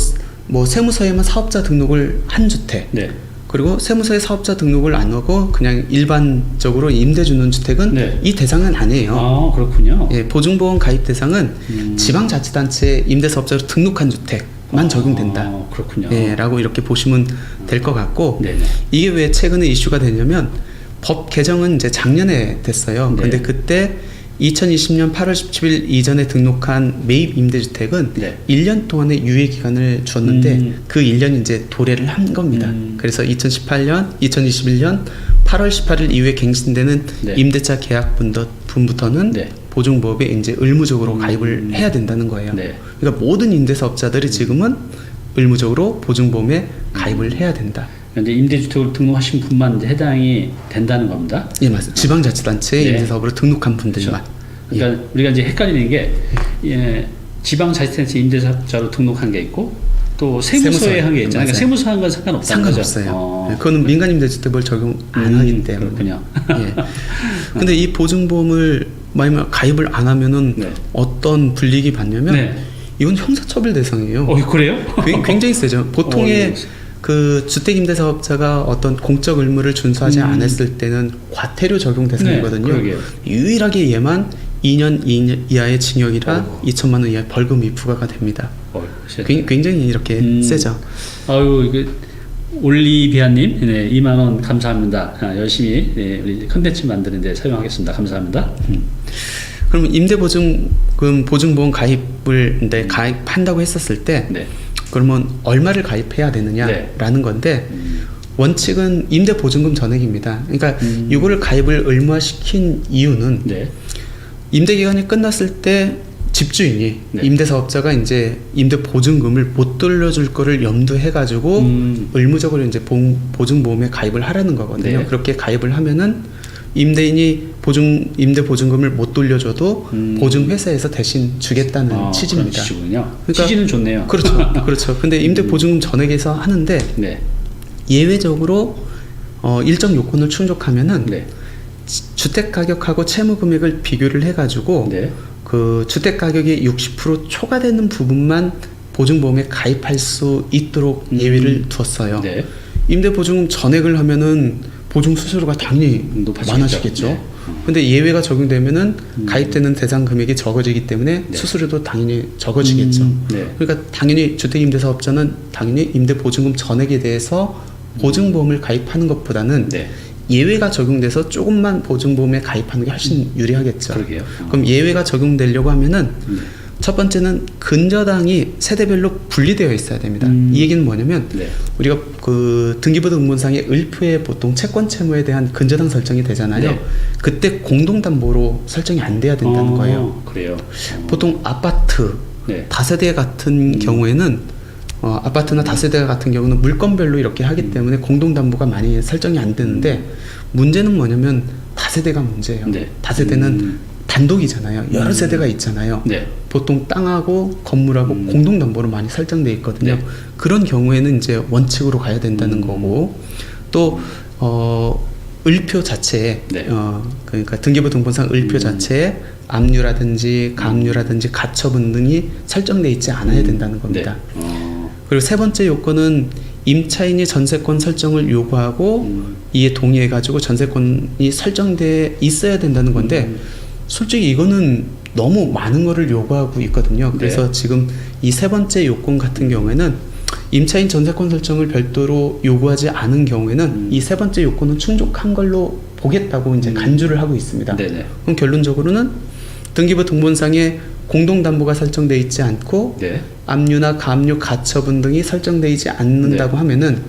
뭐 세무서에만 사업자 등록을 한 주택, 네. 그리고 세무서에 사업자 등록을 안 하고 그냥 일반적으로 임대 주는 주택은 네. 이 대상은 아니에요. 아, 그렇군요. 예, 보증보험 가입 대상은 지방자치단체에 임대사업자로 등록한 주택만 적용된다. 그렇군요. 예, 라고 이렇게 보시면 될 것 같고, 네네. 이게 왜 최근에 이슈가 되냐면 법 개정은 이제 작년에 됐어요. 네. 근데 그때 2020년 8월 17일 이전에 등록한 매입 임대주택은 네. 1년 동안의 유예 기간을 줬는데 그 1년이 이제 도래를 한 겁니다. 그래서 2021년 8월 18일 이후에 갱신되는 네. 임대차 계약분부터는 네. 보증보험에 이제 의무적으로 가입을 해야 된다는 거예요. 네. 그러니까 모든 임대사업자들이 지금은 의무적으로 보증보험에 가입을 해야 된다. 이제 임대주택을 등록하신 분만 이제 해당이 된다는 겁니다. 예, 맞습니다. 지방자치단체에 네. 임대사업으로 등록한 분들만. 그러니까 우리가 이제 헷갈리는 게 지방자치단체 임대사업자로 등록한 게 있고 또 세무서에 한 게 있잖아요. 그러니까 맞아요. 세무서 한 건 상관없다는 거죠. 상관없어요. 네, 그거는 민간임대주택을 적용 안 하기 때문에. 그렇군요. 예. 근데 이 보증보험을 만약 가입을 안 하면은 네. 어떤 불이익이 받냐면 네. 이건 형사처벌 대상이에요. 그래요? 굉장히 세죠. 보통의 그 주택임대사업자가 어떤 공적 의무를 준수하지 않았을 때는 과태료 적용 대상이거든요. 네, 그러게요. 유일하게 얘만 2년 이하의 징역이라 2천만 원 이하의 벌금이 부과가 됩니다. 굉장히 이렇게 세죠. 아유, 이게 올리비아님, 네, 2만 원 감사합니다. 열심히 우리 컨텐츠 만드는데 사용하겠습니다. 감사합니다. 그러면 임대보증금 보증보험 가입을 가입한다고 했었을 때 네. 그러면 얼마를 가입해야 되느냐라는 건데 원칙은 임대보증금 전액입니다. 그러니까 이거를 가입을 의무화시킨 이유는 네. 임대기간이 끝났을 때 집주인이 네. 임대사업자가 이제 임대보증금을 못 돌려줄 거를 염두해가지고 의무적으로 이제 보증보험에 가입을 하라는 거거든요. 네. 그렇게 가입을 하면은 임대인이 임대보증금을 못 돌려줘도 보증회사에서 대신 주겠다는 취지입니다. 그런 취지군요. 그러니까 취지는 좋네요. 그렇죠. 그렇죠. 근데 임대보증금 전액에서 하는데 네. 예외적으로 일정 요건을 충족하면은 네. 주택 가격하고 채무 금액을 비교를 해가지고 네. 그 주택 가격이 60% 초과되는 부분만 보증보험에 가입할 수 있도록 예외를 두었어요. 네. 임대보증금 전액을 하면은 보증 수수료가 당연히 높아지겠죠. 많아지겠죠. 네. 근데 예외가 적용되면은 가입되는 대상 금액이 적어지기 때문에 네. 수수료도 당연히 적어지겠죠. 네. 그러니까 당연히 주택임대사업자는 당연히 임대보증금 전액에 대해서 보증보험을 가입하는 것보다는 네. 예외가 적용돼서 조금만 보증보험에 가입하는 게 훨씬 유리하겠죠. 그러게요. 그럼 예외가 적용되려고 하면은 첫 번째는 근저당이 세대별로 분리되어 있어야 됩니다. 이 얘기는 뭐냐면 네. 우리가 그 등기부등 공문상의 을표에 보통 채권 채무에 대한 근저당 설정이 되잖아요. 네. 그때 공동담보로 설정이 안 돼야 된다는 거예요. 그래요. 보통 아파트, 네. 다세대 같은 경우에는 아파트나 다세대 같은 경우는 물건별로 이렇게 하기 때문에 공동담보가 많이 설정이 안 되는데 문제는 뭐냐면 다세대가 문제예요. 네. 다세대는 단독이잖아요. 여러 세대가 있잖아요. 네. 보통 땅하고 건물하고 공동담보로 많이 설정돼 있거든요. 네. 그런 경우에는 이제 원칙으로 가야 된다는 거고 또 을표 자체에 네. 그러니까 등기부 등본상 을표 자체에 압류라든지 가압류라든지 가처분 등이 설정돼 있지 않아야 된다는 겁니다. 네. 그리고 세 번째 요건은 임차인이 전세권 설정을 요구하고 이에 동의해가지고 전세권이 설정돼 있어야 된다는 건데 솔직히 이거는 너무 많은 거를 요구하고 있거든요. 그래서 네. 지금 이 세 번째 요건 같은 경우에는 임차인 전세권 설정을 별도로 요구하지 않은 경우에는 이 세 번째 요건은 충족한 걸로 보겠다고 이제 간주를 하고 있습니다. 네네. 그럼 결론적으로는 등기부 등본상에 공동담보가 설정돼 있지 않고 네. 압류나 가압류, 가처분 등이 설정돼 있지 않는다고 하면은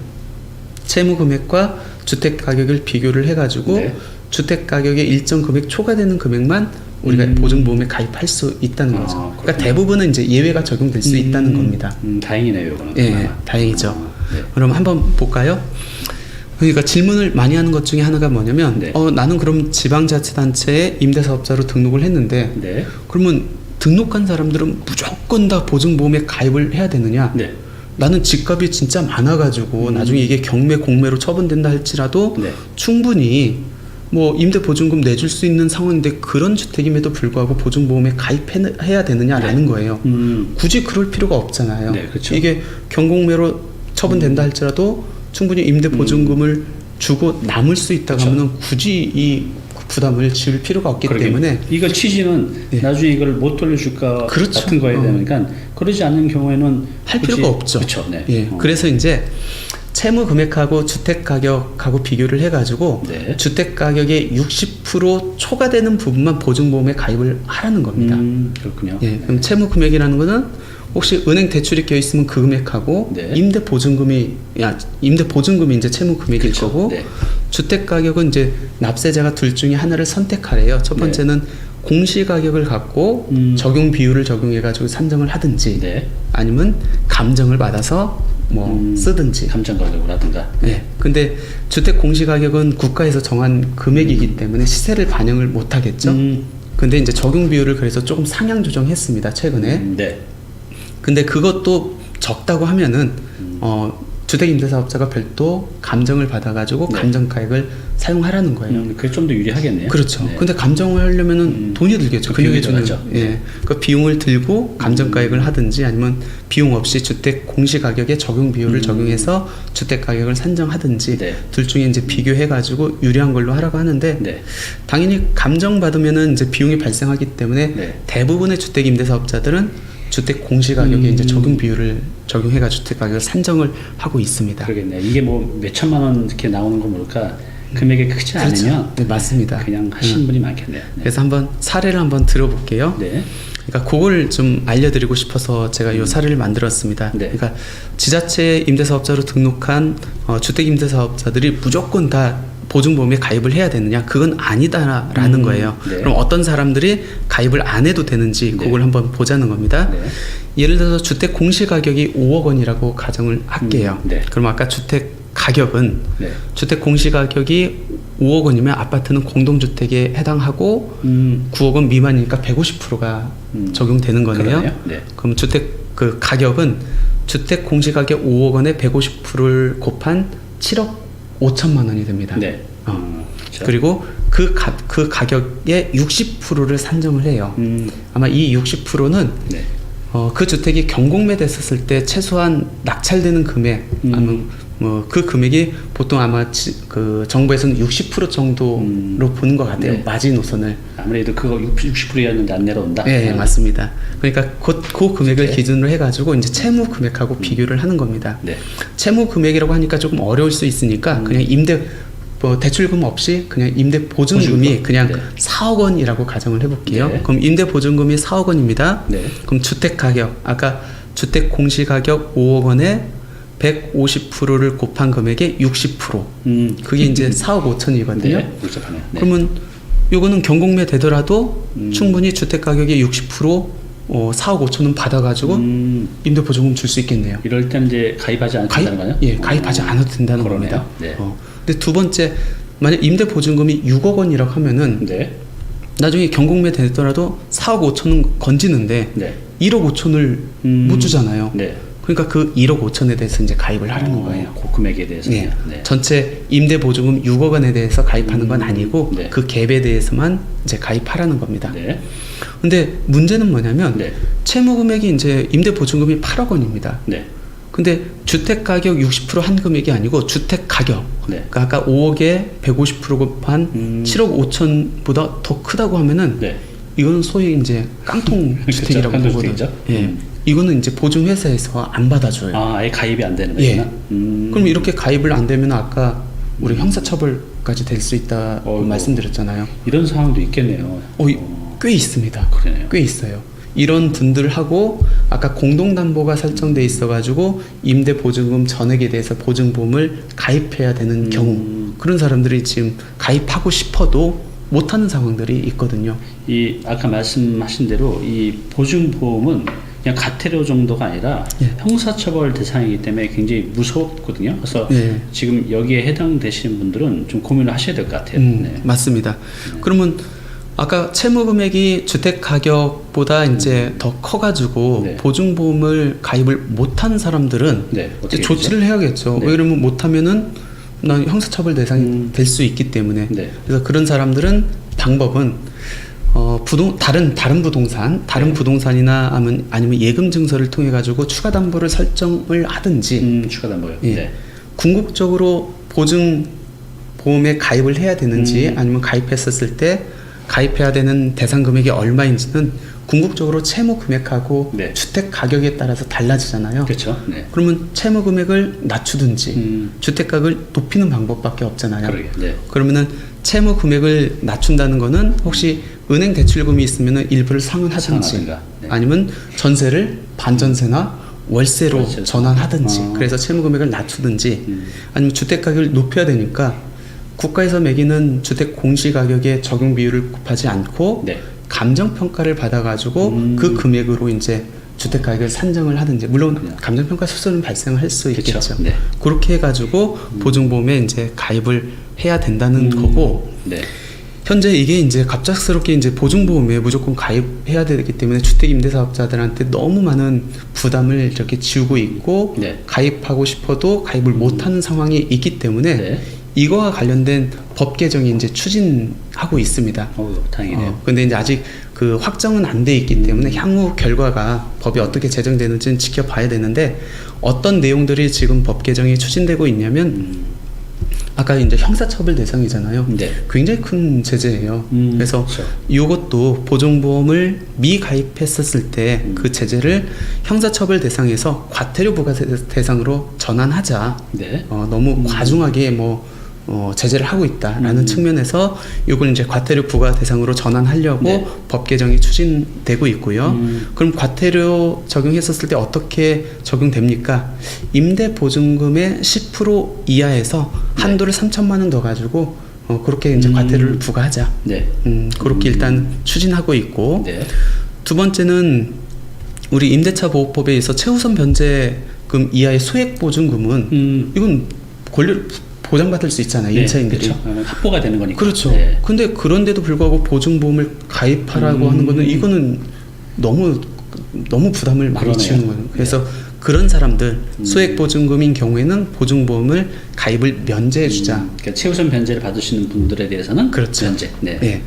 채무 금액과 주택 가격을 비교를 해가지고 네. 주택 가격의 일정 금액 초과되는 금액만 우리가 보증보험에 가입할 수 있다는 거죠. 그러니까 대부분은 이제 예외가 적용될 수 있다는 겁니다. 다행이네요, 이거는. 예, 다행이죠. 네. 그럼 한번 볼까요? 그러니까 질문을 많이 하는 것 중에 하나가 뭐냐면 네. 나는 그럼 지방자치단체에 임대사업자로 등록을 했는데 네. 그러면 등록한 사람들은 무조건 다 보증보험에 가입을 해야 되느냐? 네. 나는 집값이 진짜 많아가지고 나중에 이게 경매 공매로 처분된다 할지라도 네. 충분히 뭐 임대 보증금 내줄 수 있는 상황인데 그런 주택임에도 불구하고 보증보험에 가입해야 되느냐라는 거예요. 굳이 그럴 필요가 없잖아요. 네, 그렇죠. 이게 경공매로 처분된다 할지라도 충분히 임대 보증금을 주고 남을 수 있다고 그렇죠. 하면 굳이 이 부담을 지을 필요가 없기 그러게. 때문에 이거 취지는 네. 나중에 이걸 못 돌려줄까 그렇죠. 같은 거에 되니까 그러지 않는 경우에는 할 굳이- 필요가 없죠. 그렇죠. 네. 예. 그래서 이제 채무 금액하고 주택 가격하고 비교를 해가지고 네. 주택 가격의 60% 초과되는 부분만 보증보험에 가입을 하라는 겁니다. 그렇군요. 예. 그럼 채무 금액이라는 거는 혹시 은행 대출이 껴 있으면 그 금액하고 네. 임대 보증금이 이제 채무 금액일 그렇죠. 거고 네. 주택 가격은 이제 납세자가 둘 중에 하나를 선택하래요. 첫 네. 번째는 공시 가격을 갖고 적용 비율을 적용해 가지고 산정을 하든지 네. 아니면 감정을 받아서 뭐 쓰든지. 감정 가격을 하든가. 예. 근데 주택 공시 가격은 국가에서 정한 금액이기 때문에 시세를 반영을 못 하겠죠. 근데 이제 적용 비율을 그래서 조금 상향 조정했습니다. 최근에. 네. 근데 그것도 적다고 하면은 주택임대사업자가 별도 감정을 받아가지고 네. 감정가액을 사용하라는 거예요. 그게 좀 더 유리하겠네요. 그렇죠. 네. 근데 감정을 하려면은 돈이 들겠죠. 그 비용이 근육에 들어가죠. 예. 그 비용을 들고 감정가액을 하든지 아니면 비용 없이 주택 공시가격에 적용 비율을 적용해서 주택 가격을 산정하든지 네. 둘 중에 이제 비교해가지고 유리한 걸로 하라고 하는데 네. 당연히 감정 받으면은 이제 비용이 발생하기 때문에 네. 대부분의 주택임대사업자들은 주택 공시가격에 이제 적용 비율을 적용해가지고 주택 가격을 산정을 하고 있습니다. 그러겠네. 이게 뭐 몇 천만 원 이렇게 나오는 거 모를까 금액이 크지 그렇죠. 않으면 네, 맞습니다. 그냥 하시는 분이 많겠네요. 네. 그래서 한번 사례를 한번 들어볼게요. 네. 그러니까 그걸 좀 알려드리고 싶어서 제가 이 사례를 만들었습니다. 네. 그러니까 지자체 임대사업자로 등록한 주택 임대사업자들이 무조건 다 보증보험에 가입을 해야 되느냐? 그건 아니다라는 거예요. 네. 그럼 어떤 사람들이 가입을 안 해도 되는지 네. 그걸 한번 보자는 겁니다. 네. 예를 들어서 주택 공시가격이 5억 원이라고 가정을 할게요. 네. 그럼 아까 주택 가격은 네. 주택 공시가격이 5억 원이면 아파트는 공동주택에 해당하고 9억 원 미만이니까 150%가 적용되는 거네요. 그러네요. 네. 그럼 주택 그 가격은 주택 공시가격 5억 원에 150%를 곱한 7억 5천만 원이 됩니다. 네. 그렇죠. 그리고 그 가격의 60%를 산정을 해요. 아마 이 60%는 네. 그 주택이 경공매됐었을 때 최소한 낙찰되는 금액, 아니면 뭐 그 금액이 보통 아마 그 정부에서는 60% 정도로 보는 것 같아요. 네. 마지노선을. 아무래도 그거 60%였는데 안 내려온다. 네, 맞습니다. 그러니까 그 금액을 네. 기준으로 해가지고 이제 채무 금액하고 비교를 하는 겁니다. 네. 채무 금액이라고 하니까 조금 어려울 수 있으니까 그냥 대출금 없이 그냥 임대 보증금이 보증금. 그냥 네. 4억 원이라고 가정을 해볼게요. 네. 그럼 임대 보증금이 4억 원입니다. 네. 그럼 주택 가격 아까 주택 공시 가격 5억 원에 150%를 곱한 금액의 60%. 그게 이제 4억 5천이거든요. 네. 복잡하네요. 네. 그러면 요거는 경공매 되더라도 충분히 주택 가격의 60% 4억 5천은 받아가지고 임대 보증금 줄 수 있겠네요. 이럴 땐 이제 가입하지 않는다는 거예요? 예, 가입하지 않아도 된다는 그러네요. 겁니다. 네. 근데 두 번째, 만약 임대 보증금이 6억 원이라고 하면은 네. 나중에 경공매 되더라도 4억 5천은 건지는데 네. 1억 5천을 못 주잖아요. 네. 그러니까 그 1억 5천에 대해서 이제 가입을 하라는 거예요. 그 금액에 대해서요. 네. 네. 전체 임대 보증금 6억 원에 대해서 가입하는 건 아니고 네. 그 갭에 대해서만 이제 가입하라는 겁니다. 네. 근데 문제는 뭐냐면 네. 채무 금액이 이제 임대 보증금이 8억 원입니다. 네. 근데 주택 가격 60%한 금액이 아니고 주택 가격. 네. 그러니까 아까 5억에 150% 곱한 7억 5천보다 더 크다고 하면은 네. 이거는 소위 이제 깡통 주택이라고 깡통 보거든요. 주택이죠. 예. 이거는 이제 보증회사에서 안 받아줘요. 아, 아예 가입이 안 되는 예. 거구나. 그럼 이렇게 가입을 안 되면 아까 우리 형사처벌까지 될 수 있다고 어이구. 말씀드렸잖아요. 이런 상황도 있겠네요. 꽤 있습니다. 그러네요. 꽤 있어요. 이런 분들하고 아까 공동담보가 설정돼 있어가지고 임대보증금 전액에 대해서 보증보험을 가입해야 되는 경우 그런 사람들이 지금 가입하고 싶어도 못하는 상황들이 있거든요. 이 아까 말씀하신 대로 이 보증보험은 그냥 가태료 정도가 아니라 예. 형사처벌 대상이기 때문에 굉장히 무섭거든요. 그래서 예. 지금 여기에 해당되시는 분들은 좀 고민을 하셔야 될 것 같아요. 네. 맞습니다. 그러면 아까 채무 금액이 주택 가격보다 이제 더 커가지고 네. 보증보험을 가입을 못한 사람들은 네, 이제 어떻게 조치를 해야겠죠. 네. 왜 그러면 못하면은 난 형사처벌 대상이 될 수 있기 때문에 네. 그래서 그런 사람들은 방법은 다른 부동산이나 아니면 예금 증서를 통해 가지고 추가 담보를 설정을 하든지 추가 담보요. 예. 네. 궁극적으로 보증 보험에 가입을 해야 되는지 아니면 가입했었을 때 가입해야 되는 대상 금액이 얼마인지는 궁극적으로 채무 금액하고 네. 주택 가격에 따라서 달라지잖아요. 그렇죠. 네. 그러면 채무 금액을 낮추든지 주택 가격을 높이는 방법밖에 없잖아요. 그러게. 네. 그러면은 채무 금액을 낮춘다는 거는 혹시 은행 대출금이 있으면은 일부를 상환하든지 상환하든가. 네. 아니면 전세를 반전세나 월세로 월세로. 전환하든지 그래서 채무 금액을 낮추든지 아니면 주택 가격을 높여야 되니까 국가에서 매기는 주택 공시 가격의 적용 비율을 곱하지 않고 네. 감정 평가를 받아가지고 그 금액으로 이제 주택 가격을 산정을 하든지 물론 감정 평가 수수료는 발생할 수 그쵸. 있겠죠. 네. 그렇게 해가지고 보증보험에 이제 가입을 해야 된다는 거고 네. 현재 이게 이제 갑작스럽게 이제 보증보험에 무조건 가입해야 되기 때문에 주택임대사업자들한테 너무 많은 부담을 이렇게 지우고 있고 네. 가입하고 싶어도 가입을 못하는 상황이 있기 때문에 네. 이거와 관련된 법 개정이 이제 추진하고 있습니다. 다행이네요. 근데 이제 아직 그 확정은 안 돼 있기 때문에 향후 결과가 법이 어떻게 제정되는지는 지켜봐야 되는데 어떤 내용들이 지금 법 개정이 추진되고 있냐면 아까 이제 형사처벌 대상이잖아요. 네. 굉장히 큰 제재예요. 그래서 그렇죠. 이것도 보증보험을 미가입했었을 때 그 제재를 형사처벌 대상에서 과태료 부과 대상으로 전환하자. 네. 너무 과중하게 제재를 하고 있다라는 측면에서 이걸 이제 과태료 부과 대상으로 전환하려고 네. 법 개정이 추진되고 있고요. 그럼 과태료 적용했었을 때 어떻게 적용됩니까? 임대 보증금의 10% 이하에서 한도를 3천만 원 더 가지고 그렇게 이제 과태료를 부과하자. 네. 그렇게 일단 추진하고 있고 네. 두 번째는 우리 임대차 보호법에 의해서 최우선 변제금 이하의 소액 보증금은 이건 권리를 보장받을 수 있잖아요. 임차인들이. 그렇죠. 확보가 되는 거니까. 그렇죠. 네. 근데 그런데도 불구하고 보증보험을 가입하라고 하는 거는 이거는 너무 부담을 많이 그러네요. 지우는 거예요. 그래서 그런 사람들 소액 보증금인 경우에는 보증보험을 가입을 면제해 주자. 그러니까 최우선 변제를 받으시는 분들에 대해서는 그렇죠. 면제. 네. 네.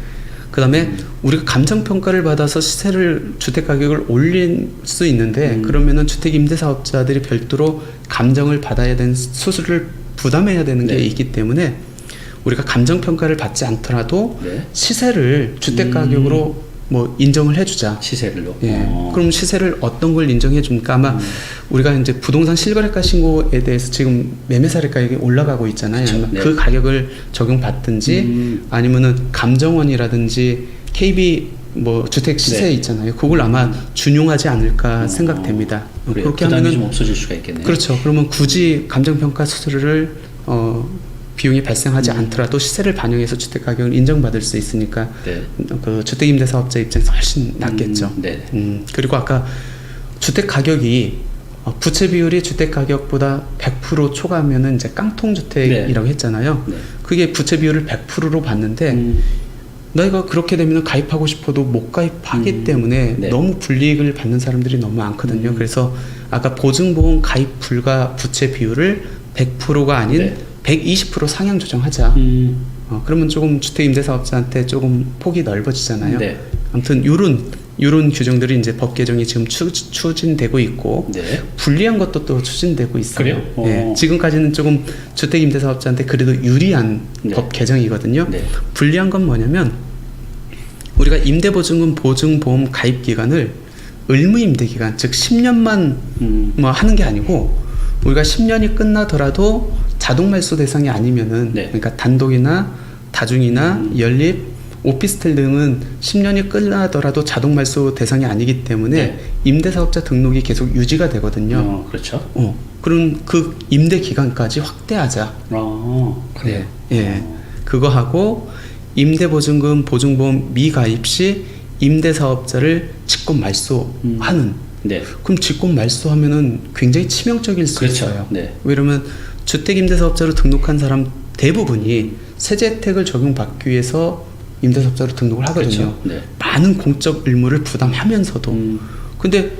그다음에 우리가 감정 평가를 받아서 시세를 주택 가격을 올릴 수 있는데 그러면은 주택 임대 사업자들이 별도로 감정을 받아야 되는 수수료를 부담해야 되는 게 네. 있기 때문에 우리가 감정 평가를 받지 않더라도 네. 시세를 주택 가격으로 인정을 해주자. 시세를요. 예. 그럼 시세를 어떤 걸 인정해 줍니까? 아마 우리가 이제 부동산 실거래가 신고에 대해서 지금 매매 사례 가격이 올라가고 있잖아요. 그쵸. 아마 네. 그 가격을 적용받든지 아니면은 감정원이라든지 KB 주택 시세 네. 있잖아요. 그걸 아마 준용하지 않을까 생각됩니다. 그래요. 그렇게 부담이 하면은 좀 없어질 수가 있겠네요. 그렇죠. 그러면 굳이 감정평가 수수료를 비용이 발생하지 않더라도 시세를 반영해서 주택 가격을 인정받을 수 있으니까 네. 그 주택임대사업자 입장에서 훨씬 낫겠죠. 네. 그리고 아까 주택 가격이 부채 비율이 주택 가격보다 100% 초과하면은 이제 깡통 주택이라고 했잖아요. 네. 그게 부채 비율을 100%로 봤는데 내가 그렇게 되면 가입하고 싶어도 못 가입하기 때문에 네. 너무 불이익을 받는 사람들이 너무 많거든요. 그래서 아까 보증보험 가입 불가 부채 비율을 100%가 아닌 네. 120% 상향 조정하자. 그러면 조금 주택 임대사업자한테 조금 폭이 넓어지잖아요. 네. 아무튼 요런 규정들이 이제 법 개정이 지금 추진되고 있고 네. 불리한 것도 또 추진되고 있어요. 그래요? 예, 지금까지는 조금 주택 임대사업자한테 그래도 유리한 네. 법 개정이거든요. 네. 불리한 건 뭐냐면 우리가 임대보증금 보증보험 가입 기간을 의무임대 기간 즉 10년만 하는 게 아니고 우리가 10년이 끝나더라도 자동 말소 대상이 아니면은 네. 그러니까 단독이나 다중이나 연립 오피스텔 등은 10년이 끝나더라도 자동 말소 대상이 아니기 때문에 네. 임대사업자 등록이 계속 유지가 되거든요. 그렇죠. 그럼 그 임대 기간까지 확대하자. 그래요. 예. 그거 하고 임대보증금 보증보험 미가입 시 임대사업자를 직권 말소하는. 네. 그럼 직권 말소하면은 굉장히 치명적일 수 그렇죠. 있어요. 네. 왜냐면 주택임대사업자로 등록한 사람 대부분이 세제 혜택을 적용받기 위해서 임대사업자로 등록을 하거든요. 그렇죠. 네. 많은 공적 의무를 부담하면서도. 근데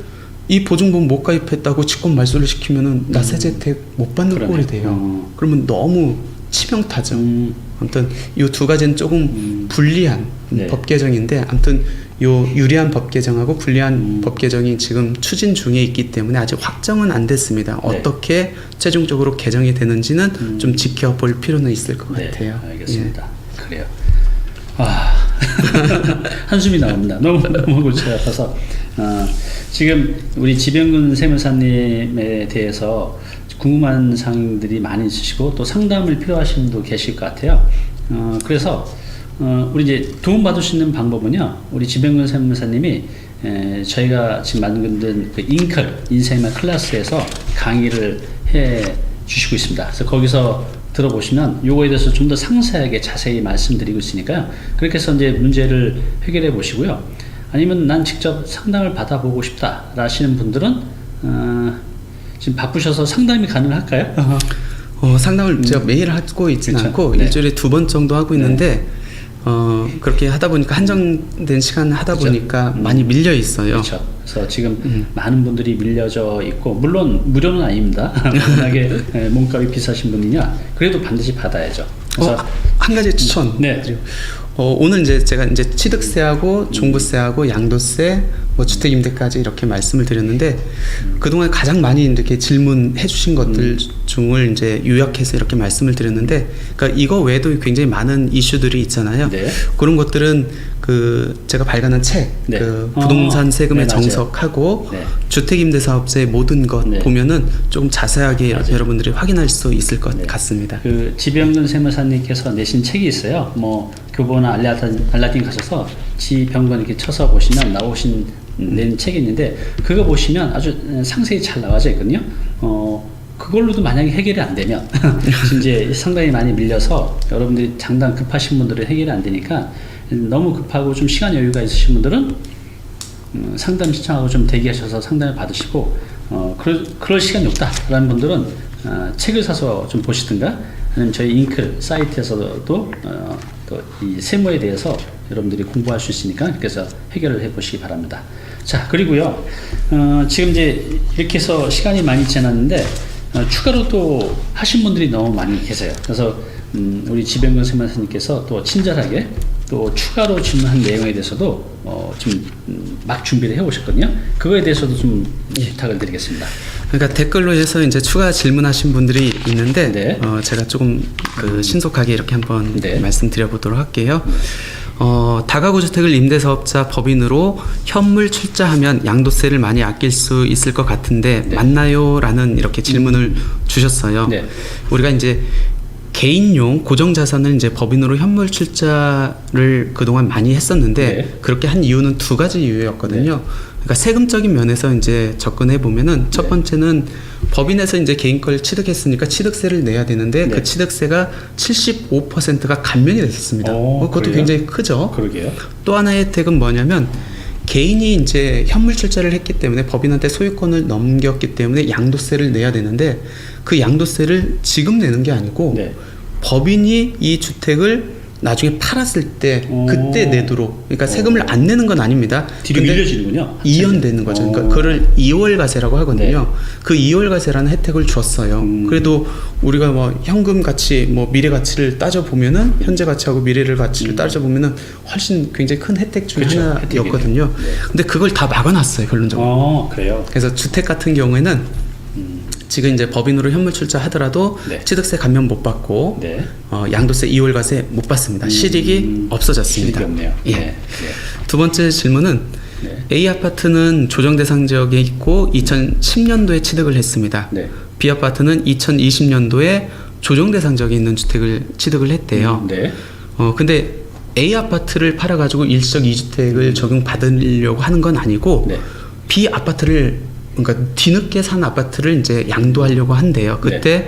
이 보증보험 못 가입했다고 직권 말소를 시키면은 나 세제 혜택 못 받는 그러네. 꼴이 돼요. 그러면 너무 치명타죠. 아무튼 이 두 가지는 조금 불리한 네. 법 개정인데 아무튼 요 유리한 법 개정하고 불리한 법 개정이 지금 추진 중에 있기 때문에 아직 확정은 안 됐습니다. 네. 어떻게 최종적으로 개정이 되는지는 좀 지켜볼 필요는 있을 것 네, 같아요. 알겠습니다. 그래요. 아, 한숨이 나옵니다. 너무 골치 아파서. 지금 우리 지병근 세무사님에 대해서 궁금한 사항들이 많이 있으시고 또 상담을 필요하신 분도 계실 것 같아요. 그래서 우리 이제 도움 받을 수 있는 방법은요. 우리 지병근 세무사님이 저희가 지금 만든 그 잉클 인생의 클래스에서 강의를 해 주시고 있습니다. 그래서 거기서 들어보시면 요거에 대해서 좀 더 상세하게 자세히 말씀드리고 있으니까요. 그렇게 해서 이제 문제를 해결해 보시고요. 아니면 난 직접 상담을 받아보고 싶다 하시는 분들은 지금 바쁘셔서 상담이 가능할까요? 상담을 제가 매일 하고 있지는 그렇죠. 않고 네. 일주일에 2번 정도 하고 있는데 그렇게 하다 보니까 한정된 시간 하다 그렇죠. 보니까 많이 밀려 있어요. 그렇죠. 그래서 지금 많은 분들이 밀려져 있고 물론 무료는 아닙니다. 워낙에 몸값이 비싸신 분이냐 그래도 반드시 받아야죠. 그래서 한 가지 추천. 네. 오늘 이제 제가 이제 취득세하고 종부세하고 양도세, 뭐 주택임대까지 이렇게 말씀을 드렸는데 그동안 가장 많이 이렇게 질문해 주신 것들 중을 이제 요약해서 이렇게 말씀을 드렸는데, 그러니까 이거 외에도 굉장히 많은 이슈들이 있잖아요. 네. 그런 것들은 그 제가 발간한 책, 네. 그 부동산 세금의 네, 맞아요. 정석하고 네. 주택임대사업자의 모든 것 네. 보면은 조금 자세하게 맞아요. 여러분들이 확인할 수 있을 것 네. 같습니다. 그 지병근 세무사님께서 내신 책이 있어요. 뭐 교보나 알라딘 가셔서 지병근 이렇게 쳐서 보시면 나오신 낸 책이 있는데 그거 보시면 아주 상세히 잘 나와져 있거든요. 그걸로도 만약에 해결이 안 되면 지금 이제 상당히 많이 밀려서 여러분들이 장단 급하신 분들은 해결이 안 되니까 너무 급하고 좀 시간 여유가 있으신 분들은 상담 신청하고 좀 대기하셔서 상담을 받으시고 그럴 시간이 없다라는 분들은 책을 사서 좀 보시든가 아니면 저희 잉클 사이트에서도 또 이 세무에 대해서 여러분들이 공부할 수 있으니까 그래서 해결을 해보시기 바랍니다. 자, 그리고요 지금 이제 이렇게 해서 시간이 많이 지났는데 추가로 또 하신 분들이 너무 많이 계세요. 그래서 우리 지병근 세무사님께서 또 친절하게 또 추가로 질문한 내용에 대해서도 좀 막 준비를 해오셨거든요. 그거에 대해서도 좀 부탁을 드리겠습니다. 그러니까 댓글로 해서 이제 추가 질문하신 분들이 있는데 네. 제가 조금 그 신속하게 이렇게 한번 네. 말씀드려보도록 할게요. 다가구 주택을 임대사업자 법인으로 현물 출자하면 양도세를 많이 아낄 수 있을 것 같은데 네. 맞나요? 라는 이렇게 질문을 주셨어요. 네. 우리가 이제 개인용 고정자산을 이제 법인으로 현물 출자를 그동안 많이 했었는데 네. 그렇게 한 이유는 두 가지 이유였거든요. 그러니까 세금적인 면에서 이제 접근해 보면은 첫 번째는 법인에서 이제 개인 걸 취득했으니까 취득세를 내야 되는데 네. 그 취득세가 75%가 감면이 됐었습니다. 그것도 그래요? 굉장히 크죠. 그러게요. 또 하나의 혜택은 뭐냐면 개인이 이제 현물 출자를 했기 때문에 법인한테 소유권을 넘겼기 때문에 양도세를 내야 되는데 그 양도세를 지금 내는 게 아니고 네. 법인이 이 주택을 나중에 팔았을 때 그때 내도록, 그러니까 세금을 안 내는 건 아닙니다. 뒤로 근데 밀려지는군요. 이연되는 거죠. 그러니까 그거를 2월 가세라고 하거든요. 네. 그 2월 가세라는 혜택을 줬어요. 그래도 우리가 뭐 현금 가치, 뭐 미래 가치를 따져 보면은 현재 가치하고 미래를 가치를 따져 보면은 훨씬 굉장히 큰 혜택 중 그렇죠. 하나였거든요. 네. 근데 그걸 다 막아놨어요, 결론적으로. 그래요. 그래서 주택 같은 경우에는 지금 이제 법인으로 현물 출자하더라도 네. 취득세 감면 못 받고 네. 양도세 2월 가세 못 받습니다. 실익이 없어졌습니다. 실익이 없네요. 예. 네. 두 번째 질문은 네. A 아파트는 조정 대상 지역에 있고 2010년도에 취득을 했습니다. 네. B 아파트는 2020년도에 조정 대상 지역에 있는 주택을 취득을 했대요. 네. 근데 A 아파트를 팔아가지고 일시적 2주택을 적용받으려고 하는 건 아니고 네. B 아파트를, 그러니까 뒤늦게 산 아파트를 이제 양도하려고 한대요. 그때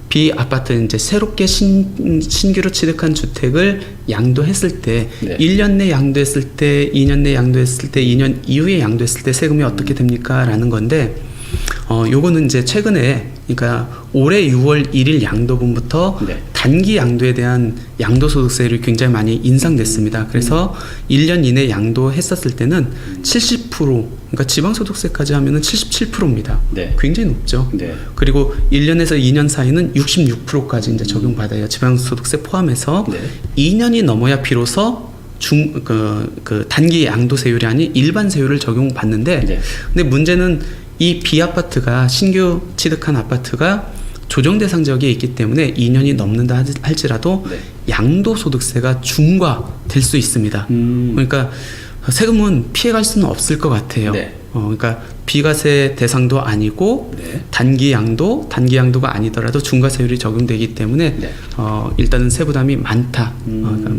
B 아파트 이제 새롭게 신규로 취득한 주택을 양도했을 때 네. 1년 내 양도했을 때, 2년 내 양도했을 때, 2년 이후에 양도했을 때 세금이 어떻게 됩니까? 라는 건데 요거는 이제 최근에, 그러니까 올해 6월 1일 양도분부터 네. 단기 양도에 대한 양도소득세율이 굉장히 많이 인상됐습니다. 그래서 1년 이내 양도했었을 때는 70%, 그러니까 지방소득세까지 하면은 77%입니다. 네. 굉장히 높죠. 네. 그리고 1년에서 2년 사이는 66%까지 이제 적용받아요. 지방소득세 포함해서. 네. 2년이 넘어야 비로소 단기 양도세율이 아닌 일반 세율을 적용받는데, 네. 근데 문제는 이 B아파트가 신규 취득한 아파트가 조정 대상 지역에 있기 때문에 2년이 넘는다 할지라도 네. 양도소득세가 중과될 수 있습니다. 그러니까 세금은 피해갈 수는 없을 것 같아요. 네. 그러니까 비과세 대상도 아니고 네. 단기 양도가 아니더라도 중과세율이 적용되기 때문에 네. 일단은 세부담이 많다. 그러니까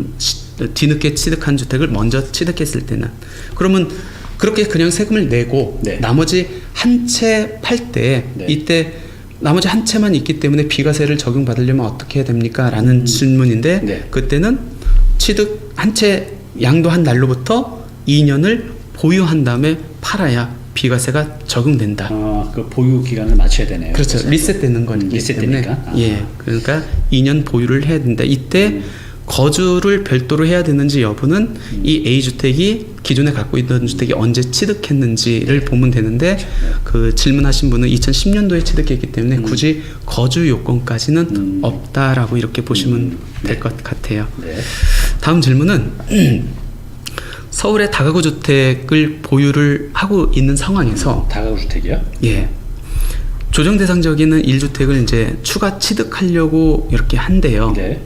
뒤늦게 취득한 주택을 먼저 취득했을 때는, 그러면 그렇게 그냥 세금을 내고 네. 나머지 한 채 팔 때 네. 이때 나머지 한 채만 있기 때문에 비과세를 적용받으려면 어떻게 해야 됩니까? 라는 질문인데, 네. 그때는 취득 한 채 양도한 날로부터 2년을 보유한 다음에 팔아야 비과세가 적용된다. 그 보유 기간을 맞춰야 되네요. 그렇죠. 그래서. 리셋되는 거기 때문에. 리셋되니까. 예. 그러니까 2년 보유를 해야 된다. 이때 거주를 별도로 해야 되는지 여부는 이 A주택이 기존에 갖고 있던 주택이 언제 취득했는지를 보면 되는데, 그 질문하신 분은 2010년도에 취득했기 때문에 굳이 거주 요건까지는 없다라고 이렇게 보시면 될 것 같아요. 네. 다음 질문은 서울의 다가구 주택을 보유를 하고 있는 상황에서, 다가구 주택이요? 예, 조정 대상 지역에는 1주택을 이제 추가 취득하려고 이렇게 한대요. 네.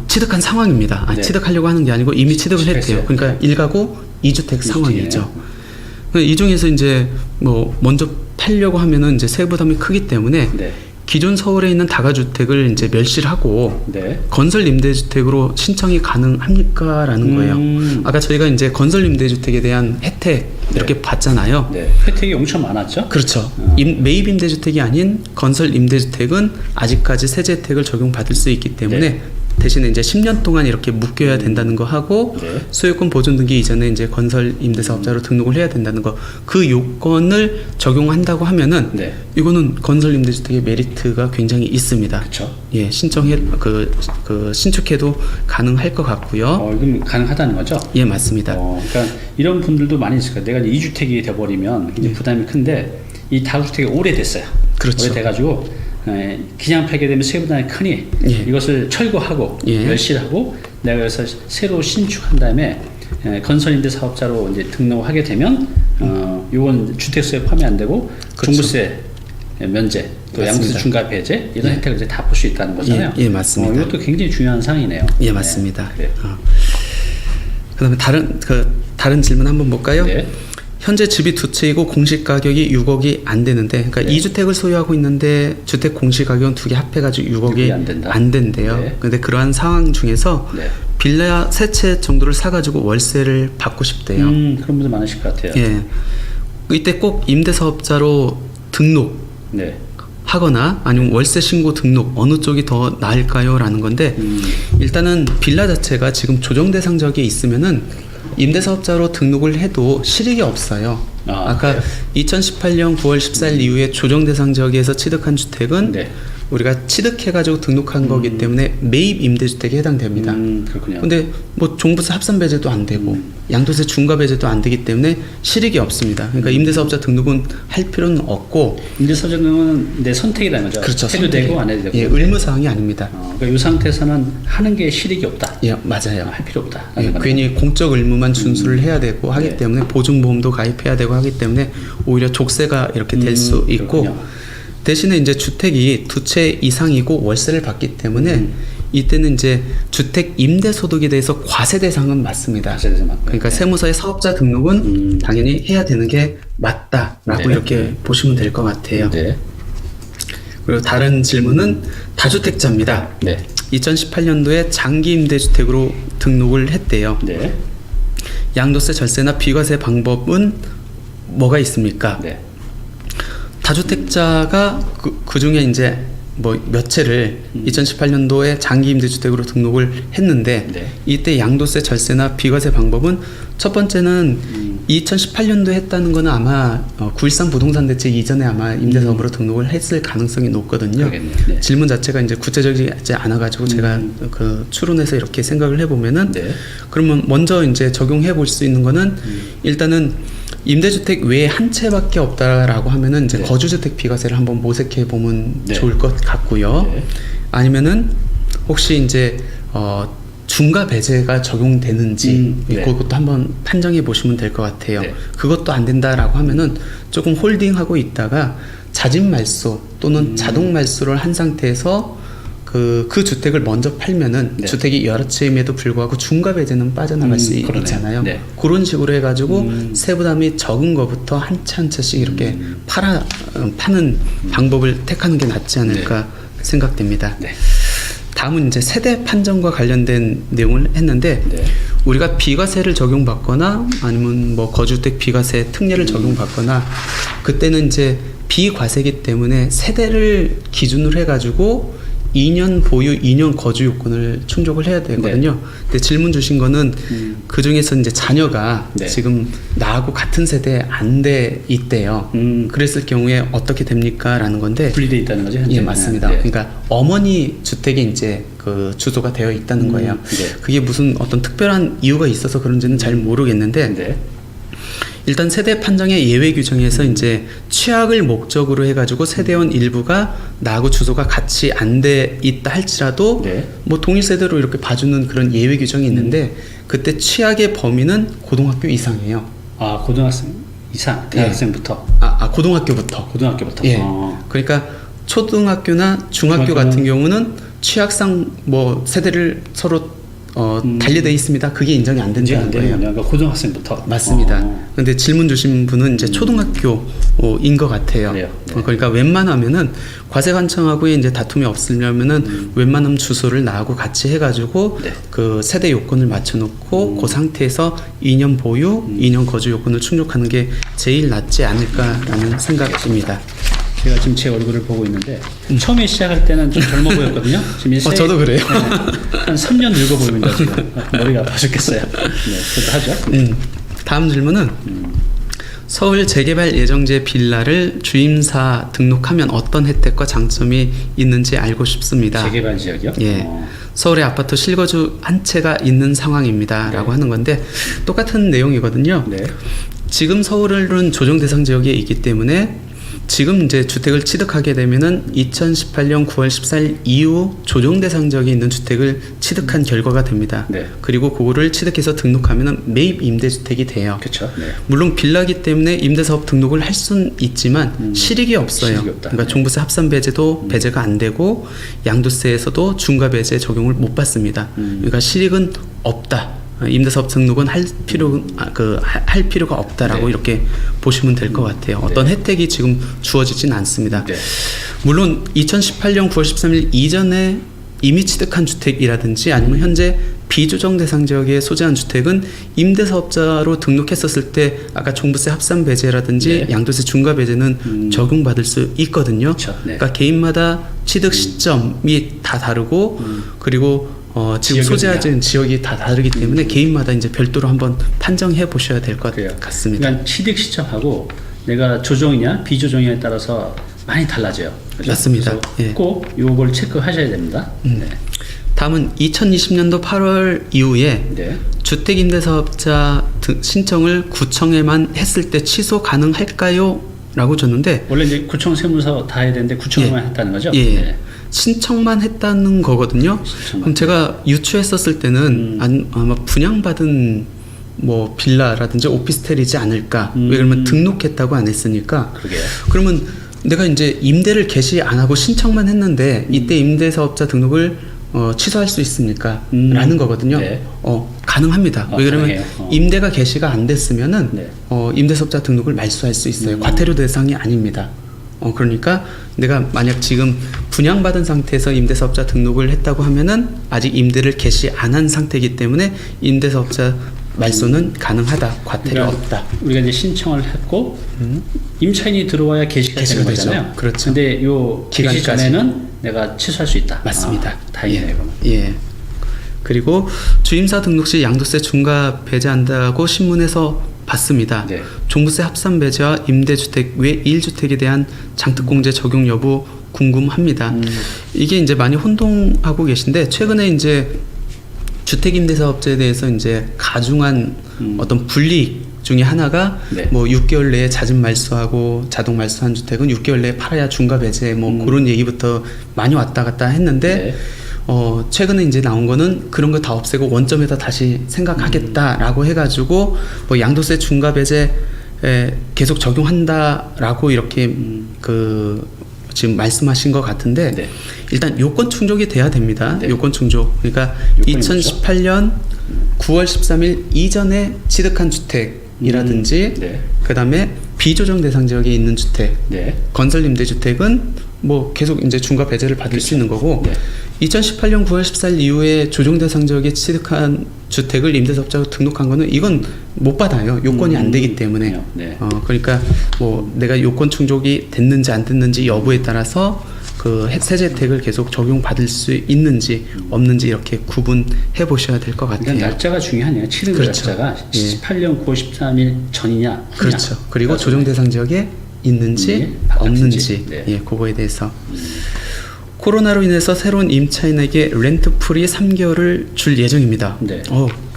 취득한 상황입니다. 네. 취득하려고 하는 게 아니고 이미 취득을 취득했어요. 했대요. 그러니까 1가구 2주택 상황이죠. 이 중에서 이제 뭐 먼저 팔려고 하면은 이제 세부담이 크기 때문에 네. 기존 서울에 있는 다가주택을 이제 멸실을 하고 네. 건설 임대주택으로 신청이 가능합니까라는 거예요. 아까 저희가 이제 건설 임대주택에 대한 혜택 이렇게 봤잖아요. 네. 혜택이 엄청 많았죠? 그렇죠. 매입 임대주택이 아닌 건설 임대주택은 아직까지 세제 혜택을 적용받을 수 있기 때문에 네. 대신에 이제 10년 동안 이렇게 묶여야 된다는 거 하고, 네. 소유권 보존 등기 이전에 이제 건설 임대사업자로 등록을 해야 된다는 거, 그 요건을 적용한다고 하면은 네. 이거는 건설 임대주택의 메리트가 굉장히 있습니다. 그렇죠. 예, 신축해도 가능할 것 같고요. 이건 가능하다는 거죠? 예, 맞습니다. 그러니까 이런 분들도 많이 있을 거예요. 내가 2주택이 돼버리면 굉장히 부담이 큰데 이 다주택이 오래됐어요. 그렇죠. 오래돼가지고 그냥 팔게 되면 세부담이 크니 예. 이것을 철거하고 예. 멸실하고 내가 여기서 새로 신축한 다음에 건설임대사업자로 이제 등록하게 되면 요건 주택수에 포함이 안 되고 그렇죠. 종부세 면제 또 맞습니다. 양도세 중과 배제 이런 예. 혜택을 이제 다 볼 수 있다는 거잖아요. 예, 맞습니다. 이것도 굉장히 중요한 사항이네요. 예, 맞습니다. 네. 그다음에 다른 질문 한번 볼까요? 네. 현재 집이 두 채이고 공시 가격이 6억이 안 되는데, 그러니까 네. 2주택을 소유하고 있는데 주택 공시 가격은 두 개 합해가지고 6억이 안 된다? 안 된대요. 네. 근데 그러한 상황 중에서 네. 빌라 세 채 정도를 사가지고 월세를 받고 싶대요. 그런 분들 많으실 것 같아요. 예, 이때 꼭 임대사업자로 등록 네. 하거나 아니면 월세 신고 등록 어느 쪽이 더 나을까요? 라는 건데, 일단은 빌라 자체가 지금 조정 대상 지역에 있으면은 임대사업자로 등록을 해도 실익이 없어요. 아까 그래요? 2018년 9월 14일 이후에 조정 대상 지역에서 취득한 주택은 네. 우리가 취득해가지고 등록한 거기 때문에 매입 임대주택에 해당됩니다. 그렇군요. 근데 뭐 종부세 합산 배제도 안 되고 양도세 중과 배제도 안 되기 때문에 실익이 없습니다. 그러니까 임대사업자 등록은 할 필요는 없고, 임대사업자는 내 선택이라는 거죠. 그렇죠. 해도 선택이. 되고 안 해도 되고. 예, 의무 사항이 아닙니다. 그러니까 이 상태에서는 하는 게 실익이 없다. 예, 맞아요. 할 필요 없다. 예, 괜히 공적 의무만 준수를 해야 되고 하기 네. 때문에 보증보험도 가입해야 되고 하기 때문에 오히려 족쇄가 이렇게 될 수 있고, 그렇군요. 대신에 이제 주택이 두 채 이상이고 월세를 받기 때문에 이때는 이제 주택 임대 소득에 대해서 과세 대상은 맞습니다. 과세 대상 맞고요. 그러니까 세무서의 사업자 등록은 당연히 해야 되는 게 맞다라고 네. 이렇게 보시면 될 것 같아요. 네. 그리고 다른 질문은 다주택자입니다. 네. 2018년도에 장기 임대주택으로 등록을 했대요. 네. 양도세 절세나 비과세 방법은 뭐가 있습니까? 네. 다주택자가 그 중에 이제 뭐 몇 채를 2018년도에 장기 임대주택으로 등록을 했는데, 네. 이때 양도세 절세나 비과세 방법은 첫 번째는 2018년도 했다는 거는 아마 9.13 부동산 대책 이전에 아마 임대사업으로 등록을 했을 가능성이 높거든요. 그러겠네요. 네. 질문 자체가 이제 구체적이지 않아가지고 제가 그 추론해서 이렇게 생각을 해보면은 네. 그러면 먼저 이제 적용해 볼 수 있는 거는 일단은 임대주택 외에 한 채밖에 없다라고 하면은 이제 네. 거주주택 비과세를 한번 모색해 보면 네. 좋을 것 같고요. 네. 아니면은 혹시 이제 중과 배제가 적용되는지 네. 그것도 한번 판정해 보시면 될 것 같아요. 네. 그것도 안 된다라고 하면은 조금 홀딩하고 있다가 자진 말소 또는 자동 말소를 한 상태에서 그 주택을 먼저 팔면은 네. 주택이 여러 채임에도 불구하고 중과 배제는 빠져나갈 수 그러네요. 있잖아요. 네. 그런 식으로 해가지고 세부담이 적은 거부터 한 채 한 채씩 이렇게 파는 방법을 택하는 게 낫지 않을까 생각됩니다. 네. 다음은 이제 세대 판정과 관련된 내용을 했는데 네. 우리가 비과세를 적용받거나 아니면 뭐 거주택 비과세 특례를 적용받거나 그때는 이제 비과세기 때문에 세대를 기준으로 해가지고 2년 보유, 2년 거주 요건을 충족을 해야 되거든요. 근데 질문 주신 거는 그 중에서 이제 자녀가 네. 지금 나하고 같은 세대에 안 돼 있대요. 그랬을 경우에 어떻게 됩니까? 라는 건데 분리돼 있다는 거죠. 현재? 예, 맞습니다. 네. 그러니까 어머니 주택이 이제 그 주소가 되어 있다는 거예요. 네. 그게 무슨 어떤 특별한 이유가 있어서 그런지는 잘 모르겠는데 네. 일단 세대 판정의 예외 규정에서 이제 취약을 목적으로 해가지고 세대원 일부가 나하고 주소가 같이 안 돼 있다 할지라도 네. 뭐 동일 세대로 이렇게 봐주는 그런 예외 규정이 있는데 그때 취약의 범위는 고등학교 이상이에요. 아, 고등학생 이상, 대학생부터. 고등학교부터. 고등학교부터. 예. 그러니까 초등학교나 중학교 같은 경우는 취약상 뭐 세대를 서로 달리돼 있습니다. 그게 인정이 안 이제 된다는 안 거예요. 되는군요. 그러니까 고등학생부터. 맞습니다. 근데 질문 주신 분은 이제 초등학교인 것 같아요. 그래요. 네. 그러니까 웬만하면은 과세관청하고의 이제 다툼이 없으려면은 웬만하면 주소를 나하고 같이 해가지고 네. 그 세대 요건을 맞춰놓고 그 상태에서 2년 보유, 2년 거주 요건을 충족하는 게 제일 낫지 않을까라는 생각입니다. 제가 지금 제 얼굴을 보고 있는데 처음에 시작할 때는 좀 젊어 보였거든요. 지금 이제 저도 그래요. 한 3년 늙어 보입니다. 지금 머리가 아파 죽겠어요. 네, 그래도 하죠. 다음 질문은 서울 재개발 예정지 빌라를 주임사 등록하면 어떤 혜택과 장점이 있는지 알고 싶습니다. 재개발 지역이요? 예. 서울에 아파트 실거주 한 채가 있는 상황입니다. 라고 하는 건데 똑같은 내용이거든요. 네. 지금 서울은 조정 대상 지역에 있기 때문에 지금 이제 주택을 취득하게 되면은 2018년 9월 14일 이후 조정 대상 지역에 있는 주택을 취득한 결과가 됩니다. 네. 그리고 그거를 취득해서 등록하면은 매입 임대주택이 돼요. 그렇죠. 네. 물론 빌라기 때문에 임대사업 등록을 할 수는 있지만 실익이 없어요. 실익이 없다. 그러니까 네. 종부세 합산 배제도 배제가 안 되고 양도세에서도 중과 배제 적용을 못 받습니다. 그러니까 실익은 없다. 임대사업 등록은 할 필요가 없다라고 네. 이렇게 보시면 될 것 같아요. 어떤 혜택이 지금 주어지진 않습니다. 네. 물론 2018년 9월 13일 이전에 이미 취득한 주택이라든지 아니면 현재 비조정 대상 지역에 소재한 주택은 임대사업자로 등록했었을 때 아까 종부세 합산 배제라든지 네. 양도세 중과 배제는 적용받을 수 있거든요. 그쵸, 네. 그러니까 개인마다 취득 시점이 다 다르고 그리고 지금 소재하는 지역이 다 다르기 때문에 개인마다 이제 별도로 한번 판정해 보셔야 될 것 같습니다. 그러니까 취득 시점하고 내가 조정이냐 비조정이냐에 따라서 많이 달라져요. 그죠? 맞습니다. 그래서 예. 꼭 요걸 체크하셔야 됩니다. 네. 다음은 2020년도 8월 이후에 네. 주택임대사업자 신청을 구청에만 했을 때 취소 가능할까요? 라고 줬는데 원래 이제 구청 세무서 다 해야 되는데 구청만 했다는 거죠? 예. 네. 신청만 했다는 거거든요. 신청만. 그럼 제가 유추했었을 때는 아마 분양받은 뭐 빌라라든지 오피스텔이지 않을까. 왜 그러면 등록했다고 안 했으니까. 그러게요. 그러면 내가 이제 임대를 개시 안 하고 신청만 했는데 이때 임대사업자 등록을 취소할 수 있습니까? 라는 거거든요. 네. 가능합니다. 왜 그러면 가능해요. 임대가 개시가 안 됐으면은 네. 임대사업자 등록을 말소할 수 있어요. 과태료 대상이 아닙니다. 그러니까 내가 만약 지금 분양받은 상태에서 임대사업자 등록을 했다고 하면은 아직 임대를 개시 안 한 상태이기 때문에 임대사업자 말소는 가능하다. 과태료 그러니까 없다. 우리가 이제 신청을 했고 임차인이 들어와야 개시가 개시가 되는 되죠. 거잖아요. 그렇죠. 근데 요 개시 기간까지. 전에는 내가 취소할 수 있다. 맞습니다. 다행이네요. 그러면. 예. 그리고 주임사 등록 시 양도세 중과 배제한다고 신문에서 받습니다. 네. 종부세 합산 배제와 임대주택 외 1주택에 대한 장특공제 적용 여부 궁금합니다. 이게 이제 많이 혼동하고 계신데 최근에 이제 주택임대사업자에 대해서 이제 가중한 어떤 불이익 중에 하나가 네. 뭐 6개월 내에 잦은 말소하고 자동 말소한 주택은 6개월 내에 팔아야 중과 배제 뭐 그런 얘기부터 많이 왔다 갔다 했는데 네. 최근에 이제 나온 거는 그런 거 다 없애고 원점에다 다시 생각하겠다라고 해가지고 뭐 양도세 중과 배제 계속 적용한다라고 이렇게 지금 말씀하신 것 같은데 네. 일단 요건 충족이 돼야 됩니다. 네. 요건 충족. 그러니까 요건이 2018년 9월 13일 이전에 취득한 주택이라든지 네. 그다음에 비조정 대상 지역에 있는 주택, 네. 건설 임대주택은 뭐 계속 이제 중과 배제를 받을 수 있는 거고 네. 2018년 9월 14일 이후에 조정 대상 지역에 취득한 주택을 임대사업자로 등록한 거는 이건 못 받아요. 요건이 안 되기 때문에. 네. 그러니까 뭐 내가 요건 충족이 됐는지 안 됐는지 여부에 따라서 그 세제 혜택을 계속 적용받을 수 있는지 없는지 이렇게 구분해 보셔야 될 것 같아요. 그러니까 날짜가 중요하네요. 치른 그렇죠. 날짜가 예. 18년 9월 13일 전이냐 후냐. 그렇죠. 그리고 조정 대상 지역에 있는지 없는지 네. 예, 그거에 대해서 코로나로 인해서 새로운 임차인에게 렌트풀이 3개월을 줄 예정입니다. 네.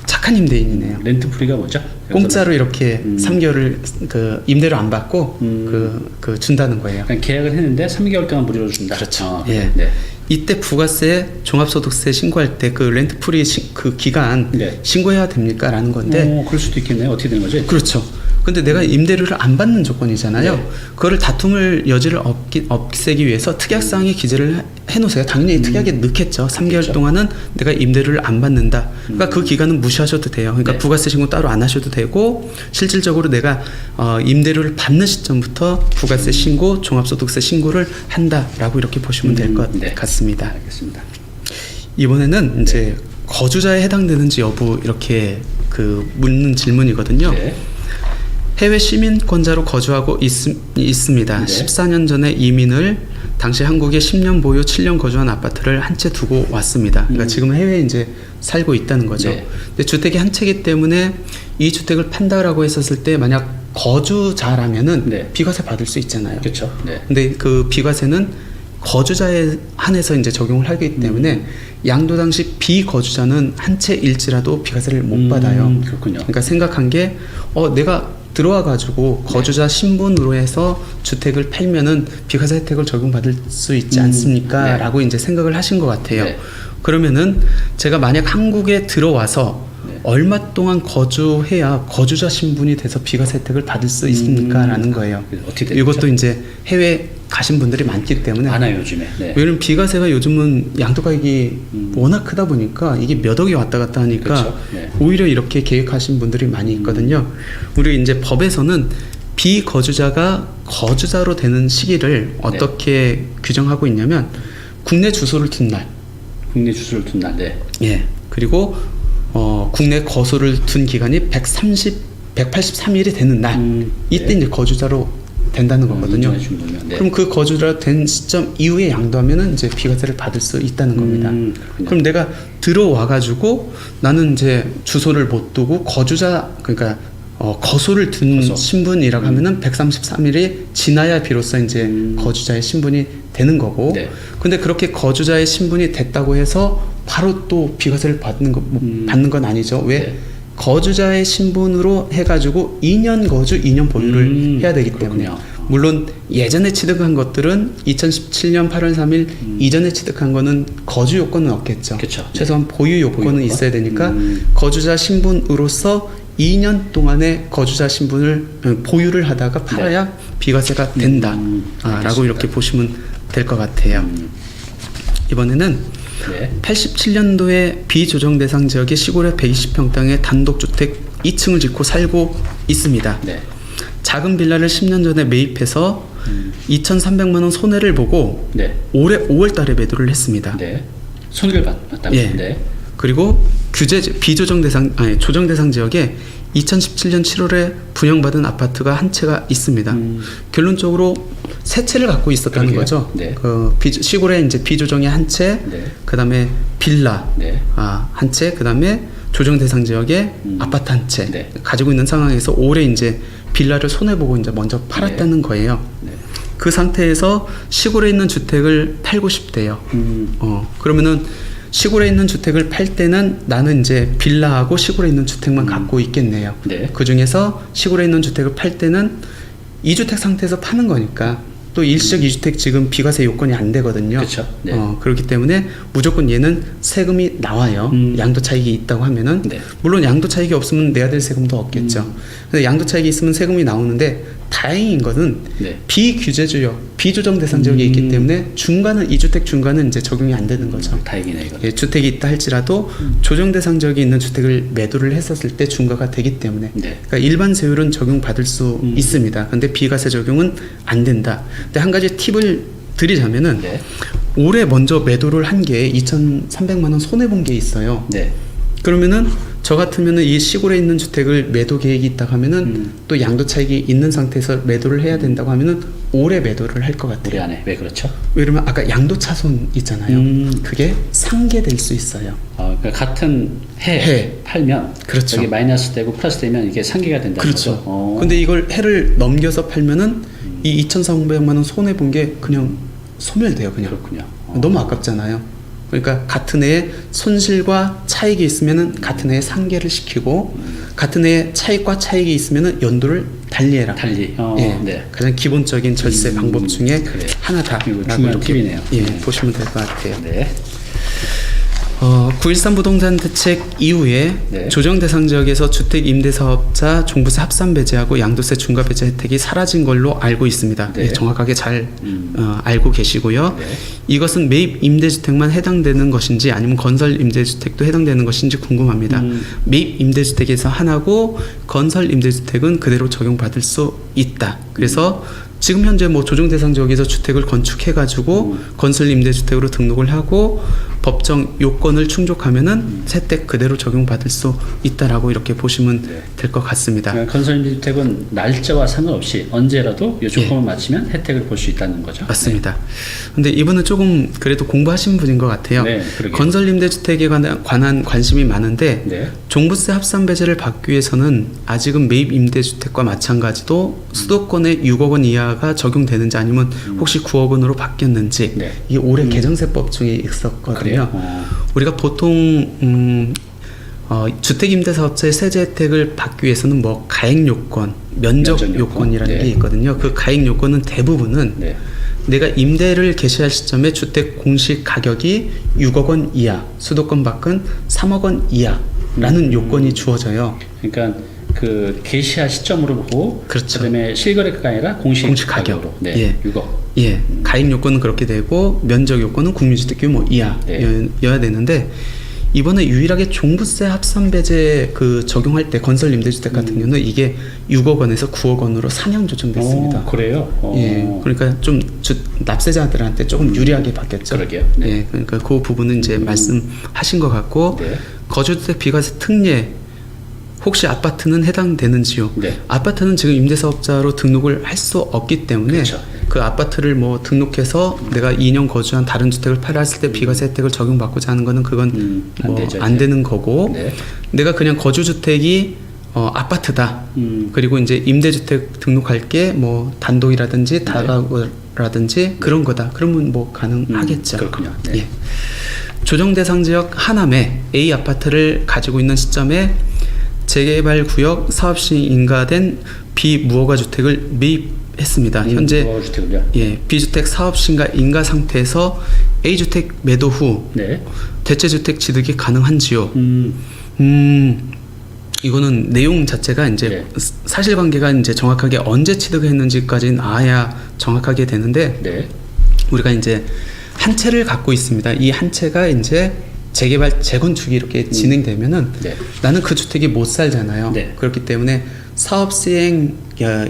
착한 임대인이네요. 렌트프리가 뭐죠? 공짜로 이렇게 3개월을 그 임대료 안 받고 그 준다는 거예요. 그러니까 계약을 했는데 3개월 동안 무료로 준다. 그렇죠. 예. 예. 네. 이때 부가세, 종합소득세 신고할 때 그 렌트풀이 그 기간 네. 신고해야 됩니까?라는 건데 그럴 수도 있겠네요. 어떻게 되는 거죠? 그렇죠. 근데 내가 임대료를 안 받는 조건이잖아요. 네. 그거를 다툼을 여지를 없애기 위해서 특약사항에 기재를 해놓으세요. 당연히 특약에 넣겠죠. 3개월 그렇죠. 동안은 내가 임대료를 안 받는다. 그러니까 그 기간은 무시하셔도 돼요. 그러니까 네. 부가세 신고 따로 안 하셔도 되고 실질적으로 내가 임대료를 받는 시점부터 부가세 신고, 종합소득세 신고를 한다라고 이렇게 보시면 될 것 네. 같습니다. 알겠습니다. 이번에는 이제 거주자에 해당되는지 여부 이렇게 묻는 질문이거든요. 네. 해외 시민권자로 거주하고 있습니다. 네. 14년 전에 이민을 당시 한국에 10년 보유 7년 거주한 아파트를 한 채 두고 왔습니다. 그러니까 지금 해외에 이제 살고 있다는 거죠. 네. 근데 주택이 한 채이기 때문에 이 주택을 판다라고 했었을 때 만약 거주자라면은 네. 비과세 받을 수 있잖아요. 그렇죠. 네. 근데 그 비과세는 거주자에 한해서 이제 적용을 하기 때문에 양도 당시 비거주자는 한 채일지라도 비과세를 못 받아요. 그렇군요. 그러니까 생각한 게 내가 들어와 가지고 거주자 신분으로 해서 주택을 팔면은 비과세 혜택을 적용받을 수 있지 않습니까? 네. 라고 이제 생각을 하신 것 같아요. 네. 그러면은 제가 만약 한국에 들어와서 네. 얼마 동안 거주해야 거주자 신분이 돼서 비과세 혜택을 받을 수 있습니까? 라는 거예요. 어떻게 되죠? 이것도 이제 해외 가신 분들이 많기 때문에 많아요 요즘에. 네. 왜냐면 비과세가 요즘은 양도 가격이 워낙 크다 보니까 이게 몇 억이 왔다 갔다 하니까 그렇죠. 네. 오히려 이렇게 계획하신 분들이 많이 있거든요. 우리 이제 법에서는 비거주자가 거주자로 되는 시기를 어떻게 규정하고 있냐면 국내 주소를 둔 날, 국내 주소를 둔 날. 네. 예, 그리고 국내 거소를 둔 기간이 183일이 되는 날, 이때 네. 이제 거주자로 된다는 거거든요. 인정해 준 거면. 네. 그럼 그 거주자 된 시점 이후에 양도하면은 이제 비과세를 받을 수 있다는 겁니다. 그렇군요. 그럼 내가 들어와 가지고 나는 이제 주소를 못 두고 거주자 그러니까 거소를 둔 거소. 신분이라고 하면은 133일이 지나야 비로소 이제 거주자의 신분이 되는 거고. 네. 근데 그렇게 거주자의 신분이 됐다고 해서 바로 또 비과세를 받는 건 아니죠. 왜? 네. 거주자의 신분으로 해가지고 2년 거주, 2년 보유를 해야 되기 때문에 그렇군요. 물론 예전에 취득한 것들은 2017년 8월 3일 이전에 취득한 거는 거주 요건은 없겠죠. 그쵸. 최소한 보유 요건은 보유 요건? 있어야 되니까 거주자 신분으로서 2년 동안의 거주자 신분을 보유를 하다가 팔아야 비과세가 된다. 라고 이렇게 보시면 될 것 같아요. 이번에는 네. 87년도에 비조정 대상 지역의 시골의 120평 단독주택 2층을 짓고 살고 있습니다. 네. 작은 빌라를 10년 전에 매입해서 2,300만 원 손해를 보고 네. 올해 5월 달에 매도를 했습니다. 네. 손해를 봤다면. 예. 네. 그리고 조정 대상 지역에 2017년 7월에 분양받은 아파트가 한 채가 있습니다. 결론적으로 세 채를 갖고 있었다는 그러게요. 거죠. 네. 시골에 이제 비조정의 한 채, 네. 그다음에 빌라 네. 한 채, 그다음에 조정 대상 지역에 아파트 한 채 네. 가지고 있는 상황에서 올해 이제 빌라를 손해 보고 이제 먼저 팔았다는 거예요. 네. 그 상태에서 시골에 있는 주택을 팔고 싶대요. 그러면은 시골에 있는 주택을 팔 때는 나는 이제 빌라하고 시골에 있는 주택만 갖고 있겠네요. 네. 그 중에서 시골에 있는 주택을 팔 때는 2주택 상태에서 파는 거니까 또 일시적 2주택 지금 비과세 요건이 안 되거든요. 그렇죠. 네. 그렇기 때문에 무조건 얘는 세금이 나와요. 양도 차익이 있다고 하면은 네. 물론 양도 차익이 없으면 내야 될 세금도 없겠죠. 근데 양도 차익이 있으면 세금이 나오는데 다행인 것은 네. 비규제지역, 비조정 대상 지역에 있기 때문에 중간은 2주택 중간은 이제 적용이 안 되는 거죠. 다행이네 이거. 예, 주택이 있다 할지라도 조정 대상 지역에 있는 주택을 매도를 했었을 때 중과가 되기 때문에 네. 그러니까 일반 세율은 적용받을 수 있습니다. 근데 비과세 적용은 안 된다. 근데 한 가지 팁을 드리자면은 네. 올해 먼저 매도를 한 게 2,300만 원 손해 본 게 있어요. 네. 그러면은 저 같으면은 이 시골에 있는 주택을 매도 계획이 있다 하면은 또 양도 차익이 있는 상태에서 매도를 해야 된다고 하면은 올해 매도를 할 것 우리 같아요. 안에 왜 그렇죠? 왜냐면 아까 양도 차손 있잖아요. 그게 상계될 수 있어요. 그러니까 같은 해 해. 팔면 그렇죠. 여기 마이너스 되고 플러스 되면 이게 상기가 된다는 그렇죠. 거죠. 근데 이걸 해를 넘겨서 팔면은 이 2,400만 원 손해 본 게 그냥 소멸돼요. 그냥. 그렇군요. 너무 아깝잖아요. 그러니까 같은 해에 손실과 차익이 있으면은 같은 해에 상계를 시키고 같은 해에 차익과 차익이 있으면은 연도를 달리해라. 달리. 예, 네. 가장 기본적인 절세 방법 중에 그래요. 하나다라고 이거 중요한 이렇게 팁이네요. 예, 네. 보시면 될 것 같아요. 네. 9.13 부동산 대책 이후에 네. 조정 대상 지역에서 주택 임대 사업자 종부세 합산 배제하고 양도세 중과 배제 혜택이 사라진 걸로 알고 있습니다. 네. 예, 정확하게 잘 알고 계시고요. 네. 이것은 매입 임대주택만 해당되는 것인지 아니면 건설 임대주택도 해당되는 것인지 궁금합니다. 매입 임대주택에서 하나고 건설 임대주택은 그대로 적용받을 수 있다. 그래서 지금 현재 뭐 조정 대상 지역에서 주택을 건축해가지고 건설 임대주택으로 등록을 하고 법정 요건을 충족하면은 혜택 그대로 적용받을 수 있다라고 이렇게 보시면 네. 될 것 같습니다. 그러니까 건설임대주택은 날짜와 상관없이 언제라도 이 조건을 맞추면 혜택을 볼 수 있다는 거죠. 맞습니다. 근데 이분은 조금 그래도 공부하신 분인 것 같아요. 네, 그러게요. 건설 임대주택에 관한 관심이 많은데 네. 종부세 합산 배제를 받기 위해서는 아직은 매입 임대주택과 마찬가지도 수도권의 6억 원 이하가 적용되는지 아니면 혹시 9억 원으로 바뀌었는지 네. 이게 올해 개정세법 중에 있었거든요. 그래요? 우리가 보통 주택임대사업자의 세제 혜택을 받기 위해서는 뭐 가액 요건, 면적 면적 요건. 요건이라는 네. 게 있거든요. 그 가액 요건은 대부분은 네. 내가 임대를 개시할 시점에 주택 공시 가격이 6억 원 이하, 수도권 밖은 3억 원 이하라는 요건이 주어져요. 그러니까 그 개시할 시점으로 보고 그렇죠. 그다음에 실거래가가 아니라 공시 가격으로. 네. 예. 6억. 예, 가액 요건은 그렇게 되고 면적 요건은 국민주택 규모 이하여야 되는데 이번에 유일하게 종부세 합산 배제 그 적용할 때 건설 임대주택 같은 경우는 이게 6억 원에서 9억 원으로 상향 조정됐습니다. 그래요? 예, 그러니까 좀 납세자들한테 조금 유리하게 바뀌었죠. 그러게요. 네. 예, 그러니까 그 부분은 이제 말씀하신 것 같고 네. 거주주택 비과세 특례 혹시 아파트는 해당되는지요? 네. 아파트는 지금 임대사업자로 등록을 할 수 없기 때문에 그렇죠. 그 아파트를 뭐 등록해서 내가 2년 거주한 다른 주택을 팔았을 때 비과세 혜택을 적용받고자 하는 거는 그건 안 뭐 되죠, 안 이제. 되는 거고 네. 내가 그냥 거주주택이 아파트다. 그리고 이제 임대주택 등록할 게 뭐 단독이라든지 다가구라든지 그런 거다. 그러면 뭐 가능하겠죠. 그렇군요. 네. 예. 조정 대상 지역 하남에 A 아파트를 가지고 있는 시점에 재개발 구역 사업 시 인가된 비무허가 주택을 매입했습니다. 현재 주택을요? 예, 비주택 사업 시인가 인가 상태에서 A 주택 매도 후 네. 대체 주택 취득이 가능한지요? 이거는 내용 자체가 이제 네. 사실관계가 이제 정확하게 언제 취득했는지까지는 알아야 정확하게 되는데 네. 우리가 이제 한 채를 갖고 있습니다. 이 한 채가 이제 재개발, 재건축이 이렇게 진행되면은 네. 나는 그 주택이 못 살잖아요. 네. 그렇기 때문에 사업 시행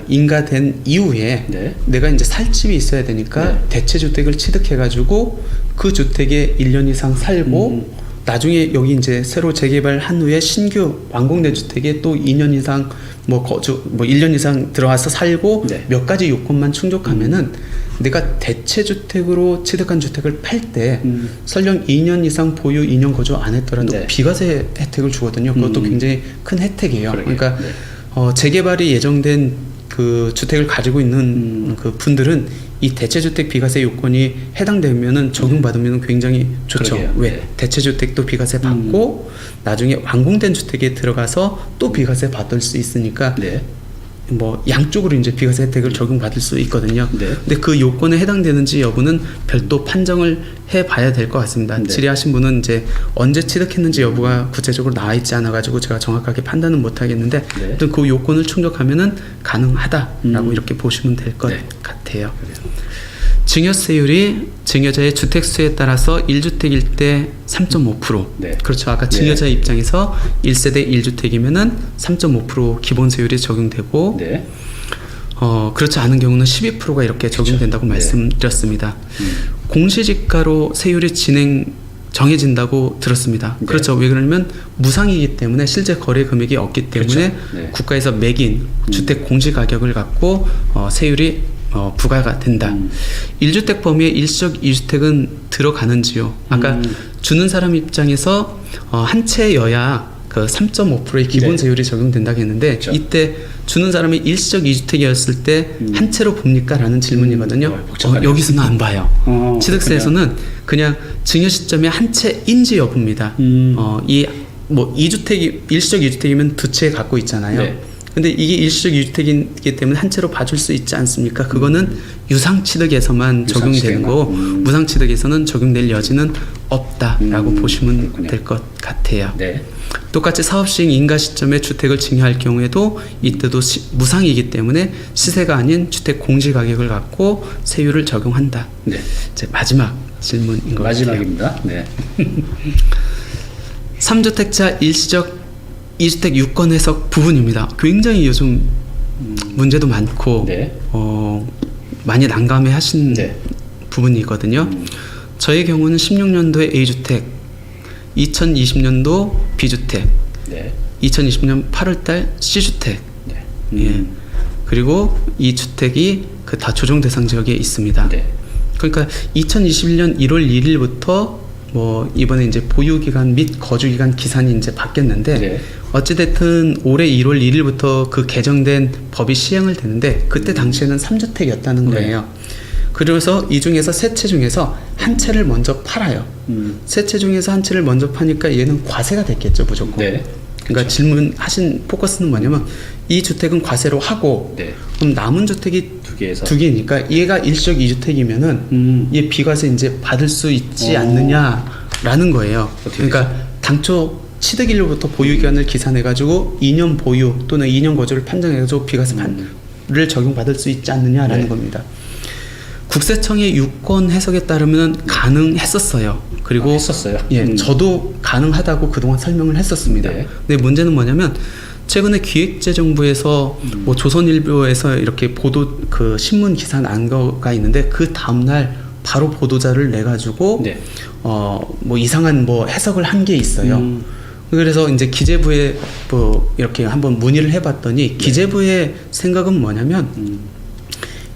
인가된 이후에 네. 내가 이제 살 집이 있어야 되니까 네. 대체 주택을 취득해가지고 그 주택에 1년 이상 살고 나중에 여기 이제 새로 재개발한 후에 신규 완공된 주택에 또 2년 이상 뭐 거주 뭐 1년 이상 들어와서 살고 네. 몇 가지 요건만 충족하면은 내가 대체주택으로 취득한 주택을 팔 때 설령 2년 이상 보유 2년 거주 안 했더라도 네. 비과세 혜택을 주거든요. 그것도 굉장히 큰 혜택이에요. 그러게요. 그러니까 네. 재개발이 예정된 그 주택을 가지고 있는 그 분들은 이 대체주택 비과세 요건이 해당되면은 적용받으면 굉장히 좋죠. 그러게요. 왜? 네. 대체주택도 비과세 받고 나중에 완공된 주택에 들어가서 또 비과세 받을 수 있으니까 네. 뭐 양쪽으로 이제 비과세 혜택을 적용받을 수 있거든요. 네. 근데 그 요건에 해당되는지 여부는 별도 판정을 해봐야 될 것 같습니다. 네. 질의하신 분은 이제 언제 취득했는지 여부가 구체적으로 나와 있지 않아가지고 제가 정확하게 판단은 못하겠는데, 네. 아무튼 그 요건을 충족하면은 가능하다라고 이렇게 보시면 될 것 네. 같아요. 증여세율이 증여자의 주택수에 따라서 1주택일 때 3.5%. 네. 그렇죠. 아까 네. 증여자 입장에서 1세대 1주택이면은 3.5% 기본세율이 적용되고, 네. 그렇지 않은 경우는 12%가 이렇게 적용된다고 네. 말씀드렸습니다. 공시지가로 세율이 정해진다고 들었습니다. 네. 그렇죠. 왜 그러냐면 무상이기 때문에 실제 거래 금액이 없기 때문에 그렇죠. 네. 국가에서 매긴 주택 공시 가격을 갖고 세율이 부과가 된다. 1주택 범위에 일시적 2주택은 들어가는지요? 아까 주는 사람 입장에서 한 채여야 그 3.5%의 기본세율이 적용된다고 했는데, 그렇죠. 이때 주는 사람이 일시적 2주택이었을 때 한 채로 봅니까? 라는 질문이거든요. 복잡하네요. 여기서는 안 봐요. 취득세에서는 그냥 증여 시점에 한 채인지 여부입니다. 이 뭐 2주택이 일시적 2주택이면 두 채 갖고 있잖아요. 네. 근데 이게 일시적 2주택이기 때문에 한 채로 봐줄 수 있지 않습니까? 그거는 유상취득에서만 적용되는 거고 무상취득에서는 적용될 여지는 없다라고 보시면 그렇군요. 될 것 같아요. 네. 똑같이 사업시행 인가 시점에 주택을 증여할 경우에도 이때도 무상이기 때문에 시세가 아닌 주택 공시 가격을 갖고 세율을 적용한다. 네. 이제 마지막 질문인 것 같아요. 마지막입니다. 네. 3주택자 일시적 2주택 유권 해석 부분입니다. 굉장히 요즘 문제도 많고 네. 많이 난감해 하신 네. 부분이거든요. 저의 경우는 16년도에 A주택, 2020년도 B주택, 네. 2020년 8월달 C주택, 네. 예. 그리고 이 주택이 그 다 조정 대상 지역에 있습니다. 네. 그러니까 2021년 1월 1일부터 뭐 이번에 이제 보유 기간 및 거주 기간 기산이 이제 바뀌었는데, 네. 어찌 됐든 올해 1월 1일부터 그 개정된 법이 시행을 되는데, 그때 당시에는 3주택이었다는 거예요. 그래서 이 중에서 세 채 중에서 한 채를 먼저 팔아요. 세 채 중에서 한 채를 먼저 파니까 얘는 과세가 됐겠죠, 무조건. 네. 그러니까 질문하신 포커스는 뭐냐면, 이 주택은 과세로 하고, 네. 그럼 남은 주택이 두 개에서 두 개니까 얘가 일시적 2주택이면은 얘 비과세 이제 받을 수 있지 않느냐라는 거예요. 그러니까 당초 취득일로부터 보유 기간을 계산해 가지고 2년 보유 또는 2년 거주를 판정해 가지고 비과세 를 적용받을 수 있지 않느냐라는 네. 겁니다. 국세청의 유권 해석에 따르면 가능했었어요. 그리고 했었어요. 예, 저도 가능하다고 그동안 설명을 했었습니다. 네. 근데 문제는 뭐냐면, 최근에 기획재정부에서 뭐 조선일보에서 이렇게 보도 그 신문 기사 난 거가 있는데, 그 다음날 바로 보도자를 내 가지고 네. 뭐 이상한 뭐 해석을 한 게 있어요. 그래서 이제 기재부에 뭐 이렇게 한번 문의를 해봤더니, 기재부의 생각은 뭐냐면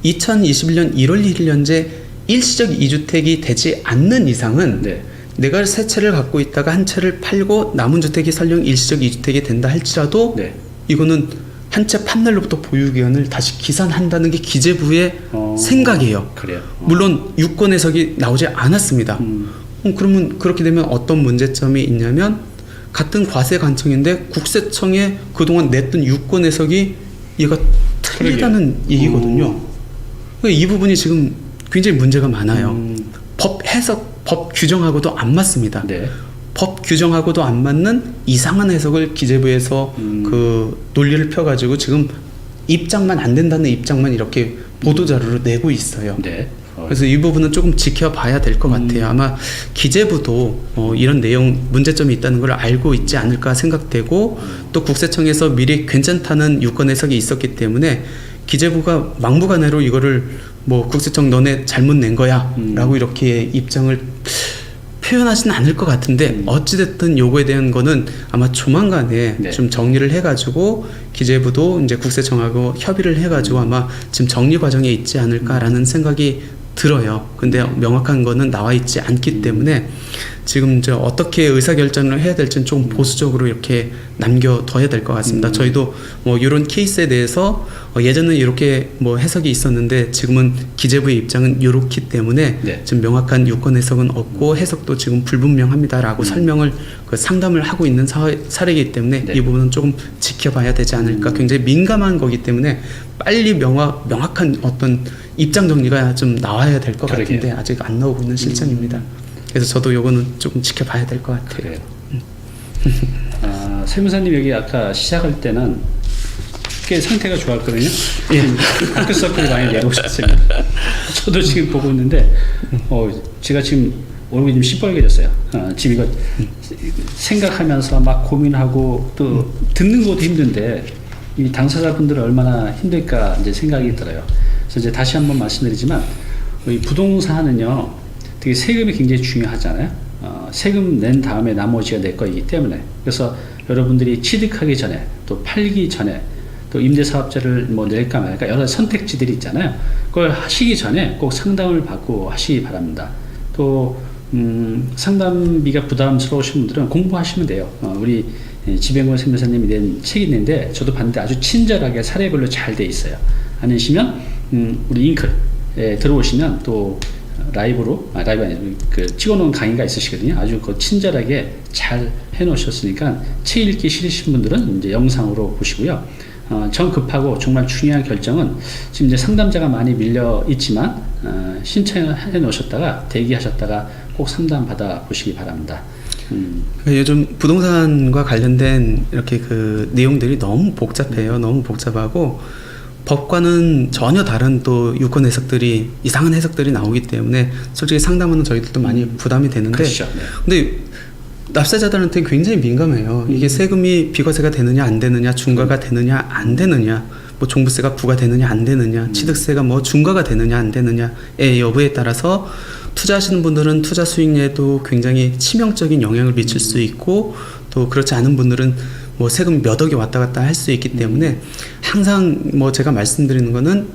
2021년 1월 1일 현재 일시적 2주택이 되지 않는 이상은 네. 내가 세 채를 갖고 있다가 한 채를 팔고 남은 주택이 설령 일시적 2주택이 된다 할지라도 네. 이거는 한 채 판날로부터 보유 기간을 다시 기산한다는 게 기재부의 생각이에요. 그래요. 물론 유권 해석이 나오지 않았습니다. 그러면 그렇게 되면 어떤 문제점이 있냐면, 같은 과세 관청인데 국세청에 그동안 냈던 유권 해석이 얘가 틀리다는 얘기거든요. 그러니까 이 부분이 지금 굉장히 문제가 많아요. 법 해석, 법 규정하고도 안 맞습니다. 네. 법 규정하고도 안 맞는 이상한 해석을 기재부에서 그 논리를 펴가지고 지금 입장만 안 된다는 입장만 이렇게 보도자료로 내고 있어요. 네. 그래서 이 부분은 조금 지켜봐야 될 것 같아요. 아마 기재부도 이런 내용 문제점이 있다는 걸 알고 있지 않을까 생각되고, 또 국세청에서 미리 괜찮다는 유권 해석이 있었기 때문에 기재부가 막무가내로 이거를 뭐 국세청 너네 잘못 낸 거야 라고 이렇게 입장을 표현하지는 않을 것 같은데 어찌됐든 요거에 대한 거는 아마 조만간에 네. 좀 정리를 해가지고 기재부도 이제 국세청하고 협의를 해가지고 아마 지금 정리 과정에 있지 않을까라는 생각이 들어요. 근데 명확한 거는 나와 있지 않기 때문에 지금 이제 어떻게 의사결정을 해야 될지는 좀 보수적으로 이렇게 남겨둬야 될 것 같습니다. 저희도 뭐 이런 케이스에 대해서 예전에 이렇게 뭐 해석이 있었는데 지금은 기재부의 입장은 이렇기 때문에 네. 지금 명확한 유권 해석은 없고 해석도 지금 불분명합니다라고 설명을 상담을 하고 있는 사례이기 때문에 네. 이 부분은 조금 지켜봐야 되지 않을까. 굉장히 민감한 거기 때문에 빨리 명확한 어떤 입장 정리가 좀 나와야 될 것 그러게요. 같은데 아직 안 나오고 있는 실정입니다. 그래서 저도 요거는 조금 지켜봐야 될 것 같아요. 그래요. 세무사님 여기 아까 시작할 때는 꽤 상태가 좋았거든요. 다크서클이 많이 내려오셨어요. 저도 지금 보고 있는데, 제가 지금 얼굴이 좀 시뻘개졌어요. 지금 이거 생각하면서 막 고민하고 또 듣는 것도 힘든데, 이 당사자분들은 얼마나 힘들까 이제 생각이 들어요. 그래서 이제 다시 한번 말씀드리지만, 이 부동산은요, 되게 세금이 굉장히 중요하잖아요. 세금 낸 다음에 나머지가 내 거이기 때문에. 그래서 여러분들이 취득하기 전에, 또 팔기 전에, 또 임대사업자를 뭐 낼까 말까 여러 선택지들이 있잖아요. 그걸 하시기 전에 꼭 상담을 받고 하시기 바랍니다. 또 상담비가 부담스러우신 분들은 공부하시면 돼요. 우리 지병권 세무사님이 낸 책이 있는데 저도 봤는데 아주 친절하게 사례별로 잘 돼 있어요. 아니시면 우리 잉크에 들어오시면 또 라이브 아니고 그 찍어놓은 강의가 있으시거든요. 아주 그 친절하게 잘 해놓으셨으니까 책 읽기 싫으신 분들은 이제 영상으로 보시고요. 정 급하고 정말 중요한 결정은 지금 이제 상담자가 많이 밀려 있지만 신청해 놓으셨다가 대기하셨다가 꼭 상담 받아 보시기 바랍니다. 요즘 부동산과 관련된 이렇게 그 내용들이 너무 복잡해요. 너무 복잡하고 법과는 전혀 다른 또 유권 해석들이 이상한 해석들이 나오기 때문에 솔직히 상담하는 저희들도 많이 부담이 되는데 그렇죠. 네. 근데 납세자들한테 굉장히 민감해요. 이게 세금이 비과세가 되느냐 안 되느냐, 중과가 되느냐 안 되느냐, 뭐 종부세가 부과되느냐 안 되느냐, 취득세가 뭐 중과가 되느냐 안 되느냐의 여부에 따라서 투자하시는 분들은 투자 수익률에도 굉장히 치명적인 영향을 미칠 수 있고 또 그렇지 않은 분들은 뭐 세금 몇 억이 왔다 갔다 할 수 있기 때문에 항상 뭐 제가 말씀드리는 거는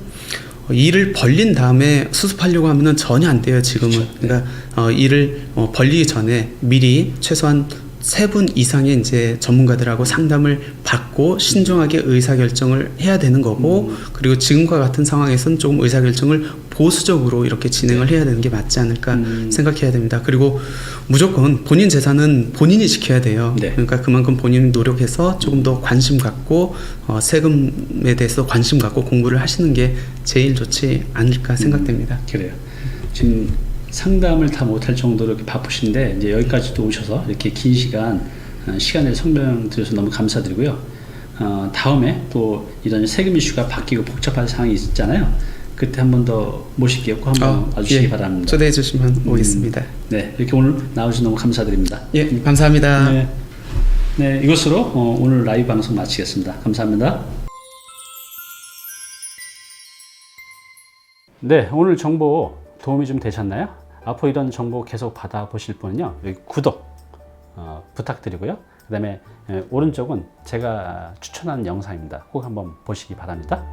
일을 벌린 다음에 수습하려고 하면은 전혀 안 돼요, 지금은. 그렇죠. 그러니까 일을 벌리기 전에 미리 최소한 3분 이상의 이제 전문가들하고 상담을 받고 신중하게 의사결정을 해야 되는 거고, 그리고 지금과 같은 상황에서는 조금 의사결정을 보수적으로 이렇게 진행을 해야 되는 게 맞지 않을까 생각해야 됩니다. 그리고 무조건 본인 재산은 본인이 지켜야 돼요. 네. 그러니까 그만큼 본인이 노력해서 조금 더 관심 갖고 세금에 대해서 관심 갖고 공부를 하시는 게 제일 좋지 않을까 생각됩니다. 그래요. 지금 상담을 다 못할 정도로 이렇게 바쁘신데 이제 여기까지도 오셔서 이렇게 긴 시간을 설명드려서 너무 감사드리고요. 다음에 또 이런 세금 이슈가 바뀌고 복잡한 상황이 있잖아요. 그때 한 번 더 모실게요. 꼭 한번 와주시기 바랍니다. 초대해 주시면 오겠습니다. 네, 이렇게 오늘 나와주셔서 너무 감사드립니다. 예, 감사합니다. 네, 네, 이것으로 오늘 라이브 방송 마치겠습니다. 감사합니다. 네, 오늘 정보 도움이 좀 되셨나요? 앞으로 이런 정보 계속 받아보실 분은요, 여기 구독 부탁드리고요. 그 다음에 오른쪽은 제가 추천한 영상입니다. 꼭 한번 보시기 바랍니다.